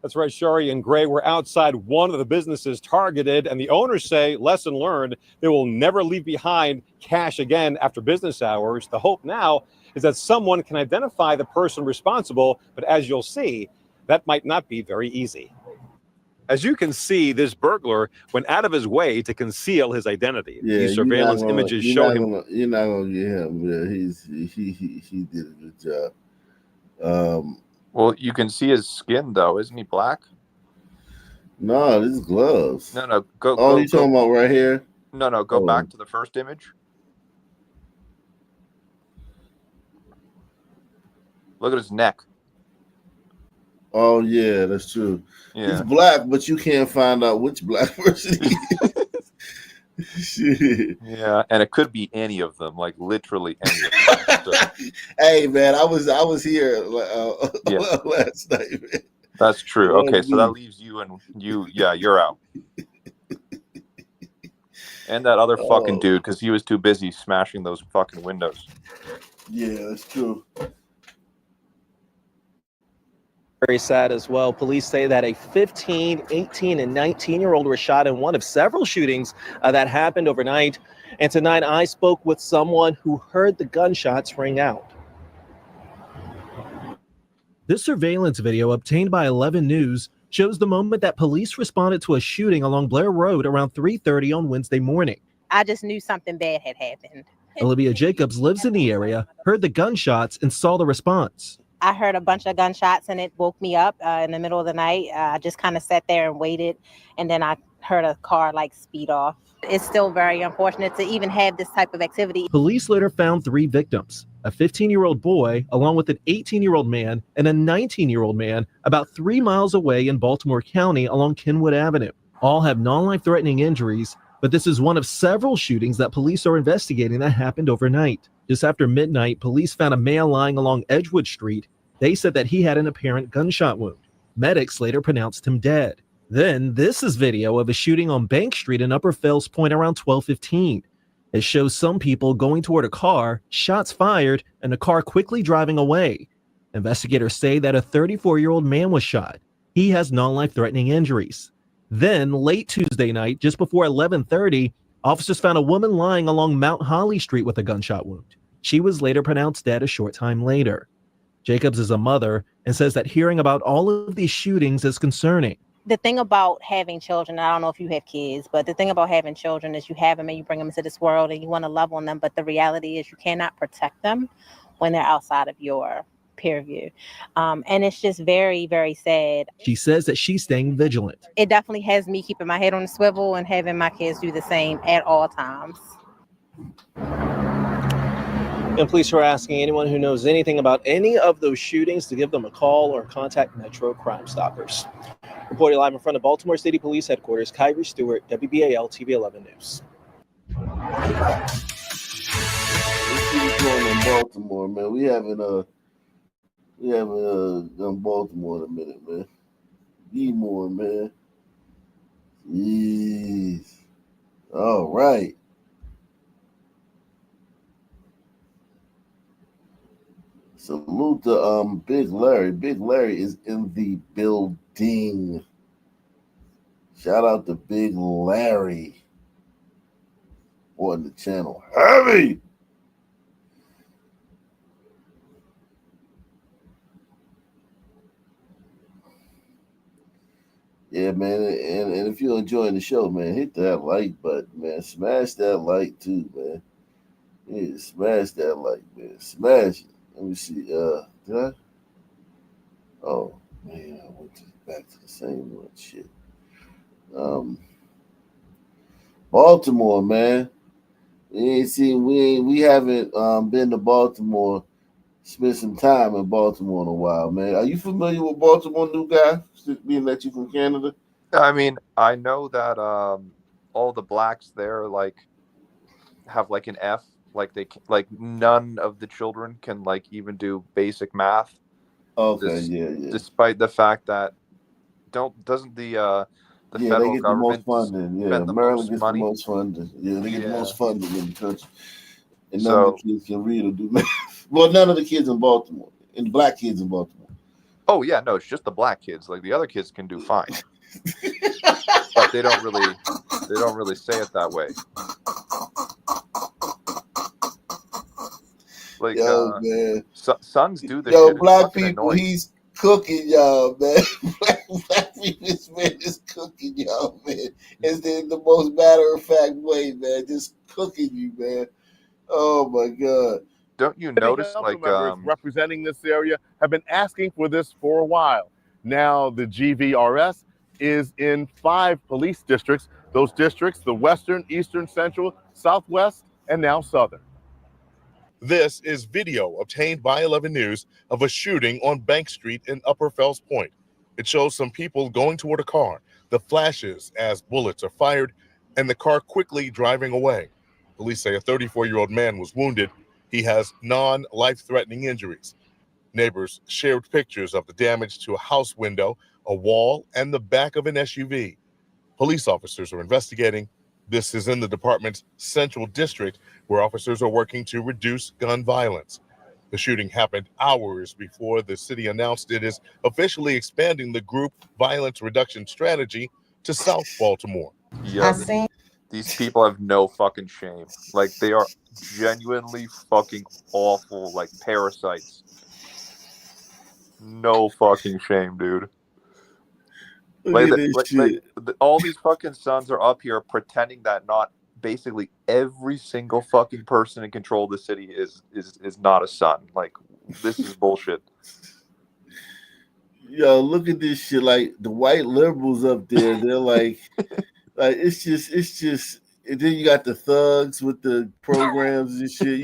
That's right, Shari and Gray. We're outside one of the businesses targeted, and the owners say, lesson learned, they will never leave behind cash again after business hours. The hope now is that someone can identify the person responsible, but as you'll see, that might not be very easy. As you can see, this burglar went out of his way to conceal his identity. Yeah, These surveillance images show him. You're not gonna get him. Yeah, he did a good job. Well, you can see his skin though, isn't he black? No, this is gloves. No, go. Oh, go, you go. talking about right here? No, go back to the first image. Look at his neck. Oh yeah, that's true. Yeah. He's black, but you can't find out which black person he is. Shit. Yeah, and it could be any of them, like literally any of them. So, Hey man, I was here Yeah. last night, man. that's true. That Okay, was so that me. leaves you and you. Yeah, you're out. And that other fucking Oh. dude, because he was too busy smashing those fucking windows. Yeah, that's true. Very sad as well. Police say that a 15, 18, and 19-year-old were shot in one of several shootings that happened overnight. And tonight I spoke with someone who heard the gunshots ring out. This surveillance video obtained by 11 News shows the moment that police responded to a shooting along Blair Road around 3:30 on Wednesday morning. I just knew something bad had happened. Olivia Jacobs lives in the area, heard the gunshots, and saw the response. I heard a bunch of gunshots and it woke me up in the middle of the night. I just kind of sat there and waited, and then I heard a car like speed off. It's still very unfortunate to even have this type of activity. Police later found 3 victims, a 15-year-old boy, along with an 18-year-old man and a 19-year-old man about 3 miles away in Baltimore County along Kenwood Avenue. All have non-life-threatening injuries, but this is one of several shootings that police are investigating that happened overnight. Just after midnight, police found a male lying along Edgewood Street. They said that he had an apparent gunshot wound. Medics later pronounced him dead. Then this is video of a shooting on Bank Street in Upper Fells Point around 12:15. It shows some people going toward a car, shots fired, and the car quickly driving away. Investigators say that a 34-year-old man was shot. He has non-life-threatening injuries. Then, late Tuesday night, just before 11:30, officers found a woman lying along Mount Holly Street with a gunshot wound. She was later pronounced dead a short time later. Jacobs is a mother and says that hearing about all of these shootings is concerning. The thing about having children, I don't know if you have kids, but the thing about having children is you have them and you bring them into this world and you want to love on them. But the reality is you cannot protect them when they're outside of your peer view. And it's just very, very sad. She says that she's staying vigilant. It definitely has me keeping my head on the swivel and having my kids do the same at all times. And police are asking anyone who knows anything about any of those shootings to give them a call or contact Metro Crime Stoppers. Reporting live in front of Baltimore City Police Headquarters, Kyrie Stewart, WBAL TV 11 News. Let's see what's going on in Baltimore, man. We haven't done Baltimore in a minute, man. Need more, man. Jeez. All right. Salute to Big Larry. Big Larry is in the building. Shout out to Big Larry on the channel. Heavy. Yeah, man, and if you're enjoying the show, man, hit that like button, man. Smash that like too, man. Yeah, smash that like, man. Smash it. Let me see. Did I? Oh man, I went back to the same one. Shit. Baltimore, man. We haven't been to Baltimore. Spent some time in Baltimore in a while, man. Are you familiar with Baltimore, new guy? Being that you from Canada. I mean, I know that all the blacks there like have like an F. Like none of the children can like even do basic math. Okay, yeah. Despite the fact that doesn't the federal they get government the most funding. Yeah, spend the Maryland most gets money? the most funding. Yeah, they get the most funding in the country. And none So- of the kids can read or do math. Well, none of the kids in Baltimore, and the black kids in Baltimore. Oh yeah, no, it's just the black kids. Like the other kids can do fine, but they don't really say it that way. Like Yo, man. sons do this Yo, shit. It's black fucking people, annoying. he's cooking y'all, man. Black people, this man is cooking y'all, man. It's in the most matter-of-fact way, man. Just cooking you, man. Oh, my God. Don't you Many notice council members representing this area have been asking for this for a while. Now the GVRS is in 5 police districts. Those districts, the Western, Eastern, Central, Southwest, and now Southern. This is video obtained by 11 News of a shooting on Bank Street in Upper Fells Point. It shows some people going toward a car, the flashes as bullets are fired, and the car quickly driving away. Police say a 34-year-old man was wounded. He has non-life-threatening injuries. Neighbors shared pictures of the damage to a house window, a wall, and the back of an SUV. Police officers are investigating. This is in the department's Central District, where officers are working to reduce gun violence. The shooting happened hours before the city announced it is officially expanding the group violence reduction strategy to South Baltimore. Yeah, these people have no fucking shame. Like, they are genuinely fucking awful, like parasites. No fucking shame, dude. Look at this shit. All these fucking sons are up here pretending that not basically every single fucking person in control of the city is not a son. Like, this is bullshit. Yo, look at this shit. Like the white liberals up there, they're like it's just. And then you got the thugs with the programs and shit.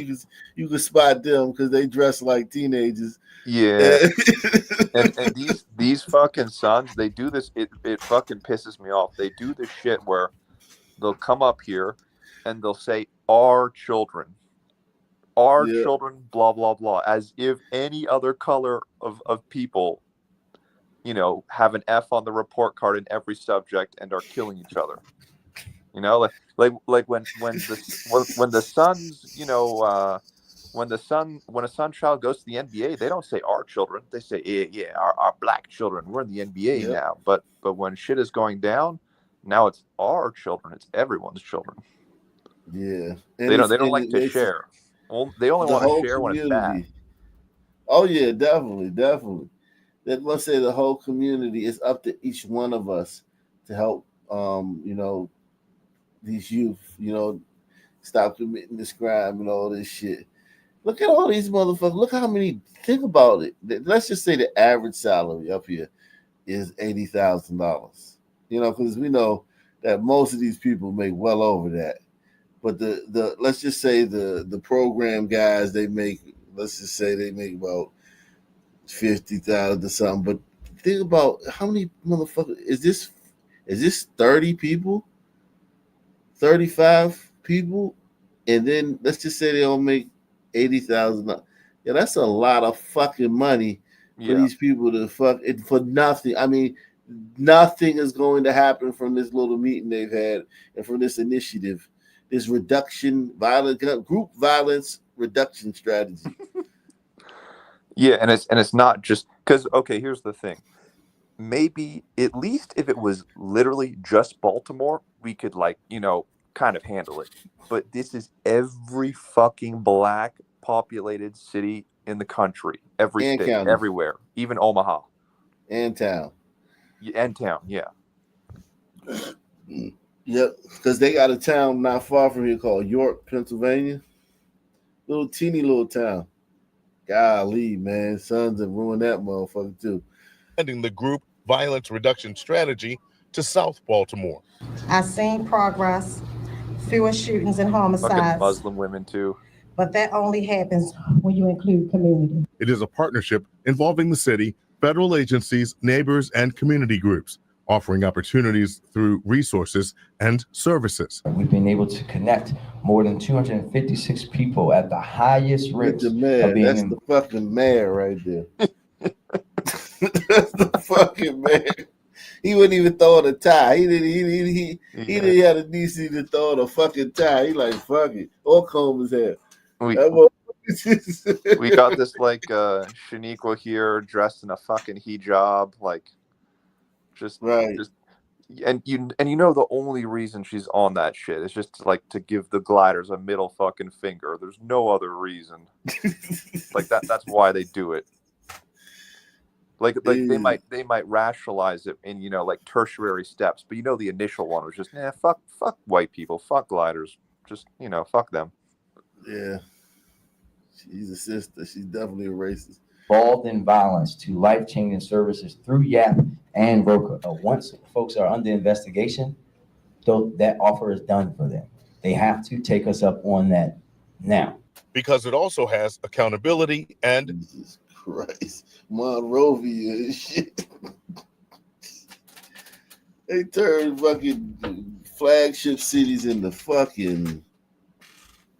You can spot them because they dress like teenagers. Yeah. and these fucking sons, they do this. It fucking pisses me off. They do this shit where they'll come up here and they'll say our children, blah blah blah, as if any other color of people, you know, have an F on the report card in every subject and are killing each other. You know, like when the sons, you know, when a son child goes to the NBA, they don't say our children. They say our black children. We're in the NBA now. But when shit is going down, now it's our children. It's everyone's children. Yeah, they don't like to share. They only want to share when it's bad. Oh yeah, definitely. That must say the whole community is up to each one of us to help. You know, these youth, you know, stop committing this crime and all this shit. Look at all these motherfuckers. Look how many. Think about it. Let's just say the average salary up here is $80,000. You know, because we know that most of these people make well over that. But the let's just say the program guys, they make, let's just say they make about 50,000 or something. But think about how many motherfuckers is this 30 people? 35 people, and then let's just say they all make 80,000. Yeah, that's a lot of fucking money for these people to fuck it for nothing. I mean, nothing is going to happen from this little meeting they've had and from this initiative, this group violence reduction strategy. Yeah, and it's not just because, okay, here's the thing. Maybe at least if it was literally just Baltimore, we could, like, you know, kind of handle it. But this is every fucking black populated city in the country, every And state, county. everywhere, even Omaha. And town. And town, yeah. Yep, because they got a town not far from here called York, Pennsylvania. Teeny little town. Golly, man, sons have ruined that motherfucker too. Ending the group violence reduction strategy to South Baltimore. I've seen progress, fewer shootings and Fucking homicides, Muslim women too. but that only happens when you include community. It is a partnership involving the city, federal agencies, neighbors, and community groups, offering opportunities through resources and services. We've been able to connect more than 256 people at the highest risk of being That's the fucking mayor right there. That's the fucking man. He wouldn't even throw on a tie. He didn't have the decency to throw on a fucking tie. He like, fuck it, or comb his hair. We got this like Shaniqua here dressed in a fucking hijab, like just and you know the only reason she's on that shit is just like to give the gliders a middle fucking finger. There's no other reason. Like that's why they do it. Like they might rationalize it in, you know, like tertiary steps, but you know the initial one was just fuck white people, fuck gliders, just, you know, fuck them. Yeah. She's a sister. She's definitely a racist. Involved in violence to life-changing services through YAP and Roka. Once folks are under investigation, that offer is done for them. They have to take us up on that now. Because it also has accountability and Jesus Christ, Monrovia and shit. They turned fucking flagship cities into fucking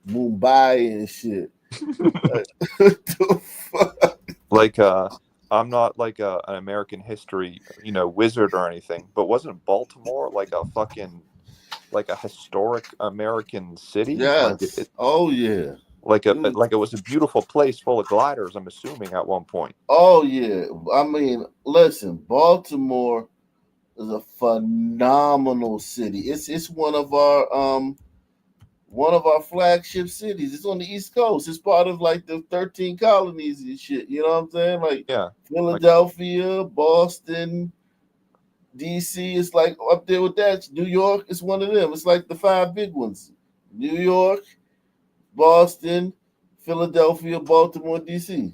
Mumbai and shit. What the fuck? Like, I'm not like an American history, wizard or anything, but wasn't Baltimore like a historic American city? Yes. Oh yeah. Like it was a beautiful place full of gliders, I'm assuming, at one point. Oh yeah. I mean, listen, Baltimore is a phenomenal city. It's one of our flagship cities. It's on the East Coast. It's part of like the 13 colonies and shit. You know what I'm saying? Like Philadelphia, Boston, DC is like up there with that. New York is one of them. It's like the 5 big ones. New York, Boston, Philadelphia, Baltimore, DC.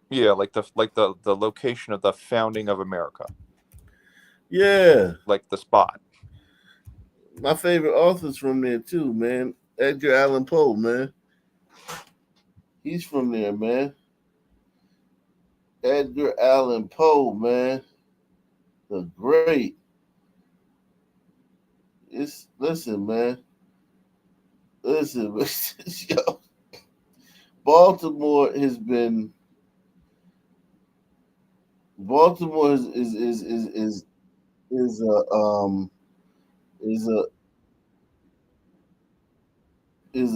Yeah, like the location of the founding of America. Yeah. Like the spot. My favorite author's from there too, man. Edgar Allan Poe, man. He's from there, man. Edgar Allan Poe, man. The great. Listen, man. Listen, yo. Baltimore is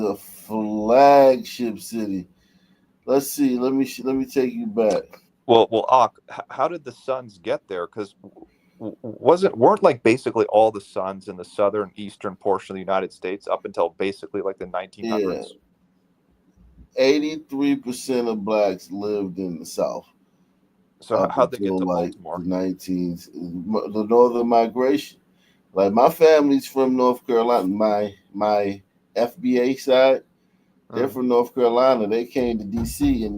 a flagship city. Let's see. Let me take you back. Well, Ak, how did the Suns get there? Because weren't like basically all the Suns in the southern eastern portion of the United States up until basically like the 1900s? Yeah. 83% of blacks lived in the South. So how'd they get to like Baltimore? The Northern Migration. Like my family's from North Carolina. My FBA side, they're from North Carolina. They came to DC in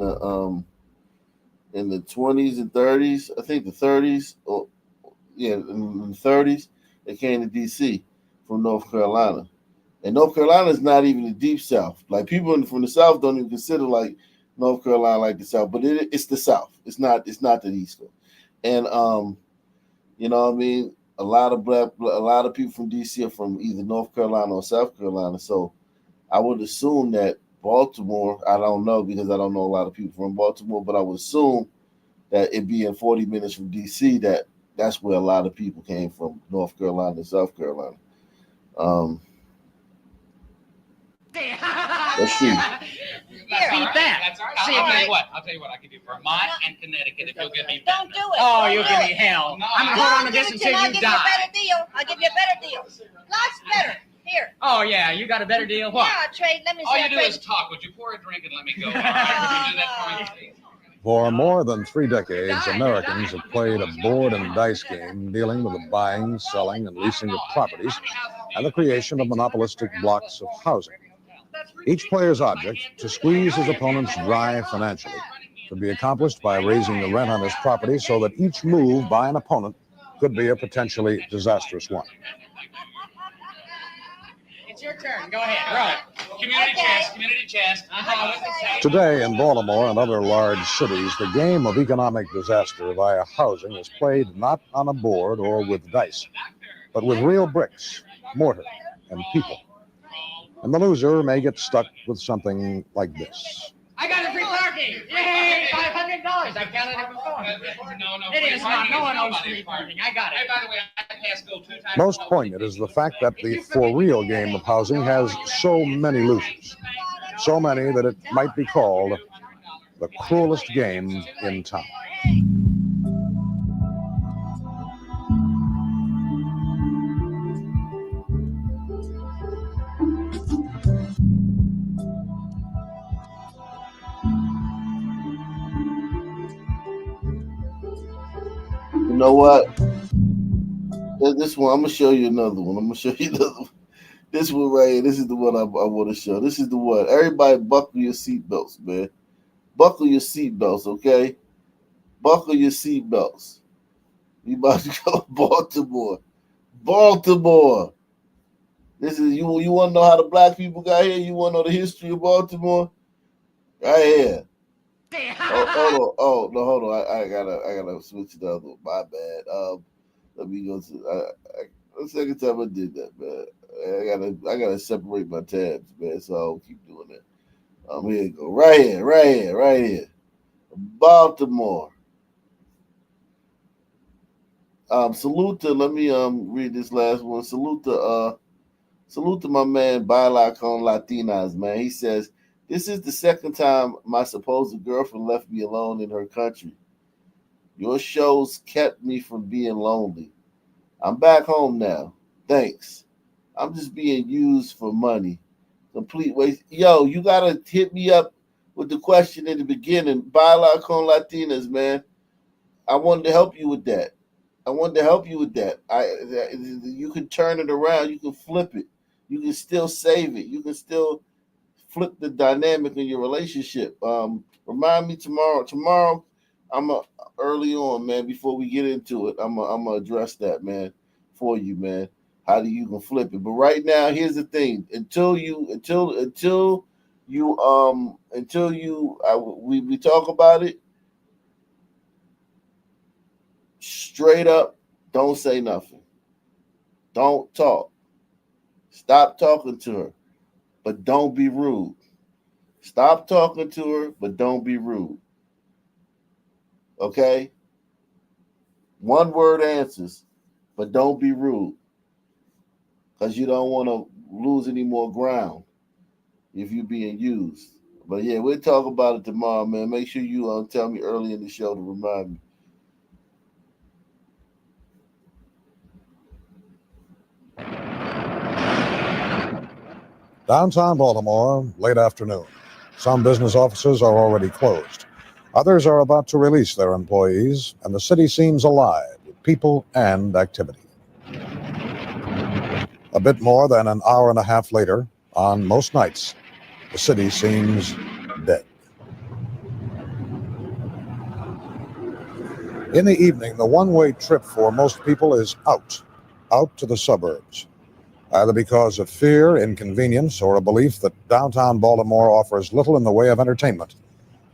the 20s and 30s. I think the 30s. In the 30s, they came to DC from North Carolina. And North Carolina is not even the deep South. Like people from the South don't even consider like North Carolina like the South, but it's the South. It's not the East Coast. And you know what I mean? A lot of people from DC are from either North Carolina or South Carolina. So I would assume that Baltimore, I don't know because I don't know a lot of people from Baltimore, but I would assume that it being 40 minutes from DC, that's where a lot of people came from, North Carolina and South Carolina. Let's see. Let's eat that. See, I'll tell you what. I'll give you Vermont and Connecticut if you'll give me. Don't do it. Oh, you'll give me hell. I'm gonna hold on to this until you die. I'll give you a better deal. Lots better. Here. Oh yeah, you got a better deal. What? Yeah, trade. Let me see. All you do is talk. Would you pour a drink and let me go? All right, would you do that for me? For more than 3 decades, Americans have played a board and dice game dealing with the buying, selling, and leasing of properties and the creation of monopolistic blocks of housing. Each player's object to squeeze his opponents dry financially could be accomplished by raising the rent on his property so that each move by an opponent could be a potentially disastrous one. It's your turn. Go ahead. Right. Community chest. Today in Baltimore and other large cities, the game of economic disaster via housing is played not on a board or with dice, but with real bricks, mortar, and people. And the loser may get stuck with something like this. I got a free parking. Yay! $500. I counted it before. No. It is not. No one owns free parking. I got it. Hey, by the way, I passed go 2 times. Most poignant is the fact that the for real game of housing has so many losers. So many that it might be called the cruelest game in town. You know what? This one, I'm gonna show you another one. This one right here. This is the one I want to show. This is the one. Everybody, buckle your seatbelts, man. Buckle your seatbelts, okay? Buckle your seatbelts. We about to go to Baltimore. Baltimore. This is you. You want to know how the black people got here? You want to know the history of Baltimore? Right here. Hold on. Oh no, hold on. I gotta switch to the other one. My bad. Let me go to. The second time I did that, man. I gotta separate my tabs, man. So I don't keep doing that. Here you go. Right here. Baltimore. Salute to. Let me read this last one. Salute to my man Baila con Latinas, man. He says, "This is the second time my supposed girlfriend left me alone in her country. Your shows kept me from being lonely. I'm back home now. Thanks. I'm just being used for money. Complete waste. Yo, you gotta hit me up with the question in the beginning. Baila con Latinas, man. I wanted to help you with that. You can turn it around. You can flip it. You can still save it. You can still flip the dynamic in your relationship. Remind me tomorrow. Tomorrow, early on, man. Before we get into it, I'm gonna address that, man, for you, man. How do you can flip it? But right now, here's the thing. We talk about it. Straight up, don't say nothing. Don't talk. Stop talking to her, but don't be rude. Stop talking to her, but don't be rude. Okay? One word answers, but don't be rude. Because you don't want to lose any more ground if you're being used. But yeah, we'll talk about it tomorrow, man. Make sure you tell me early in the show to remind me. Downtown Baltimore, late afternoon. Some business offices are already closed. Others are about to release their employees, and the city seems alive with people and activity. A bit more than an hour and a half later, on most nights, the city seems dead. In the evening, the one-way trip for most people is out to the suburbs, either because of fear, inconvenience, or a belief that downtown Baltimore offers little in the way of entertainment.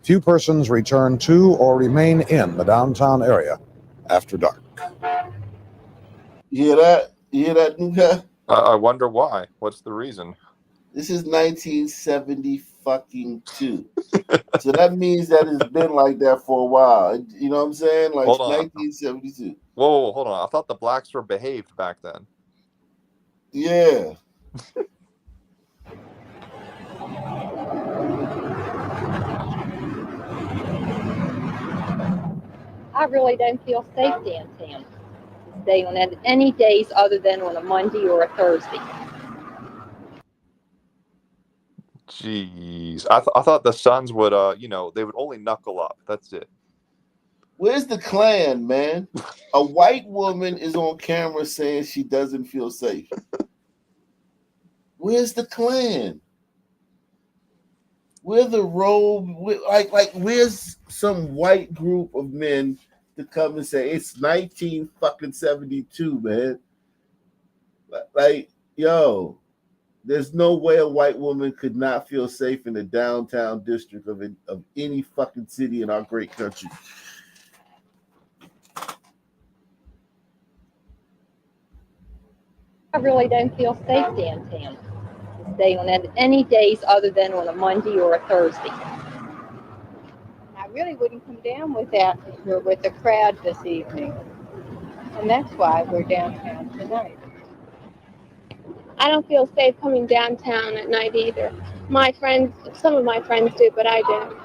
Few persons return to or remain in the downtown area after dark. You hear that? You hear that, new guy? I wonder why. What's the reason? This is 1972. So that means that it's been like that for a while. You know what I'm saying? Like Hold on. 1972. Whoa, hold on. I thought the blacks were behaved back then. Yeah. I really don't feel safe downtown. Stay on any days other than on a Monday or a Thursday. Jeez. I thought the Suns would, they would only knuckle up. That's it. Where's the Klan, man? A white woman is on camera saying she doesn't feel safe. Where's the Klan? Where's the robe? Where's some white group of men to come and say it's 1972, man? Like, yo, there's no way a white woman could not feel safe in the downtown district of any fucking city in our great country. I really don't feel safe downtown. Stay on any days other than on a Monday or a Thursday. I really wouldn't come down with the crowd this evening, and that's why we're downtown tonight. I don't feel safe coming downtown at night either. Some of my friends do, but I don't.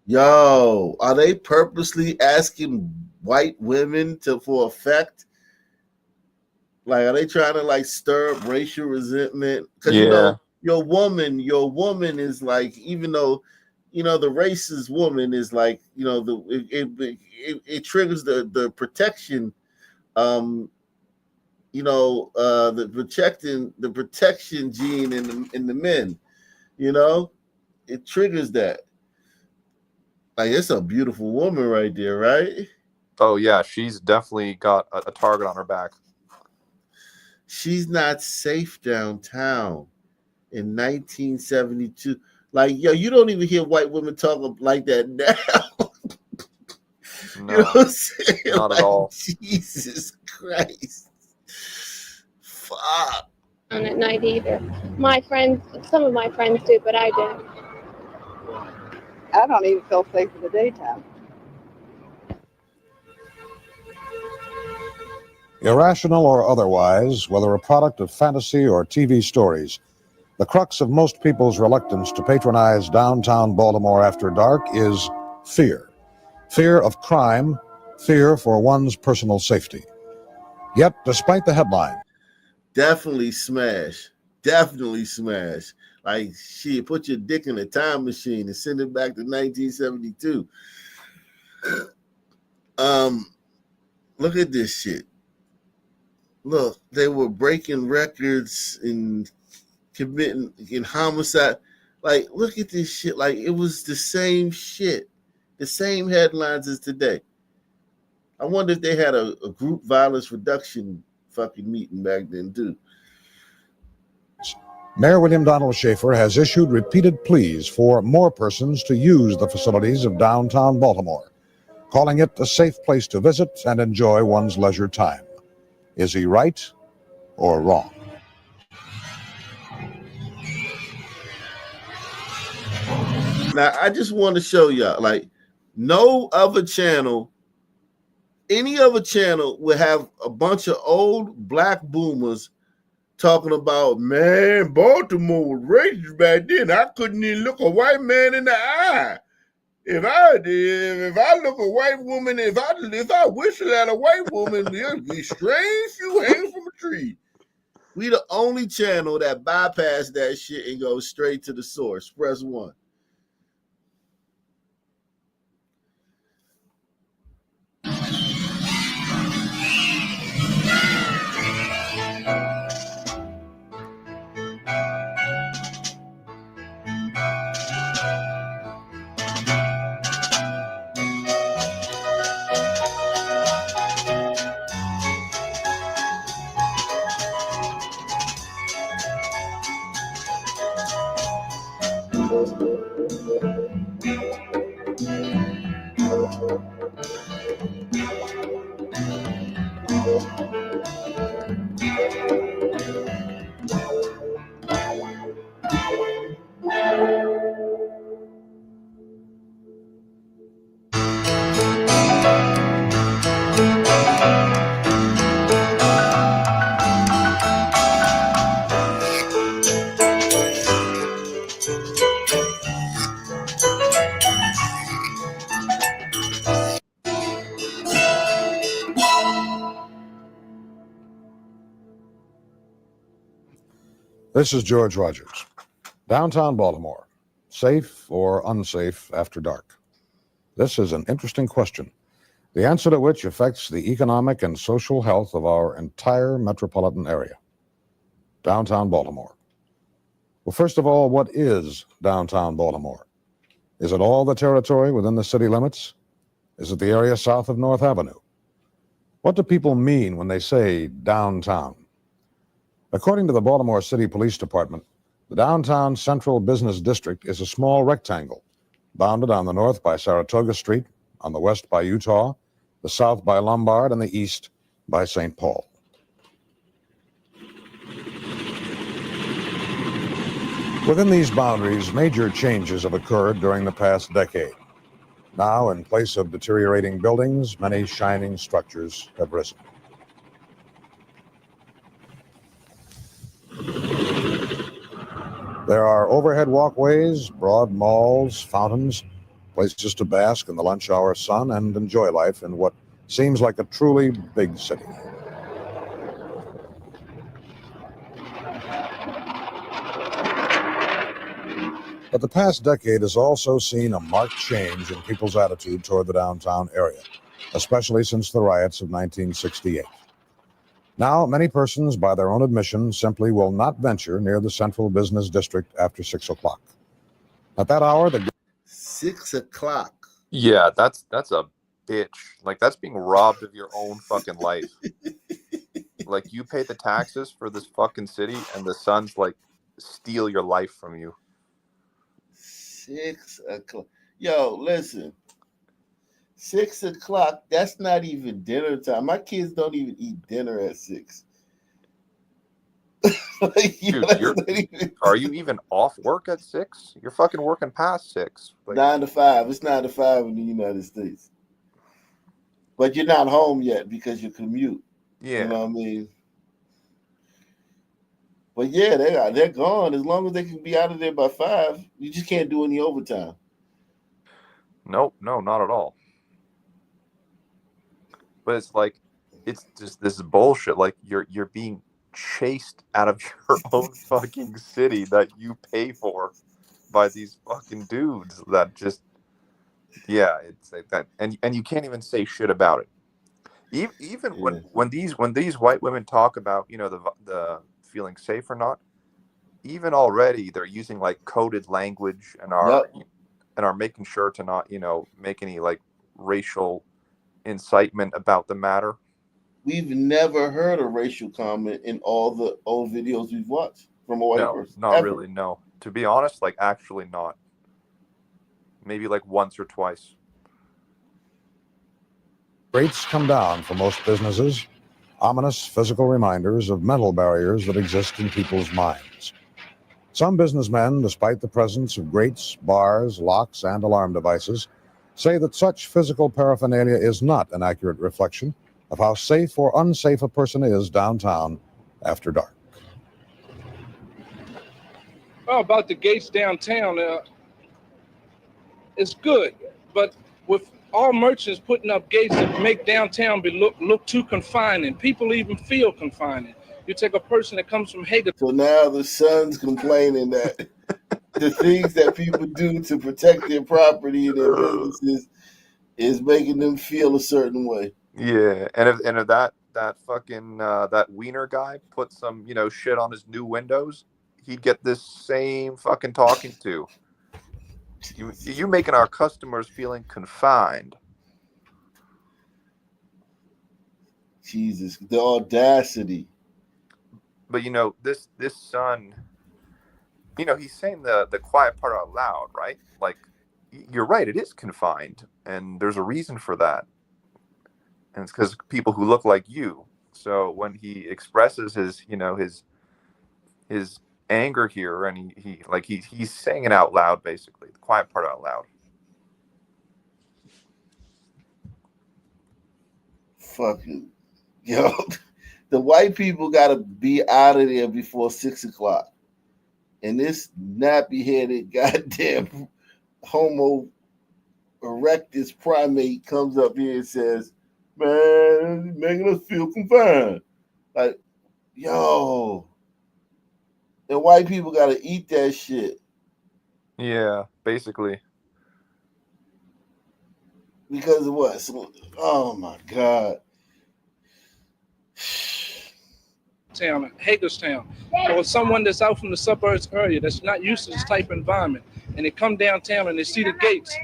Yo, are they purposely asking white women for effect? Like, are they trying to stir up racial resentment? Because your woman is like, even though the racist woman is like, it triggers the protection the protection gene in the men. It triggers that. Like, it's a beautiful woman right there, right? Oh yeah, she's definitely got a target on her back. She's not safe downtown in 1972. Like, yo, you don't even hear white women talk like that now. No, you know what I'm saying? Not at all. Jesus Christ. Fuck. At night either. My friends, some of my friends do, but I don't. I don't even feel safe in the daytime. Irrational or otherwise, whether a product of fantasy or TV stories, the crux of most people's reluctance to patronize downtown Baltimore after dark is fear. Fear of crime, fear for one's personal safety. Yet, despite the headline, Definitely smash. Definitely smash. Like, shit, put your dick in a time machine and send it back to 1972. Look at this shit. Look, they were breaking records and committing homicide. Like, look at this shit. Like, it was the same shit. The same headlines as today. I wonder if they had a group violence reduction fucking meeting back then, too. Mayor William Donald Schaefer has issued repeated pleas for more persons to use the facilities of downtown Baltimore, calling it a safe place to visit and enjoy one's leisure time. Is he right or wrong? Now, I just want to show y'all, like, no other channel, any other channel would have a bunch of old black boomers talking about, man, Baltimore was racist back then. I couldn't even look a white man in the eye. If I look a white woman, if I whistle at a white woman, it'd be strange you hang from a tree. We the only channel that bypass that shit and go straight to the source. Press 1. This is George Rogers. Downtown Baltimore, safe or unsafe after dark? This is an interesting question, the answer to which affects the economic and social health of our entire metropolitan area. Downtown Baltimore. Well, first of all, what is downtown Baltimore? Is it all the territory within the city limits? Is it the area south of North Avenue? What do people mean when they say downtown? According to the Baltimore City Police Department, the downtown Central Business District is a small rectangle, bounded on the north by Saratoga Street, on the west by Utah, the south by Lombard, and the east by St. Paul. Within these boundaries, major changes have occurred during the past decade. Now, in place of deteriorating buildings, many shining structures have risen. There are overhead walkways, broad malls, fountains, places to bask in the lunch hour sun and enjoy life in what seems like a truly big city. But the past decade has also seen a marked change in people's attitude toward the downtown area, especially since the riots of 1968. Now, many persons, by their own admission, simply will not venture near the central business district after 6 o'clock. At that hour, the 6 o'clock. Yeah, that's a bitch. Like, that's being robbed of your own fucking life. Like, you pay the taxes for this fucking city, and the Suns like steal your life from you. 6 o'clock. Yo, listen. 6 o'clock, that's not even dinner time. My kids don't even eat dinner at 6. Like, Dude, are you even off work at 6? You're fucking working past 6. Like, 9 to 5. It's 9 to 5 in the United States. But you're not home yet because you commute. yeah. You know what I mean? But yeah, they're gone. As long as they can be out of there by 5, you just can't do any overtime. No, not at all. But it's like, it's just this bullshit. Like, you're being chased out of your own fucking city that you pay for by these fucking dudes that just, yeah, it's like that, and you can't even say shit about it. Even when these white women talk about, you know, the feeling safe or not, even already they're using like coded language and are making sure to not, you know, make any like racial incitement about the matter. We've never heard a racial comment in all the old videos we've watched from a white person. Not ever. really, no. To be honest, like, actually not. Maybe like once or twice. rates come down for most businesses, ominous physical reminders of mental barriers that exist in people's minds. Some businessmen, despite the presence of grates, bars, locks, and alarm devices, say that such physical paraphernalia is not an accurate reflection of how safe or unsafe a person is downtown after dark. Well, about the gates downtown, it's good, but with all merchants putting up gates that make downtown look too confining, people even feel confining. You take a person that comes from Hager. So now the son's complaining that the things that people do to protect their property and their businesses is making them feel a certain way. Yeah, and if that fucking that Wiener guy put some, you know, shit on his new windows, he'd get this same fucking talking to. You making our customers feeling confined. Jesus, the audacity. But you know, this son, you know, he's saying the quiet part out loud, right? Like, you're right, it is confined, and there's a reason for that. And it's because people who look like you. So when he expresses his, you know, his anger here, and he's saying it out loud, basically, the quiet part out loud. Fucking yo, the white people gotta be out of there before 6 o'clock. And this nappy-headed goddamn Homo erectus primate comes up here and says, "Man, making us feel confined." Like, yo, and white people gotta eat that shit. Yeah, basically. Because of what? Oh my God. Town, Hagerstown, or someone that's out from the suburbs area that's not used to this type of environment, and they come downtown and they see the gates,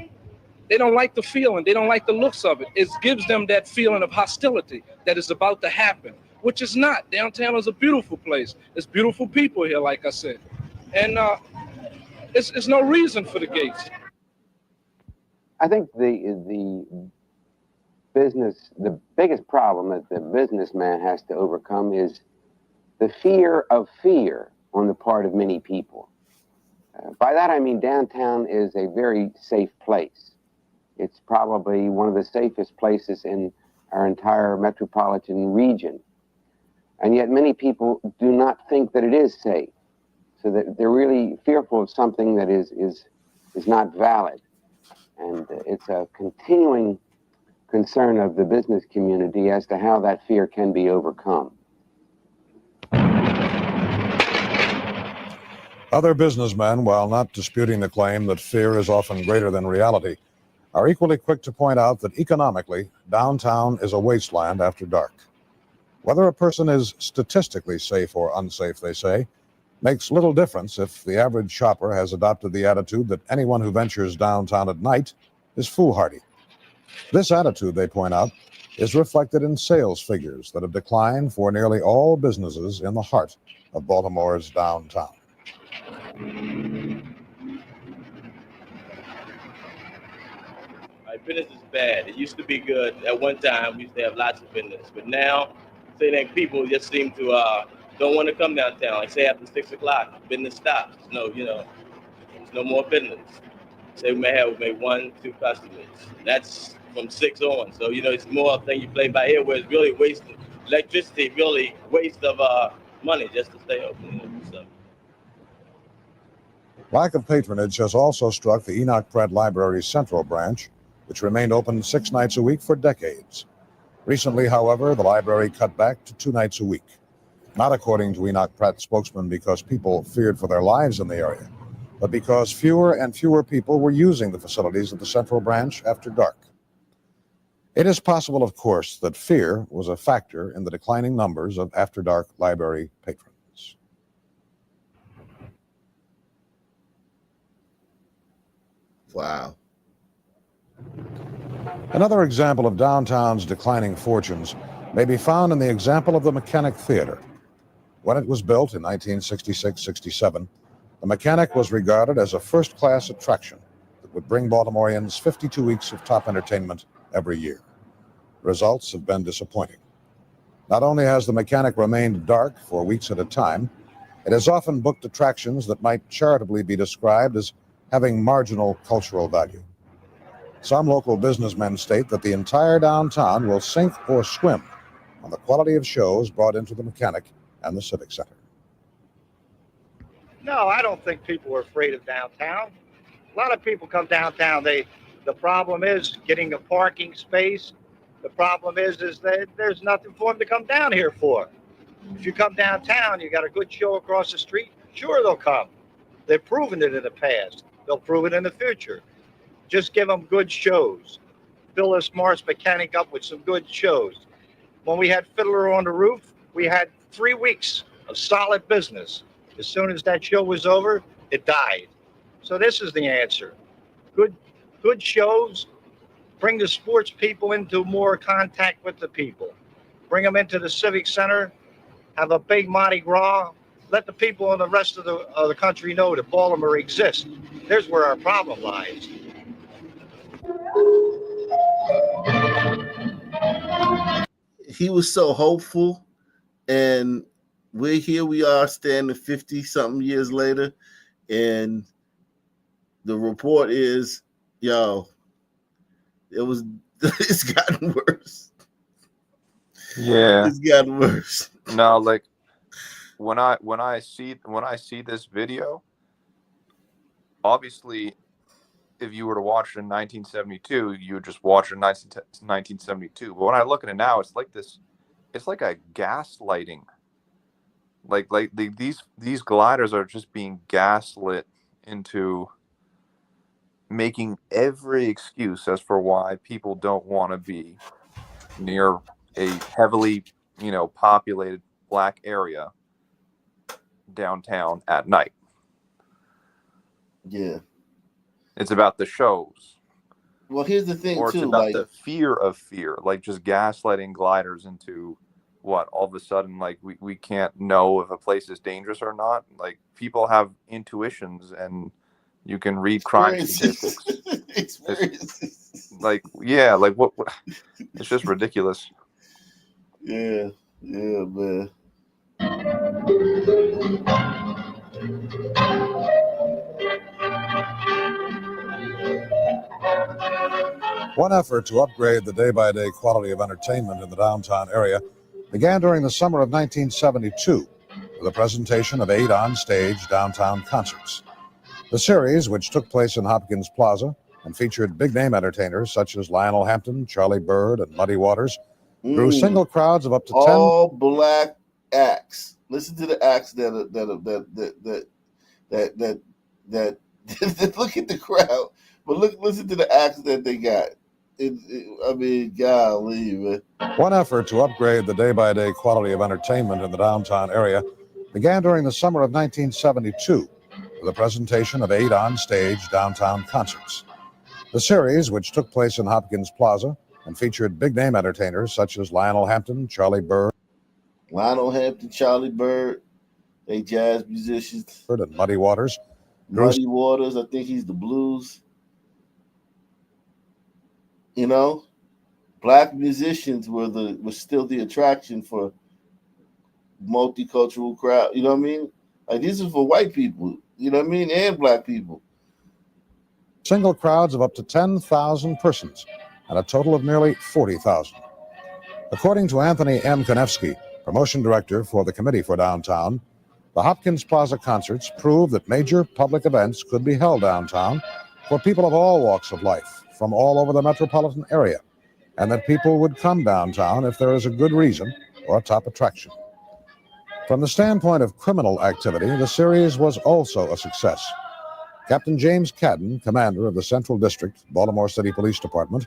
they don't like the feeling, they don't like the looks of it. It gives them that feeling of hostility that is about to happen, which is not. Downtown is a beautiful place. There's beautiful people here, like I said, and it's no reason for the gates. I think the biggest problem that the businessman has to overcome is the fear of fear on the part of many people. By that I mean downtown is a very safe place. It's probably one of the safest places in our entire metropolitan region. And yet many people do not think that it is safe. So that they're really fearful of something that is not valid. And it's a continuing concern of the business community as to how that fear can be overcome. Other businessmen, while not disputing the claim that fear is often greater than reality, are equally quick to point out that economically, downtown is a wasteland after dark. Whether a person is statistically safe or unsafe, they say, makes little difference if the average shopper has adopted the attitude that anyone who ventures downtown at night is foolhardy. This attitude, they point out, is reflected in sales figures that have declined for nearly all businesses in the heart of Baltimore's downtown. Business is bad. It used to be good. At one time, we used to have lots of business, but now, say that people just seem to don't want to come downtown. Like say after 6 o'clock, business stops. There's no more business. Say we may have one, two customers. That's from 6 on. So it's more thing you play by ear, where it's really wasting electricity, really waste of money just to stay open. So. Lack of patronage has also struck the Enoch Pratt Library's Central Branch, which remained open 6 nights a week for decades. Recently, however, the library cut back to 2 nights a week, not according to Enoch Pratt's spokesman because people feared for their lives in the area, but because fewer and fewer people were using the facilities of the Central Branch after dark. It is possible, of course, that fear was a factor in the declining numbers of after-dark library patrons. Wow. Another example of downtown's declining fortunes may be found in the example of the Mechanic Theater. When it was built in 1966-67, the Mechanic was regarded as a first-class attraction that would bring Baltimoreans 52 weeks of top entertainment every year. Results have been disappointing. Not only has the Mechanic remained dark for weeks at a time, it has often booked attractions that might charitably be described as having marginal cultural value. Some local businessmen state that the entire downtown will sink or swim on the quality of shows brought into the Mechanic and the Civic Center. No, I don't think people are afraid of downtown. A lot of people come downtown. The problem is getting a parking space. The problem is that there's nothing for them to come down here for. If you come downtown, you got a good show across the street, sure they'll come. They've proven it in the past. They'll prove it in the future. Just give them good shows. Fill this Mars Mechanic up with some good shows. When we had Fiddler on the Roof, we had 3 weeks of solid business. As soon as that show was over, it died. So this is the answer. Good shows. Bring the sports people into more contact with the people. Bring them into the Civic Center. Have a big Mardi Gras. Let the people in the rest of the country know that Baltimore exists. There's where our problem lies. He was so hopeful, and we are standing 50-something years later, and the report is, it's gotten worse. Yeah, it's gotten worse. No, like when I see this video, obviously, if you were to watch it in 1972, you would just watch it in 1972. But when I look at it now, it's like a gaslighting. These gliders are just being gaslit into making every excuse as for why people don't want to be near a heavily, populated black area downtown at night. Yeah. It's about the shows. Well, here's the thing, or it's too. about the fear of fear, like just gaslighting gliders into what all of a sudden, like we can't know if a place is dangerous or not. Like people have intuitions, and you can read crime statistics. It's, like what? It's just ridiculous. Yeah, man. One effort to upgrade the day-by-day quality of entertainment in the downtown area began during the summer of 1972 with a presentation of 8 on-stage downtown concerts. The series, which took place in Hopkins Plaza and featured big-name entertainers such as Lionel Hampton, Charlie Bird, and Muddy Waters, drew single crowds of up to 10. All black acts. Listen to the acts that look at the crowd, but listen to the acts that they got. I mean, golly, man. One effort to upgrade the day-by-day quality of entertainment in the downtown area began during the summer of 1972 with the presentation of 8 on-stage downtown concerts. The series, which took place in Hopkins Plaza and featured big-name entertainers such as Lionel Hampton, Charlie Bird, Charlie Bird, they jazz musicians. and Muddy Waters. Muddy Waters, I think he's the blues. You know, black musicians was still the attraction for multicultural crowd. You know what I mean? Like, this is for white people. You know what I mean? And black people. Single crowds of up to 10,000 persons and a total of nearly 40,000. According to Anthony M. Konevsky, promotion director for the Committee for Downtown, the Hopkins Plaza concerts prove that major public events could be held downtown for people of all walks of life from all over the metropolitan area, and that people would come downtown if there is a good reason or a top attraction. From the standpoint of criminal activity, the series was also a success. Captain James Cadden, commander of the Central District, Baltimore City Police Department,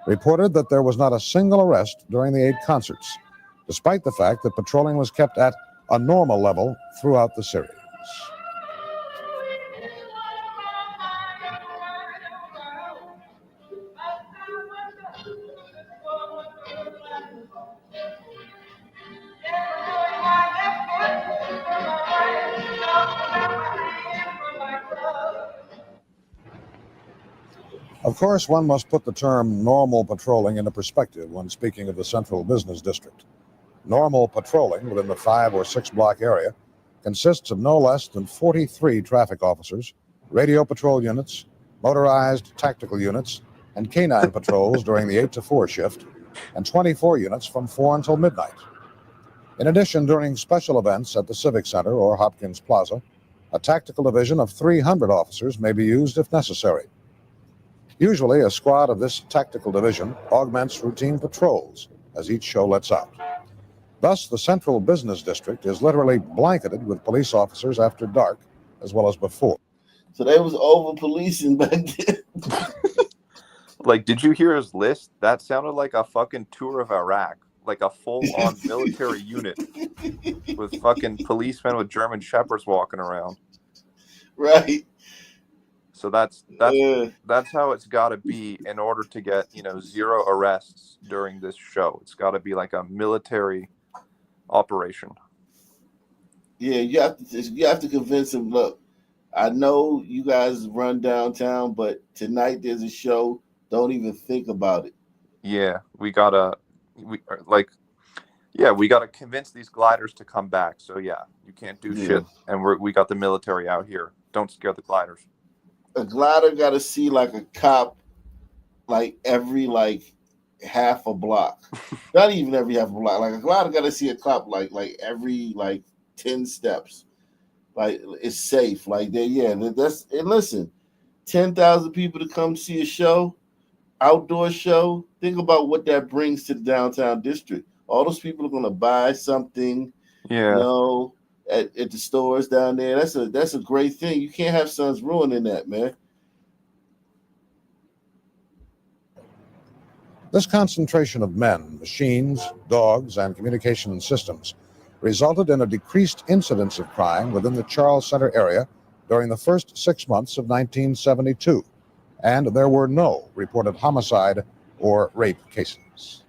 reported that there was not a single arrest during the 8 concerts, despite the fact that patrolling was kept at a normal level throughout the series. Of course, one must put the term normal patrolling into perspective when speaking of the Central Business District. Normal patrolling within the 5 or 6 block area consists of no less than 43 traffic officers, radio patrol units, motorized tactical units, and canine patrols during the 8 to 4 shift, and 24 units from 4 until midnight. In addition, during special events at the Civic Center or Hopkins Plaza, a tactical division of 300 officers may be used if necessary. Usually, a squad of this tactical division augments routine patrols as each show lets out. Thus, the Central Business District is literally blanketed with police officers after dark as well as before. So they was over-policing back then. Like, did you hear his list? That sounded like a fucking tour of Iraq. Like a full-on military unit with fucking policemen with German shepherds walking around. Right. So that's how it's got to be in order to get 0 arrests during this show. It's got to be like a military operation. Yeah, you have to convince them. Look, I know you guys run downtown, but tonight there's a show. Don't even think about it. Yeah, we gotta convince these gliders to come back. So yeah, you can't do shit, and we got the military out here. Don't scare the gliders. A glider got to see like a cop, like every half a block. Not even every half a block. Like a glider got to see a cop like every 10 steps. Like it's safe. Like that's and listen, 10,000 people to come see a show, outdoor show. Think about what that brings to the downtown district. All those people are gonna buy something. Yeah. At the stores down there. That's a great thing. You can't have sons ruining that, man. This concentration of men, machines, dogs, and communication systems resulted in a decreased incidence of crime within the Charles Center area during the first 6 months of 1972, and there were no reported homicide or rape cases.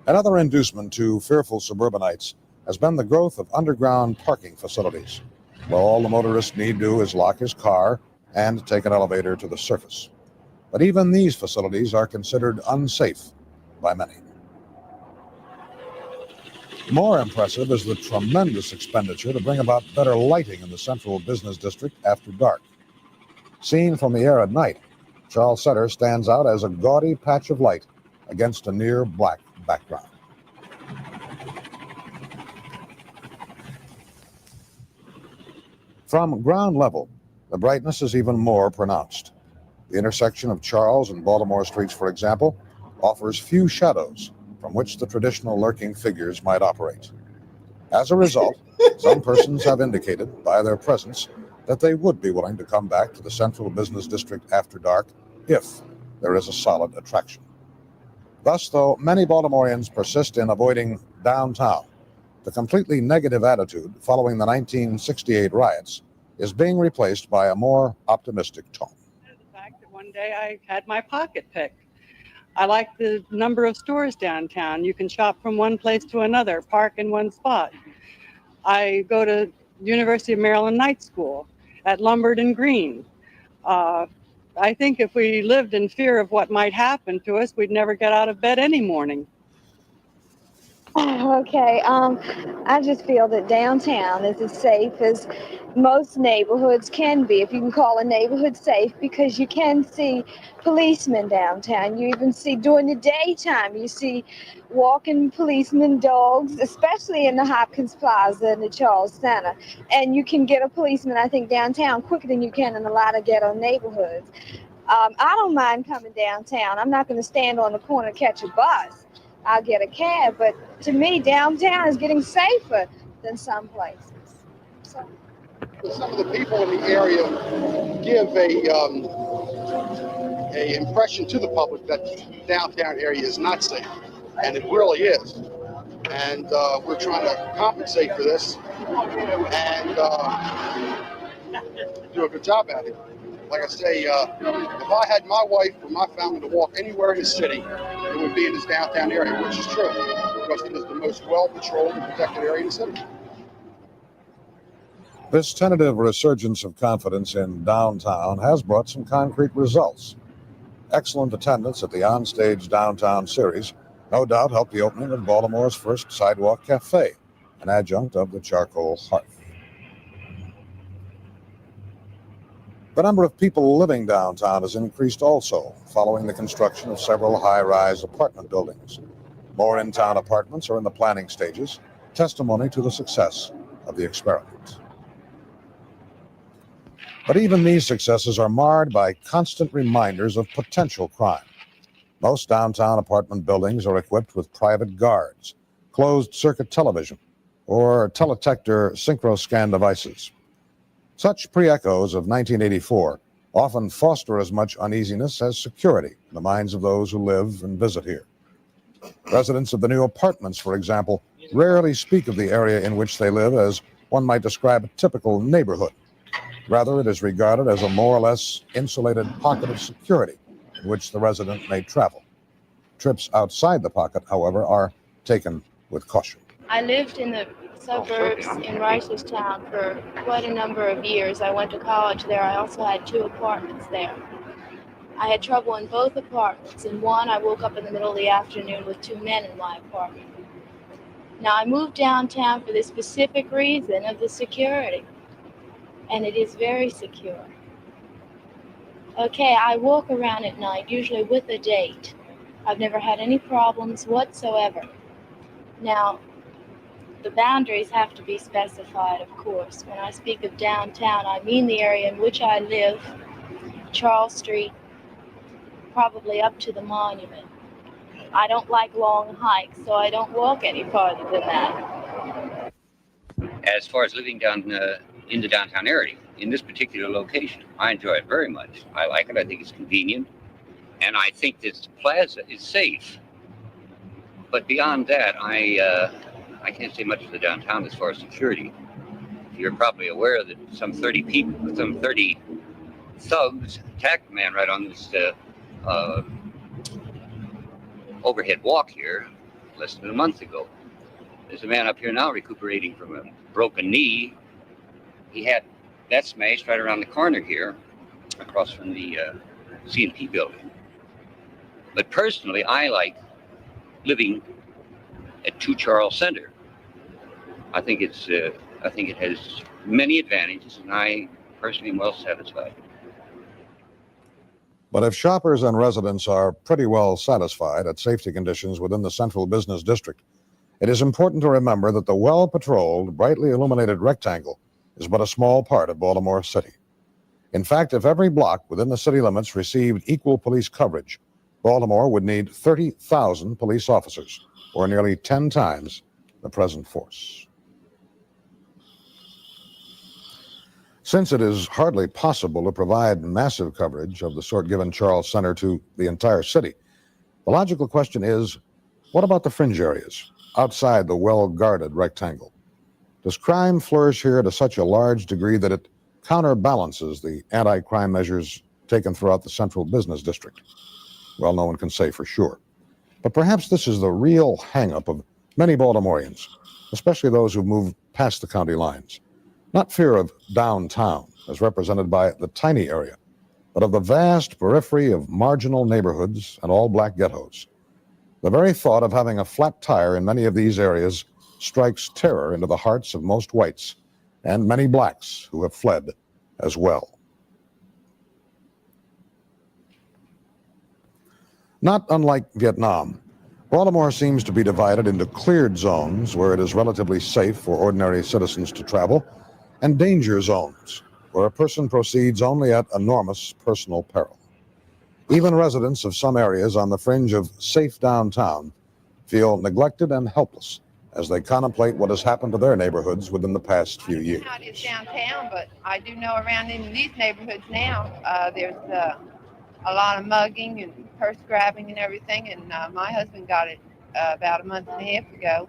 Another inducement to fearful suburbanites has been the growth of underground parking facilities, where all the motorist need do is lock his car and take an elevator to the surface. But even these facilities are considered unsafe by many. More impressive is the tremendous expenditure to bring about better lighting in the Central Business District after dark. Seen from the air at night, Charles Center stands out as a gaudy patch of light against a near black background. From ground level, the brightness is even more pronounced. The intersection of Charles and Baltimore streets, for example, offers few shadows from from which the traditional lurking figures might operate. As a result, some persons have indicated by their presence that they would be willing to come back to the Central Business District after dark if there is a solid attraction. Thus, though many Baltimoreans persist in avoiding downtown, the completely negative attitude following the 1968 riots is being replaced by a more optimistic tone. The fact that one day I had my pocket picked. I like the number of stores downtown. You can shop from one place to another, park in one spot. I go to University of Maryland Night School at Lombard and Green. I think if we lived in fear of what might happen to us, we'd never get out of bed any morning. Okay, I just feel that downtown is as safe as most neighborhoods can be, if you can call a neighborhood safe, because you can see policemen downtown. You even see during the daytime, you see walking policemen, dogs, especially in the Hopkins Plaza and the Charles Center. And you can get a policeman, I think, downtown quicker than you can in a lot of ghetto neighborhoods. I don't mind coming downtown. I'm not going to stand on the corner and catch a bus. I'll get a cab, but to me, downtown is getting safer than some places. So. Some of the people in the area give a impression to the public that the downtown area is not safe, and it really is. And we're trying to compensate for this and do a good job at it. Like I say, if I had my wife or my family to walk anywhere in the city, it would be in this downtown area, which is true, because it is the most well-patrolled and protected area in the city. This tentative resurgence of confidence in downtown has brought some concrete results. Excellent attendance at the onstage downtown series no doubt helped the opening of Baltimore's first sidewalk cafe, an adjunct of the charcoal hearth. The number of people living downtown has increased also, following the construction of several high-rise apartment buildings. More in-town apartments are in the planning stages, testimony to the success of the experiment. But even these successes are marred by constant reminders of potential crime. Most downtown apartment buildings are equipped with private guards, closed-circuit television, or teledetector synchroscan devices. Such pre-echoes of 1984 often foster as much uneasiness as security in the minds of those who live and visit here. Residents of the new apartments, for example, rarely speak of the area in which they live as one might describe a typical neighborhood. Rather, it is regarded as a more or less insulated pocket of security in which the resident may travel. Trips outside the pocket, however, are taken with caution. I lived in the suburbs in Reisterstown for quite a number of years. I went to college there. I also had 2 apartments there. I had trouble in both apartments. In one, I woke up in the middle of the afternoon with 2 men in my apartment. Now, I moved downtown for the specific reason of the security, and it is very secure. Okay, I walk around at night, usually with a date. I've never had any problems whatsoever. Now, the boundaries have to be specified, of course. When I speak of downtown, I mean the area in which I live, Charles Street, probably up to the monument. I don't like long hikes, so I don't walk any farther than that. As far as living down in the downtown area, in this particular location, I enjoy it very much. I like it. I think it's convenient. And I think this plaza is safe. But beyond that, I can't say much of the downtown as far as security. You're probably aware that some 30 thugs attacked a man right on this overhead walk here less than a month ago. There's a man up here now recuperating from a broken knee. He had that smashed right around the corner here, across from the C&P building. But personally, I like living at 2 Charles Center. I think it has many advantages, and I personally am well satisfied. But if shoppers and residents are pretty well satisfied at safety conditions within the Central Business District, it is important to remember that the well-patrolled, brightly illuminated rectangle is but a small part of Baltimore City. In fact, if every block within the city limits received equal police coverage, Baltimore would need 30,000 police officers. or nearly 10 times the present force. Since it is hardly possible to provide massive coverage of the sort given Charles Center to the entire city, the logical question is, what about the fringe areas outside the well-guarded rectangle? Does crime flourish here to such a large degree that it counterbalances the anti-crime measures taken throughout the central business district? Well, no one can say for sure. But perhaps this is the real hang-up of many Baltimoreans, especially those who've moved past the county lines. Not fear of downtown, as represented by the tiny area, but of the vast periphery of marginal neighborhoods and all-black ghettos. The very thought of having a flat tire in many of these areas strikes terror into the hearts of most whites and many blacks who have fled as well. Not unlike Vietnam, Baltimore seems to be divided into cleared zones where it is relatively safe for ordinary citizens to travel, and danger zones where a person proceeds only at enormous personal peril. Even residents of some areas on the fringe of safe downtown feel neglected and helpless as they contemplate what has happened to their neighborhoods within the past few years. How it is downtown, but I do know around in these neighborhoods now, there's a lot of mugging and purse grabbing and everything, and my husband got it about a month and a half ago,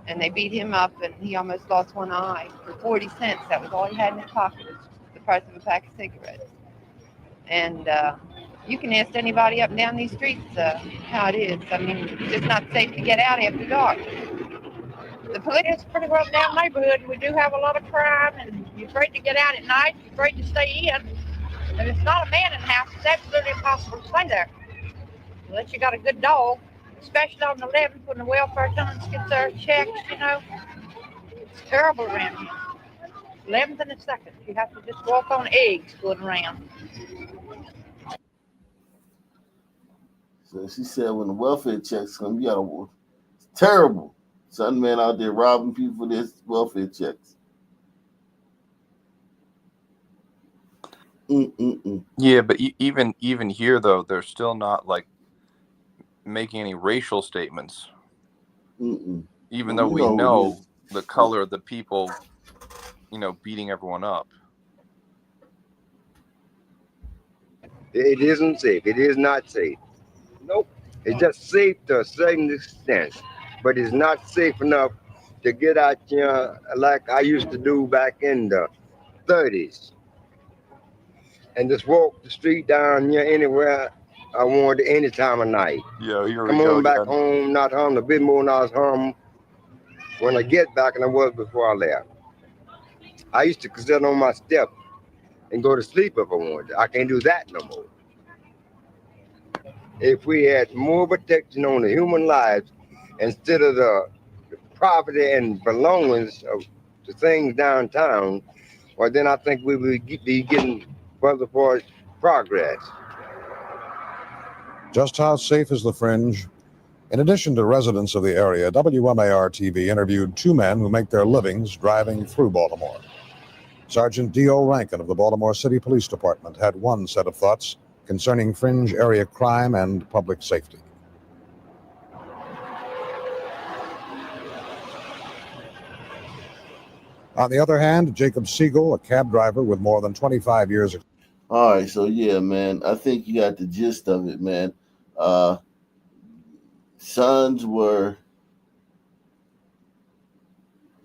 and they beat him up, and he almost lost one eye for 40 cents. That was all he had in his pocket, was the price of a pack of cigarettes. And you can ask anybody up and down these streets how it is. I mean, it's just not safe to get out after dark. The police is a pretty well down neighborhood. We do have a lot of crime, and you're afraid to get out at night, you're afraid to stay in. If it's not a man in the house, it's absolutely impossible to stay there. Unless you got a good dog, especially on the 11th when the welfare tons get their checks, you know. It's terrible around here. 11th and the 2nd. You have to just walk on eggs going around. So she said when the welfare checks come, you gotta, it's terrible. Some man out there robbing people for this welfare checks. Yeah, but even here though, they're still not like making any racial statements. Even though we know the color of the people, you know, beating everyone up. It isn't safe. It is not safe. Nope. It's just safe to a certain extent, but it's not safe enough to get out here like I used to do back in the 30s. And just walk the street down here anywhere I wanted any time of night. Yeah, here we Come go on back again. home, not home, a bit more than I was home when I get back than I was before I left. I used to sit on my step and go to sleep if I wanted. I can't do that no more. If we had more protection on the human lives instead of the property and belongings of the things downtown, well, then I think we would be getting further forward progress. Just how safe is the fringe? In addition to residents of the area, WMAR-TV interviewed two men who make their livings driving through Baltimore. Sergeant D.O. Rankin of the Baltimore City Police Department had one set of thoughts concerning fringe area crime and public safety. On the other hand, Jacob Siegel, a cab driver with more than 25 years. All right, so yeah, man, I think you got the gist of it, man. Sons were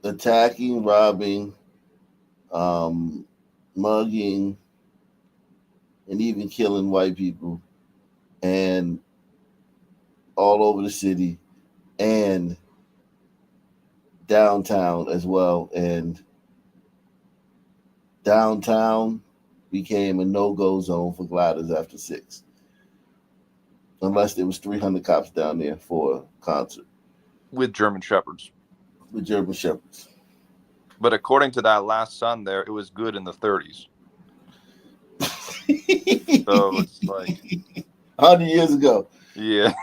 attacking, robbing, mugging, and even killing white people, and all over the city and downtown as well. And downtown became a no-go zone for gliders after 6, unless there was 300 cops down there for a concert. With German Shepherds. With German Shepherds. But according to that last son there, it was good in the 30s. So it's like 100 years ago. Yeah.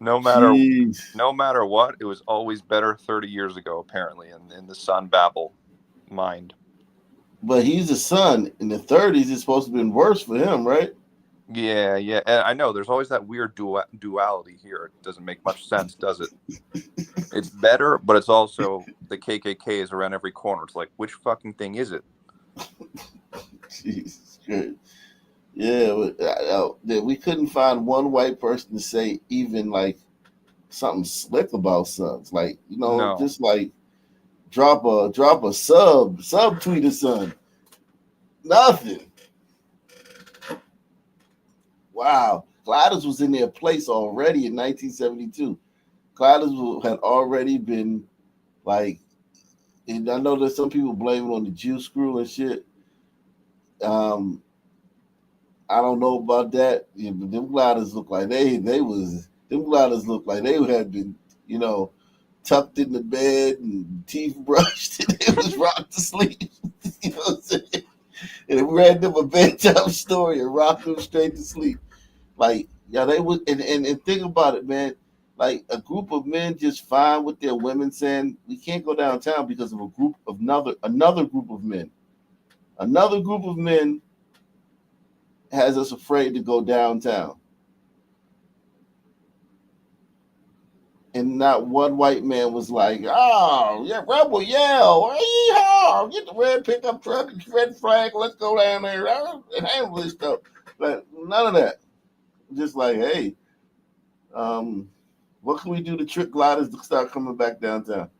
No matter what, it was always better 30 years ago, apparently, in the son Babel mind. But he's a son. In the 30s, it's supposed to have been worse for him, right? Yeah, yeah. And I know there's always that weird duality here. It doesn't make much sense, does it? It's better, but it's also the KKK is around every corner. It's like, which fucking thing is it? Jesus Christ. Yeah, we couldn't find one white person to say even like something slick about Sons. Like, No. just like drop a sub tweet or something. Nothing. Wow. Gliders was in their place already in 1972. Gliders had already been like, and I know that some people blame it on the Jew screw and shit. I don't know about that. Yeah, but them gliders look like them gliders look like they had been, tucked in the bed and teeth brushed and they was rocked to sleep. You know what I'm saying? And it read them a bedtime story and rocked them straight to sleep. Like, yeah, they would and think about it, man. Like a group of men just fine with their women saying we can't go downtown because of another group of men. Another group of men has us afraid to go downtown. And not one white man was like, oh, yeah, rebel yell, yeehaw, get the red pickup truck and red flag, let's go down there and handle this stuff. But none of that. Just like, hey, what can we do to trick gliders to start coming back downtown?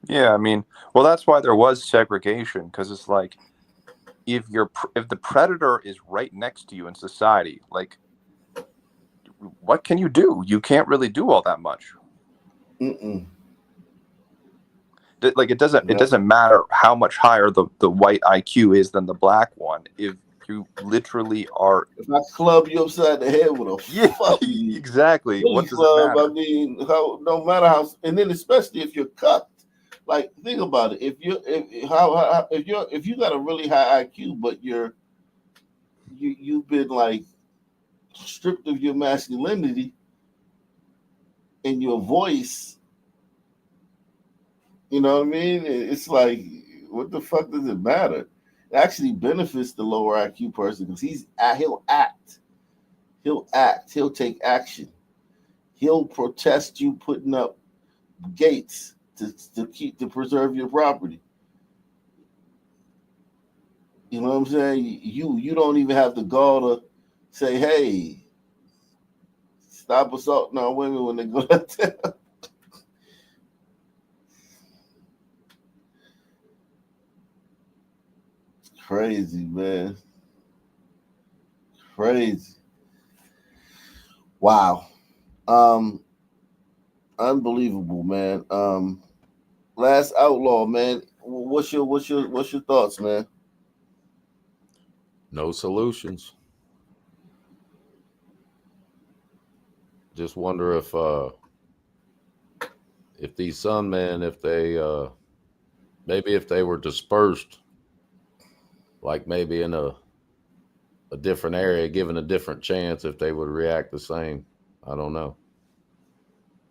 Yeah, I mean, well, that's why there was segregation, because it's like, if the predator is right next to you in society, like, what can you do? You can't really do all that much. Like, it doesn't matter how much higher the white IQ is than the black one. If you literally are, if I club you upside the head with a fuck you, exactly. Really What does club, it matter? I mean, no matter how, and then especially if you're cucked. Like, think about it. If you got a really high IQ, but you've been like stripped of your masculinity and your voice, you know what I mean? It's like, what the fuck does it matter? It actually benefits the lower IQ person because he'll act, he'll take action, he'll protest you putting up gates to preserve your property. You know what I'm saying? You don't even have the gall to say, hey, stop assaulting our women when they go downtown. It's crazy, man. Crazy. Wow. Unbelievable, man. Last Outlaw, man. What's your thoughts, man? No solutions. Just wonder if these Sun men, if they maybe if they were dispersed, like maybe in a different area, given a different chance, if they would react the same. I don't know.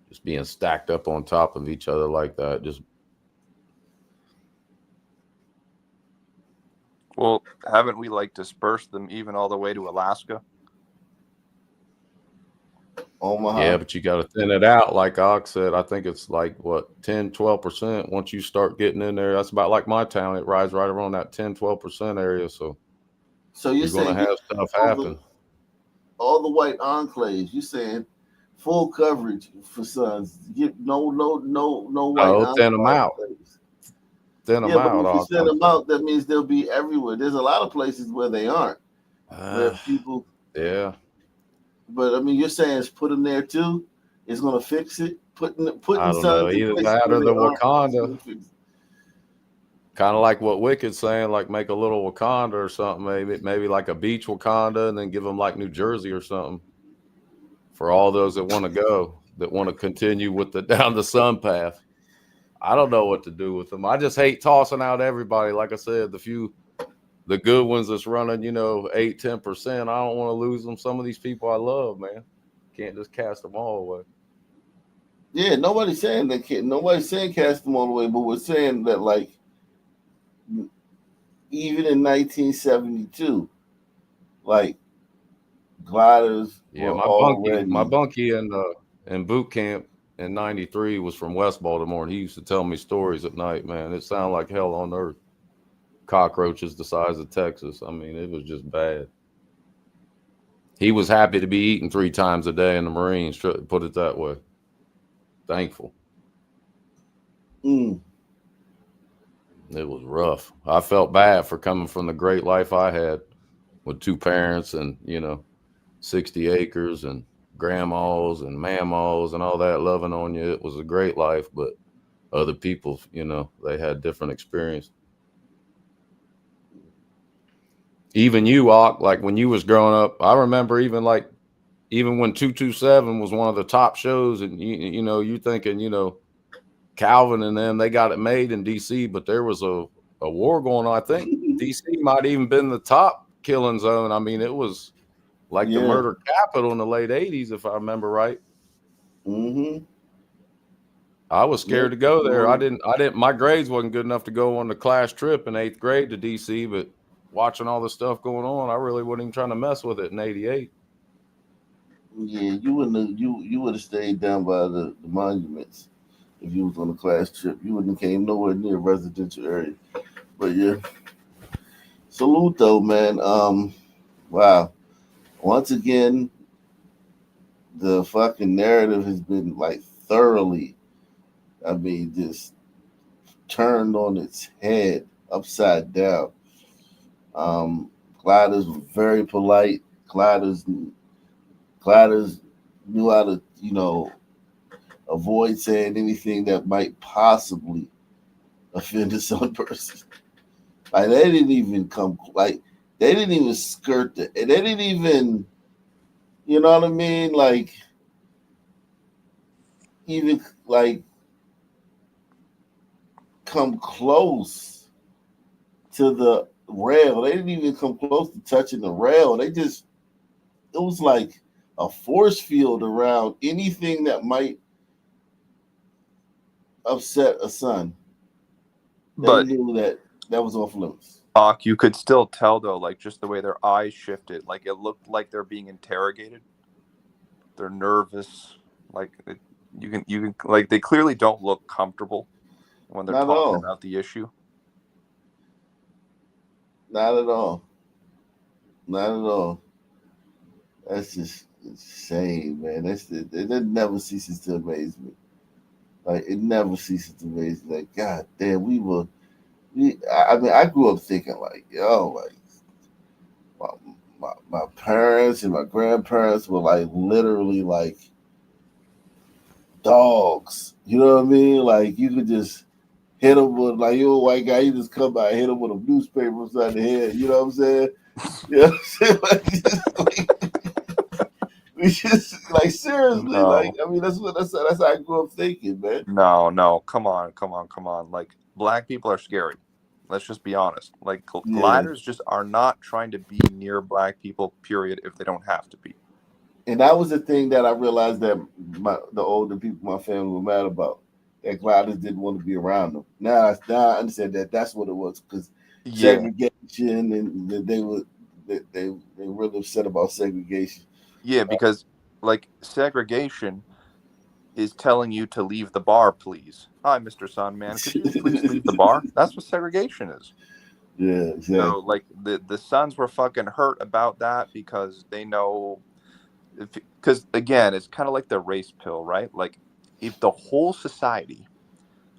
Just being stacked up on top of each other like that, just. Well, haven't we like dispersed them even all the way to Alaska? Omaha. Yeah, but you got to thin it out. Like Ox said, I think it's like, what, 10, 12%. Once you start getting in there, that's about like my town. It rides right around that 10, 12% area. So you're going to have stuff happen. All the white enclaves, you're saying full coverage for Sons. Get no white thin them out. Thin them out. But if you thin them out, that means they'll be everywhere. There's a lot of places where they aren't. Where people. Yeah. But I mean, you're saying it's put them there too. It's gonna fix it. Putting I don't know. Sons Either that or the Wakanda. Kind of like what Wicked's saying, like make a little Wakanda or something. Maybe like a beach Wakanda, and then give them like New Jersey or something. For all those that want to go, that want to continue with down the Sun path. I don't know what to do with them. I just hate tossing out everybody. Like I said, the good ones that's running, 8, 10%. I don't want to lose them. Some of these people I love, man. Can't just cast them all away. Yeah, nobody's saying that. Nobody's saying cast them all away, but we're saying that, like, even in 1972, like, gliders Yeah, were my already. bunkie in boot camp in '93 was from West Baltimore, and he used to tell me stories at night. Man, it sounded like hell on earth. Cockroaches the size of Texas. I mean, it was just bad. He was happy to be eating 3 times a day in the Marines. Put it that way. Thankful. Mm. It was rough. I felt bad for coming from the great life I had with 2 parents and 60 acres and grandmas and mammas and all that loving on you. It was a great life, but other people, they had different experience. Even you, Ock, like when you was growing up, I remember even when 227 was one of the top shows, and you thinking, Calvin and them, they got it made in DC, but there was a war going on. I think DC might even been the top killing zone. I mean, it was like the murder capital in the late 80s, if I remember right. Mm-hmm. I was scared to go there. I didn't, my grades wasn't good enough to go on the class trip in 8th grade to DC, but watching all the stuff going on, I really wasn't even trying to mess with it in '88. Yeah, you would have stayed down by the monuments if you was on a class trip. You wouldn't have came nowhere near residential area. But yeah. Salute though, man. Wow. Once again, the fucking narrative has been like thoroughly, just turned on its head, upside down. Gliders were very polite. Gliders knew how to, avoid saying anything that might possibly offend a some person. Like they didn't even they didn't even skirt it. They didn't even, you know what I mean? Like even come close to the rail. They didn't even come close to touching the rail. It was like a force field around anything that might upset a son. They knew that was off limits. You could still tell though, like just the way their eyes shifted, like it looked like they're being interrogated. They're nervous, like you can like they clearly don't look comfortable when they're talking about the issue. Not at all. Not at all. That's just insane, man. It never ceases to amaze me. Like it never ceases to amaze me. Like God damn, I grew up thinking like, yo, like my parents and my grandparents were like literally like dogs. You know what I mean? Like you could just hit them with, like you're a white guy, you just come by and hit them with a newspaper upside the head. You know what I'm saying? You know what I'm saying? We just like seriously, No. like that's how I grew up thinking, man. No, come on. Like black people are scary. Let's just be honest. Like gliders just are not trying to be near black people, period, if they don't have to be. And that was the thing that I realized that the older people in my family were mad about. That gliders didn't want to be around them. Now I understand that that's what it was, because segregation, and they were really upset about segregation. Yeah, because like segregation is telling you to leave the bar, please. Hi, Mr. Sunman, could you please leave the bar? That's what segregation is. Yeah, exactly. So like the Sons were fucking hurt about that because they know, because again, it's kind of like the race pill, right? Like if the whole society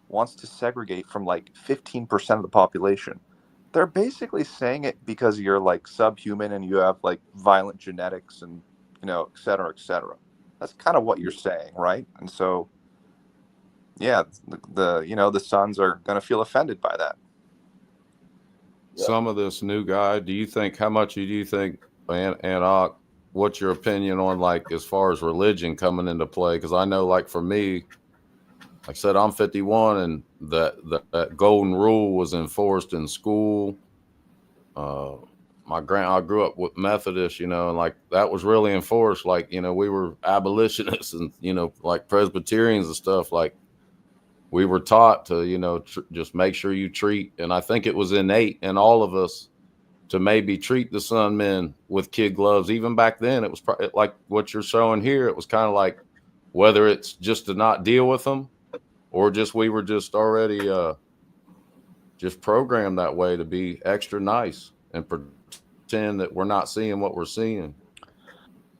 wants to segregate from like 15% of the population, they're basically saying it because you're like subhuman and you have like violent genetics and et cetera, et cetera. That's kind of what you're saying, right? And so, yeah, the Sons are going to feel offended by that. Some of this new guy, how much do you think, and what's your opinion on like as far as religion coming into play? Because I know, like for me, like I said, I'm 51, and that golden rule was enforced in school. I grew up with Methodist, and like that was really enforced. Like, we were abolitionists and, like Presbyterians and stuff. Like we were taught to, just make sure you treat. And I think it was innate in all of us to maybe treat the Sunmen with kid gloves. Even back then, it was like what you're showing here. It was kind of like whether it's just to not deal with them or just we were just already just programmed that way to be extra nice and pretend that we're not seeing what we're seeing.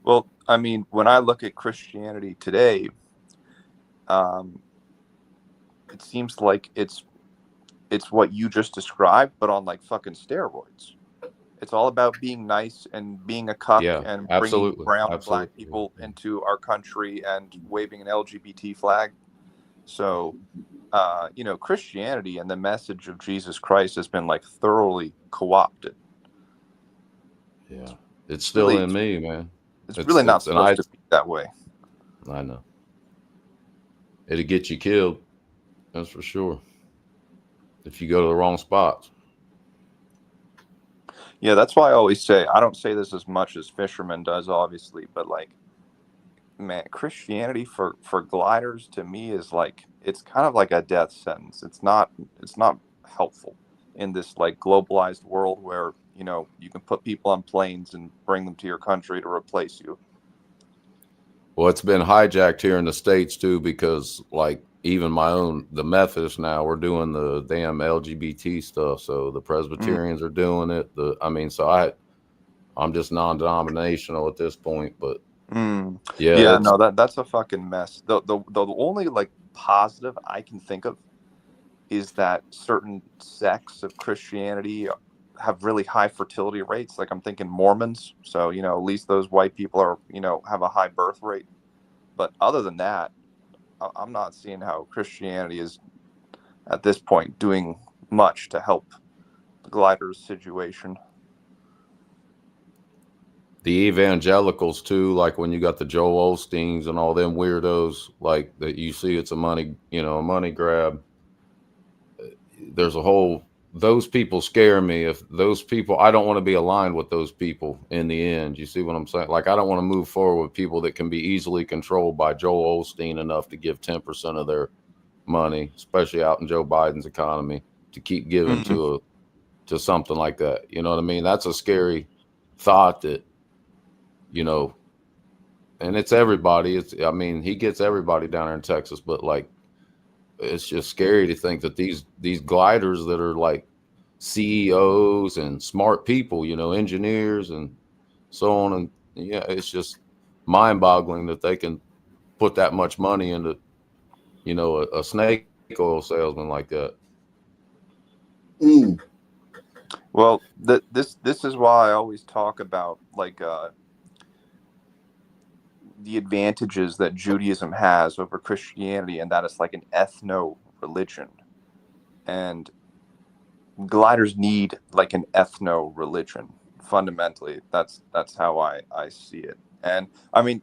Well, I mean, when I look at Christianity today, it seems like it's what you just described, but on like fucking steroids. It's all about being nice and being a cuck and bringing brown and black people into our country and waving an LGBT flag. So, you know, Christianity and the message of Jesus Christ has been like thoroughly co-opted. Yeah, it's still in me, man. It's really not supposed to be that way. I know. It'll get you killed. That's for sure. If you go to the wrong spots. Yeah, that's why I always say, I don't say this as much as Fisherman does, obviously, but like, man, Christianity for gliders to me is like, it's kind of like a death sentence. It's not helpful in this like globalized world where, you know, you can put people on planes and bring them to your country to replace you. Well, it's been hijacked here in the States too, because like even the Methodists now, we're doing the damn LGBT stuff. So the Presbyterians are doing it. So I'm just non-denominational at this point, but yeah, no, that's a fucking mess. The only like positive I can think of is that certain sects of Christianity have really high fertility rates. Like I'm thinking Mormons. So, you know, at least those white people are, you know, have a high birth rate. But other than that, I'm not seeing how Christianity is at this point doing much to help the gliders situation. The evangelicals too, like when you got the Joel Osteens and all them weirdos, like that you see it's a money grab. There's those people scare me. If those people, I don't want to be aligned with those people in the end. You see what I'm saying? Like, I don't want to move forward with people that can be easily controlled by Joel Osteen enough to give 10% of their money, especially out in Joe Biden's economy, to keep giving to something like that. You know what I mean? That's a scary thought that, you know, and it's everybody. He gets everybody down there in Texas, but like, it's just scary to think that these gliders that are like CEOs and smart people, you know, engineers and so on, and yeah, it's just mind-boggling that they can put that much money into, you know, a snake oil salesman like that. Well, this is why I always talk about like the advantages that Judaism has over Christianity, and that it's like an ethno-religion. And gliders need like an ethno-religion. Fundamentally, that's how I see it. And I mean,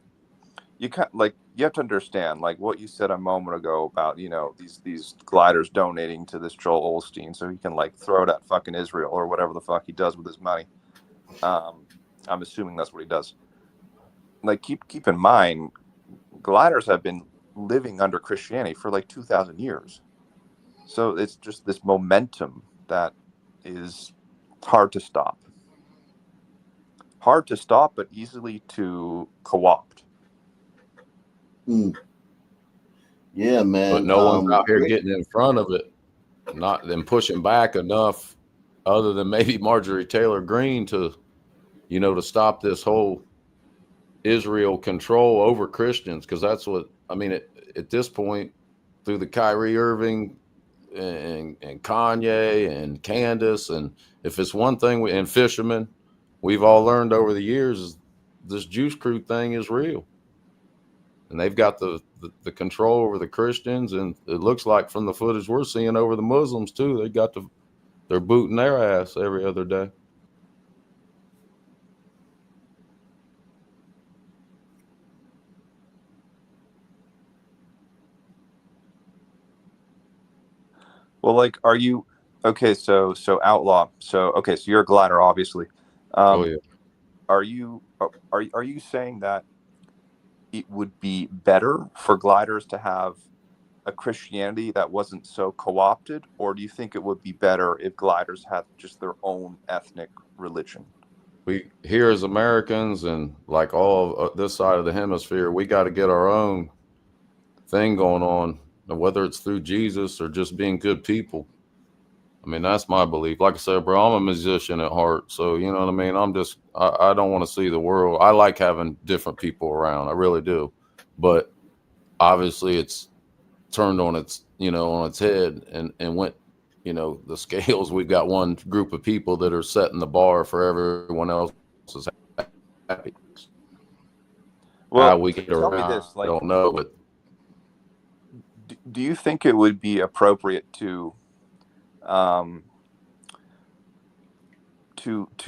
you have to understand like what you said a moment ago about, you know, these gliders donating to this Joel Osteen so he can like throw it at fucking Israel or whatever the fuck he does with his money. I'm assuming that's what he does. Like keep in mind, gliders have been living under Christianity for like 2,000 years. So it's just this momentum that is hard to stop. Hard to stop, but easily to co-opt. Yeah, man. But no one's out here getting in front of it, not them pushing back enough, other than maybe Marjorie Taylor Greene to, you know, to stop this whole Israel control over Christians, because that's what I mean. At this point, through the Kyrie Irving and Kanye and Candace, and if it's one thing, and Fisherman, we've all learned over the years is this Juice Crew thing is real, and they've got the control over the Christians, and it looks like from the footage we're seeing over the Muslims too, they're booting their ass every other day. Well, like, are you okay? So Outlaw. So okay, so you're a glider, obviously. Yeah. Are you saying that it would be better for gliders to have a Christianity that wasn't so co-opted, or do you think it would be better if gliders had just their own ethnic religion? We here as Americans and like all of this side of the hemisphere, we got to get our own thing going on, and whether it's through Jesus or just being good people. I mean, that's my belief. Like I said, bro, I'm a musician at heart. So, you know what I mean? I don't want to see the world. I like having different people around. I really do. But obviously it's turned on its, on its head and went, the scales. We've got one group of people that are setting the bar for everyone else's happy. Well, How we get tell me around, this, I don't know, but do you think it would be appropriate to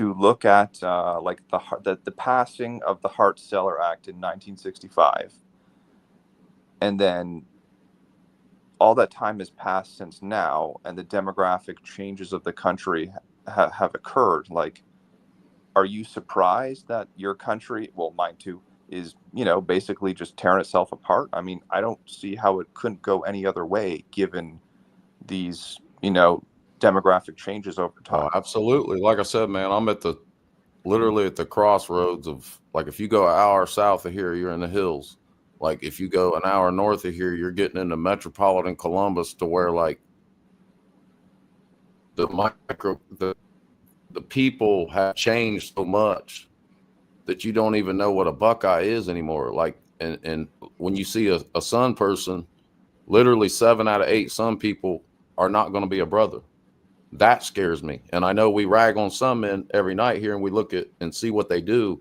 look at like the passing of the Hart-Celler Act in 1965, and then all that time has passed since now, and the demographic changes of the country have occurred? Like, are you surprised that your country, well, mine too, is, basically just tearing itself apart? I mean, I don't see how it couldn't go any other way given these, demographic changes over time. oh, absolutely. Like I said, man, I'm literally at the crossroads of, like, if you go an hour south of here, you're in the hills. Like, if you go an hour north of here, you're getting into metropolitan Columbus, to where, like, the people have changed so much that you don't even know what a Buckeye is anymore. Like, and when you see a Sun person, literally 7 out of 8 Sun people are not going to be a brother. That scares me. And I know we rag on some men every night here, and we look at and see what they do.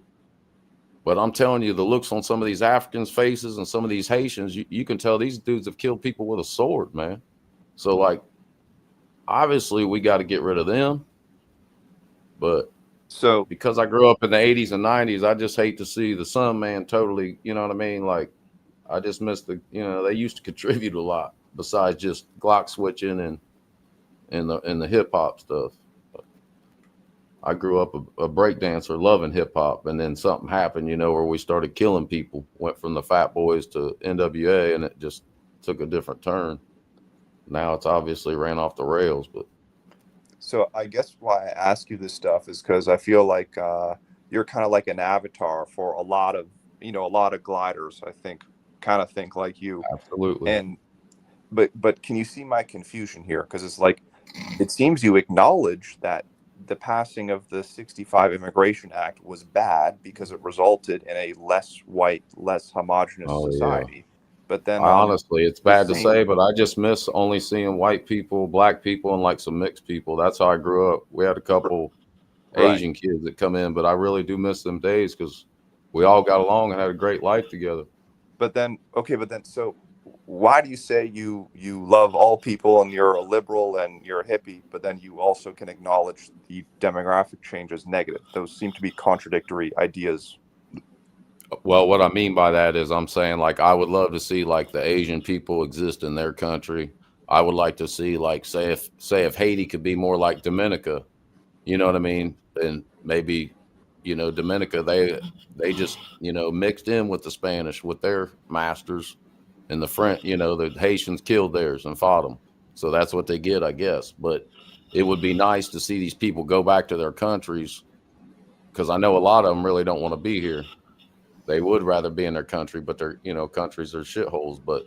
But I'm telling you, the looks on some of these Africans' faces and some of these Haitians, you can tell these dudes have killed people with a sword, man. So, like, obviously we got to get rid of them. But so because I grew up in the 80s and 90s, I just hate to see the Sun man totally, you know what I mean? Like, I just miss they used to contribute a lot besides just Glock switching and the hip hop stuff. I grew up a break dancer, loving hip hop, and then something happened, where we started killing people. Went from the Fat Boys to NWA, and it just took a different turn. Now it's obviously ran off the rails. But so I guess why I ask you this stuff is because I feel like you're kind of like an avatar for a lot of gliders. I think like you. Absolutely. And but can you see my confusion here? Because it's like, it seems you acknowledge that the passing of the 65 Immigration Act was bad because it resulted in a less white, less homogenous society. But then honestly, it's bad to say, but I just miss only seeing white people, black people, and like some mixed people. That's how I grew up. We had a couple Asian kids that come in, but I really do miss them days because we all got along and had a great life together. But then, so why do you say you love all people and you're a liberal and you're a hippie, but then you also can acknowledge the demographic change as negative? Those seem to be contradictory ideas. Well, what I mean by that is, I'm saying, like, I would love to see, like, the Asian people exist in their country. I would like to see, like, say if Haiti could be more like Dominica, you know what I mean? And maybe, Dominica, they just, mixed in with the Spanish, with their masters, and the French, the Haitians killed theirs and fought them. So that's what they get, I guess. But it would be nice to see these people go back to their countries, because I know a lot of them really don't want to be here. They would rather be in their country, but their, countries are shitholes. But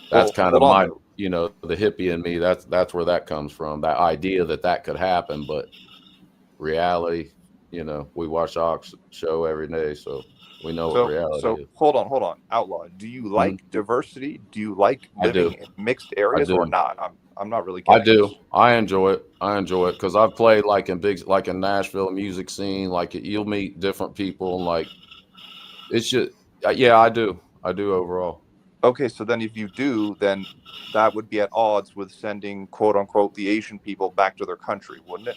that's kind of my, the hippie in me. That's where that comes from. That idea that could happen, but reality, we watch Ox show every day, so we know what reality is. Hold on, Outlaw. Do you like diversity? Do you like living in mixed areas or not? I'm not really getting I do. this. I enjoy it because I've played like in Nashville music scene. Like, you'll meet different people, and like, it's just, yeah, I do overall. Okay, so then if you do, then that would be at odds with sending, quote unquote, the Asian people back to their country, wouldn't it?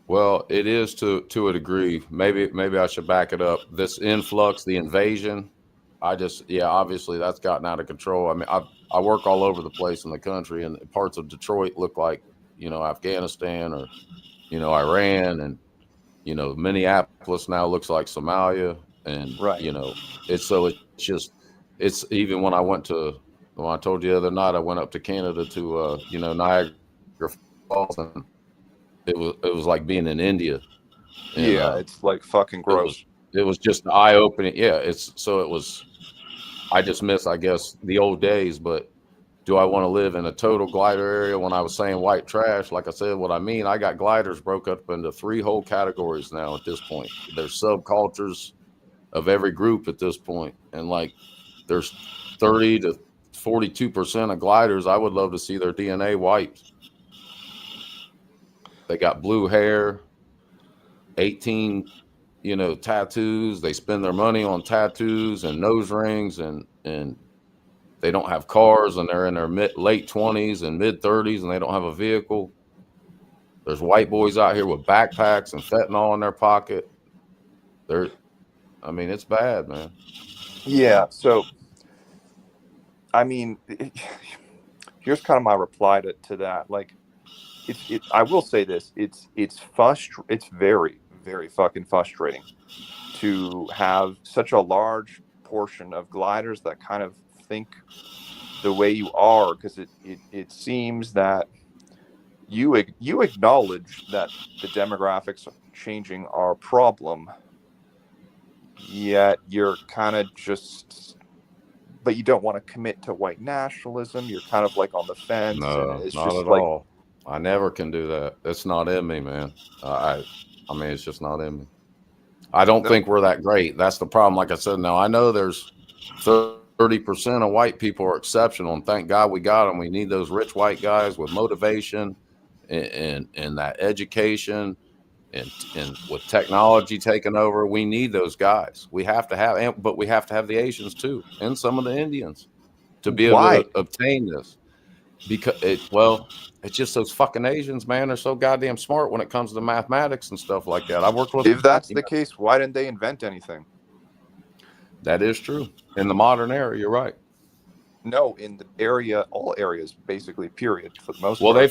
Well, it is to a degree. Maybe I should back it up. This influx, the invasion, obviously that's gotten out of control. I mean, I work all over the place in the country, and parts of Detroit look like, Afghanistan or, Iran, and, Minneapolis now looks like Somalia. And, it's just, it's even when I told you the other night, I went up to Canada to Niagara Falls, and it was like being in India. And, Yeah, it's like fucking gross. It was just eye opening. Yeah, I just miss, I guess, the old days. But do I want to live in a total glider area? When I was saying white trash, like I said, what I mean, I got gliders broke up into 3 whole categories now at this point. There's subcultures of every group at this point, and like there's 30 to 42% of gliders. I would love to see their DNA wiped. They got blue hair, 18 tattoos. They spend their money on tattoos and nose rings, and they don't have cars, and they're in their late 20s and mid 30s, and they don't have a vehicle. There's white boys out here with backpacks and fentanyl in their pocket. It's bad, man. Yeah. So, I mean, here's kind of my reply to that. Like, I will say this: it's very, very fucking frustrating to have such a large portion of gliders that kind of think the way you are, because it seems that you acknowledge that the demographics changing are a problem, yet you're kind of but you don't want to commit to white nationalism. You're kind of like on the fence. No, and it's not just at like, all. I never can do that. It's not in me, man. It's just not in me. I don't think we're that great. That's the problem. Like I said, now I know there's 30% of white people are exceptional, and thank God we got them. We need those rich white guys with motivation and that education and with technology taking over. We need those guys. We have to have, but we have to have the Asians too, and some of the Indians to be able to obtain this. Because it's just those fucking Asians, man. They're so goddamn smart when it comes to mathematics and stuff like that. I worked with. If that's the case, why didn't they invent anything? That is true. In the modern era, you're right. No, in the area, all areas, basically, period, for the most part. Well,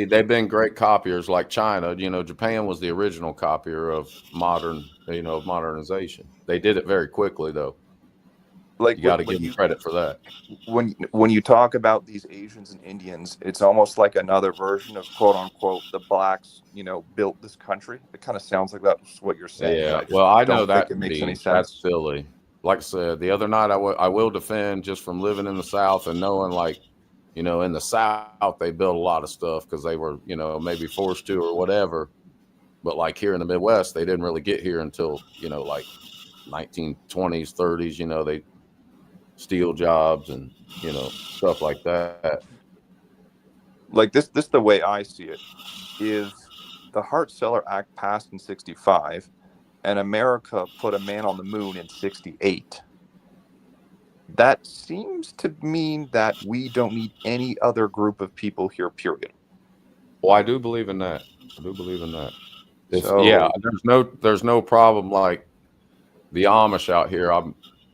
they've been great copiers, like China. Japan was the original copier of modernization. They did it very quickly, though. Like, you got to give them credit for that. When you talk about these Asians and Indians, it's almost like another version of quote unquote the blacks, built this country. It kind of sounds like that's what you're saying. Yeah, I know that it makes any sense. That's silly. Like I said, the other night, I will defend, just from living in the South and knowing, like, in the South, they built a lot of stuff because they were, maybe forced to or whatever. But like here in the Midwest, they didn't really get here until, like 1920s, 30s, they steel jobs and, stuff like that. Like this the way I see it is the Hart-Celler Act passed in 1965 and America put a man on the moon in 1968. That seems to mean that we don't need any other group of people here, period. Well, I do believe in that. There's no problem. Like the Amish out here,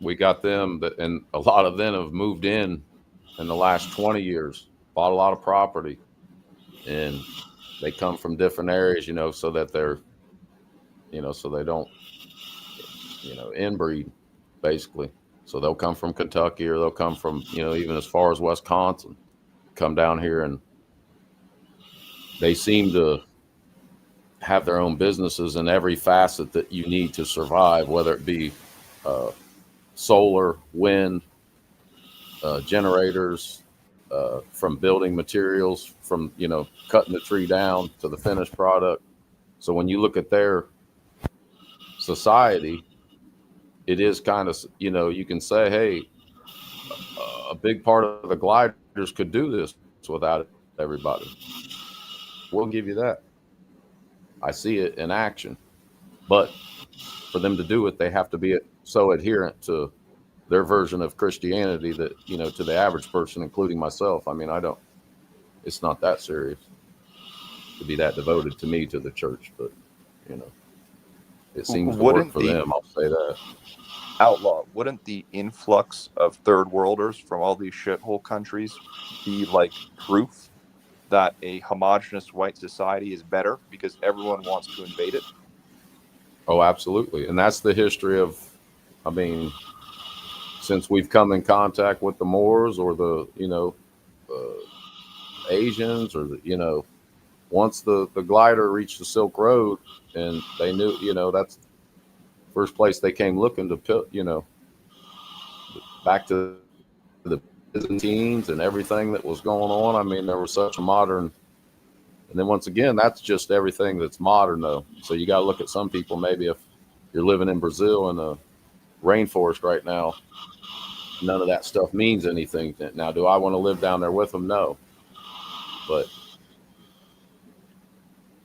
we got them, and a lot of them have moved in the last 20 years, bought a lot of property, and they come from different areas, so that they're, so they don't, inbreed, basically. So they'll come from Kentucky, or they'll come from, even as far as Wisconsin, come down here, and they seem to have their own businesses in every facet that you need to survive, whether it be solar, wind, generators, from building materials, from, cutting the tree down to the finished product. So when you look at their society, it is kind of, you can say, hey, a big part of the gliders could do this without everybody. We'll give you that. I see it in action. But for them to do it, they have to be so adherent to their version of Christianity that, to the average person, including myself, it's not that serious to be that devoted to me, to the church, but, it seems to work for them. I'll say that. Outlaw, wouldn't the influx of third worlders from all these shithole countries be like proof that a homogenous white society is better because everyone wants to invade it? since we've come in contact with the Moors or the Asians or the once the glider reached the Silk Road and they knew that's the first place they came looking to back to the Byzantines and everything that was going on. I mean, there was such a modern. And then once again, that's just everything that's modern, though. So you got to look at some people. Maybe if you're living in Brazil in the rainforest right now, none of that stuff means anything. Now, do I want to live down there with them? No. But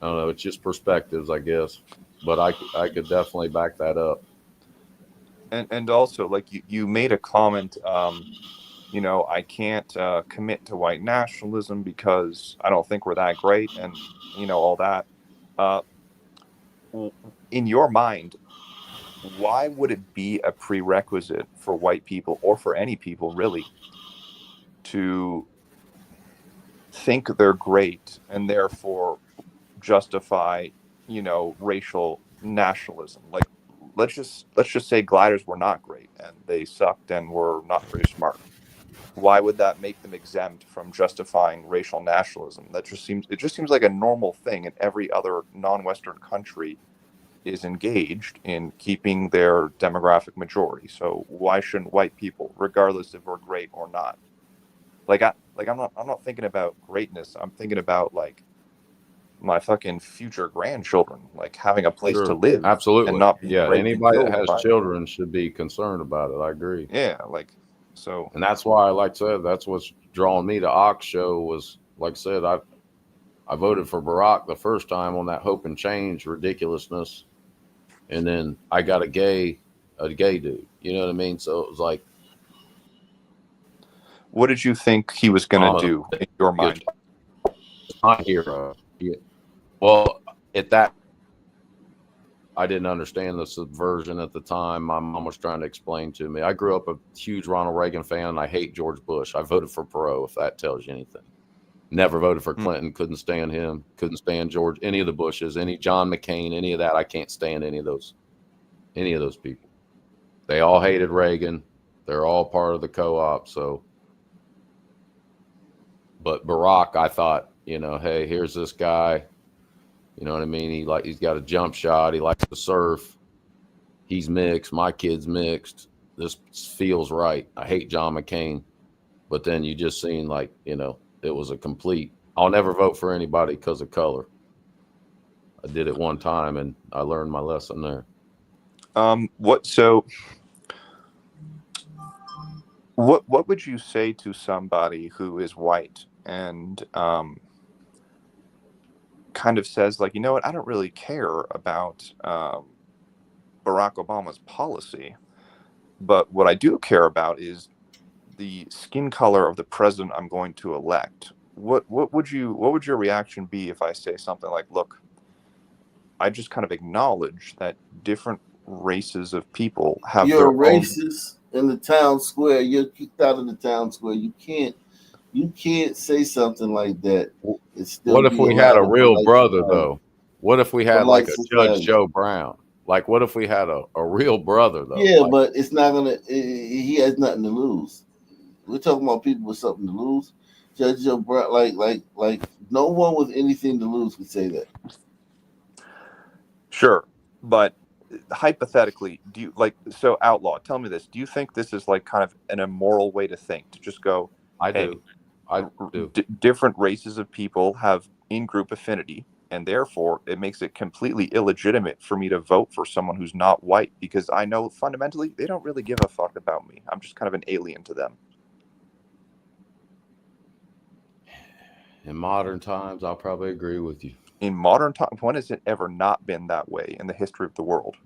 I don't know. It's just perspectives, I guess. But I could definitely back that up. And also, like you made a comment, I can't commit to white nationalism because I don't think we're that great, and all that. In your mind, why would it be a prerequisite for white people, or for any people really, to think they're great and therefore justify, racial nationalism? Like, let's just say gliders were not great and they sucked and were not very smart. Why would that make them exempt from justifying racial nationalism? It just seems like a normal thing, and every other non-Western country is engaged in keeping their demographic majority. So why shouldn't white people, regardless if we're great or not? I'm not thinking about greatness. I'm thinking about like my fucking future grandchildren, like having a place to live. Absolutely. And not being raped and Anybody that killed has children should be concerned about it. I agree. Yeah, and that's why, like I said, that's what's drawing me to Ox show was, like I said, I voted for Barack the first time on that hope and change ridiculousness, and then I got a gay dude. You know what I mean? So it was like, what did you think he was going to do in your mind? My hero. Well, at that, I didn't understand the subversion at the time. My mom was trying to explain to me. I grew up a huge Ronald Reagan fan, and I hate George Bush. I voted for Perot, if that tells you anything. Never voted for Clinton. Couldn't stand him. Couldn't stand George, any of the Bushes, any John McCain, any of that. I can't stand any of those people. They all hated Reagan. They're all part of the co-op. So, but Barack, I thought, hey, here's this guy. You know what I mean? He's got a jump shot. He likes to surf. He's mixed. My kid's mixed. This feels right. I hate John McCain. But then you just seen it was a complete. I'll never vote for anybody because of color. I did it one time and I learned my lesson there. What would you say to somebody who is white and kind of says, like, you know what, I don't really care about Barack Obama's policy, but what I do care about is the skin color of the president I'm going to elect? What would your reaction be if I say something like, look, I just kind of acknowledge that different races of people have You're their own... racist in the town square. You're kicked out of the town square. You can't say something like that. What if we had a real brother, though? What if we had like a Judge Joe Brown? Like, what if we had a real brother, though? Yeah, but it's not gonna. He has nothing to lose. We're talking about people with something to lose. Judge Joe Brown, like no one with anything to lose could say that. Sure, but hypothetically, do you Outlaw? Tell me this: do you think this is like kind of an immoral way to think? To just go, I do. Different races of people have in-group affinity, and therefore it makes it completely illegitimate for me to vote for someone who's not white, because I know fundamentally they don't really give a fuck about me. I'm just kind of an alien to them. In modern times, I'll probably agree with you. In modern times, when has it ever not been that way in the history of the world?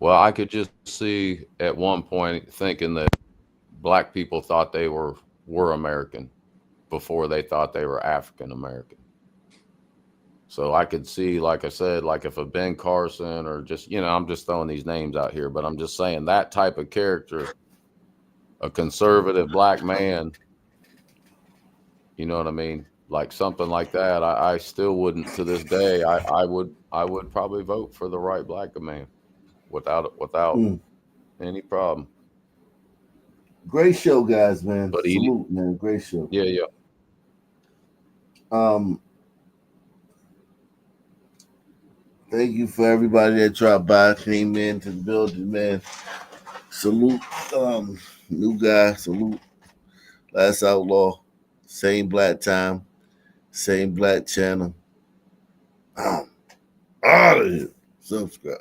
Well, I could just see at one point thinking that black people thought they were American before they thought they were African American. So I could see, like I said, like if a Ben Carson or just, I'm just throwing these names out here, but I'm just saying that type of character, a conservative black man, you know what I mean? Like something like that. I still wouldn't, to this day, I would probably vote for the right black man. without any problem. Great show, guys, man. But Salute, man. Great show. Yeah. Thank you for everybody that dropped by, came into the building, man. Salute, new guy. Salute, Last Outlaw. Same black time, same black channel. Out of here. Subscribe.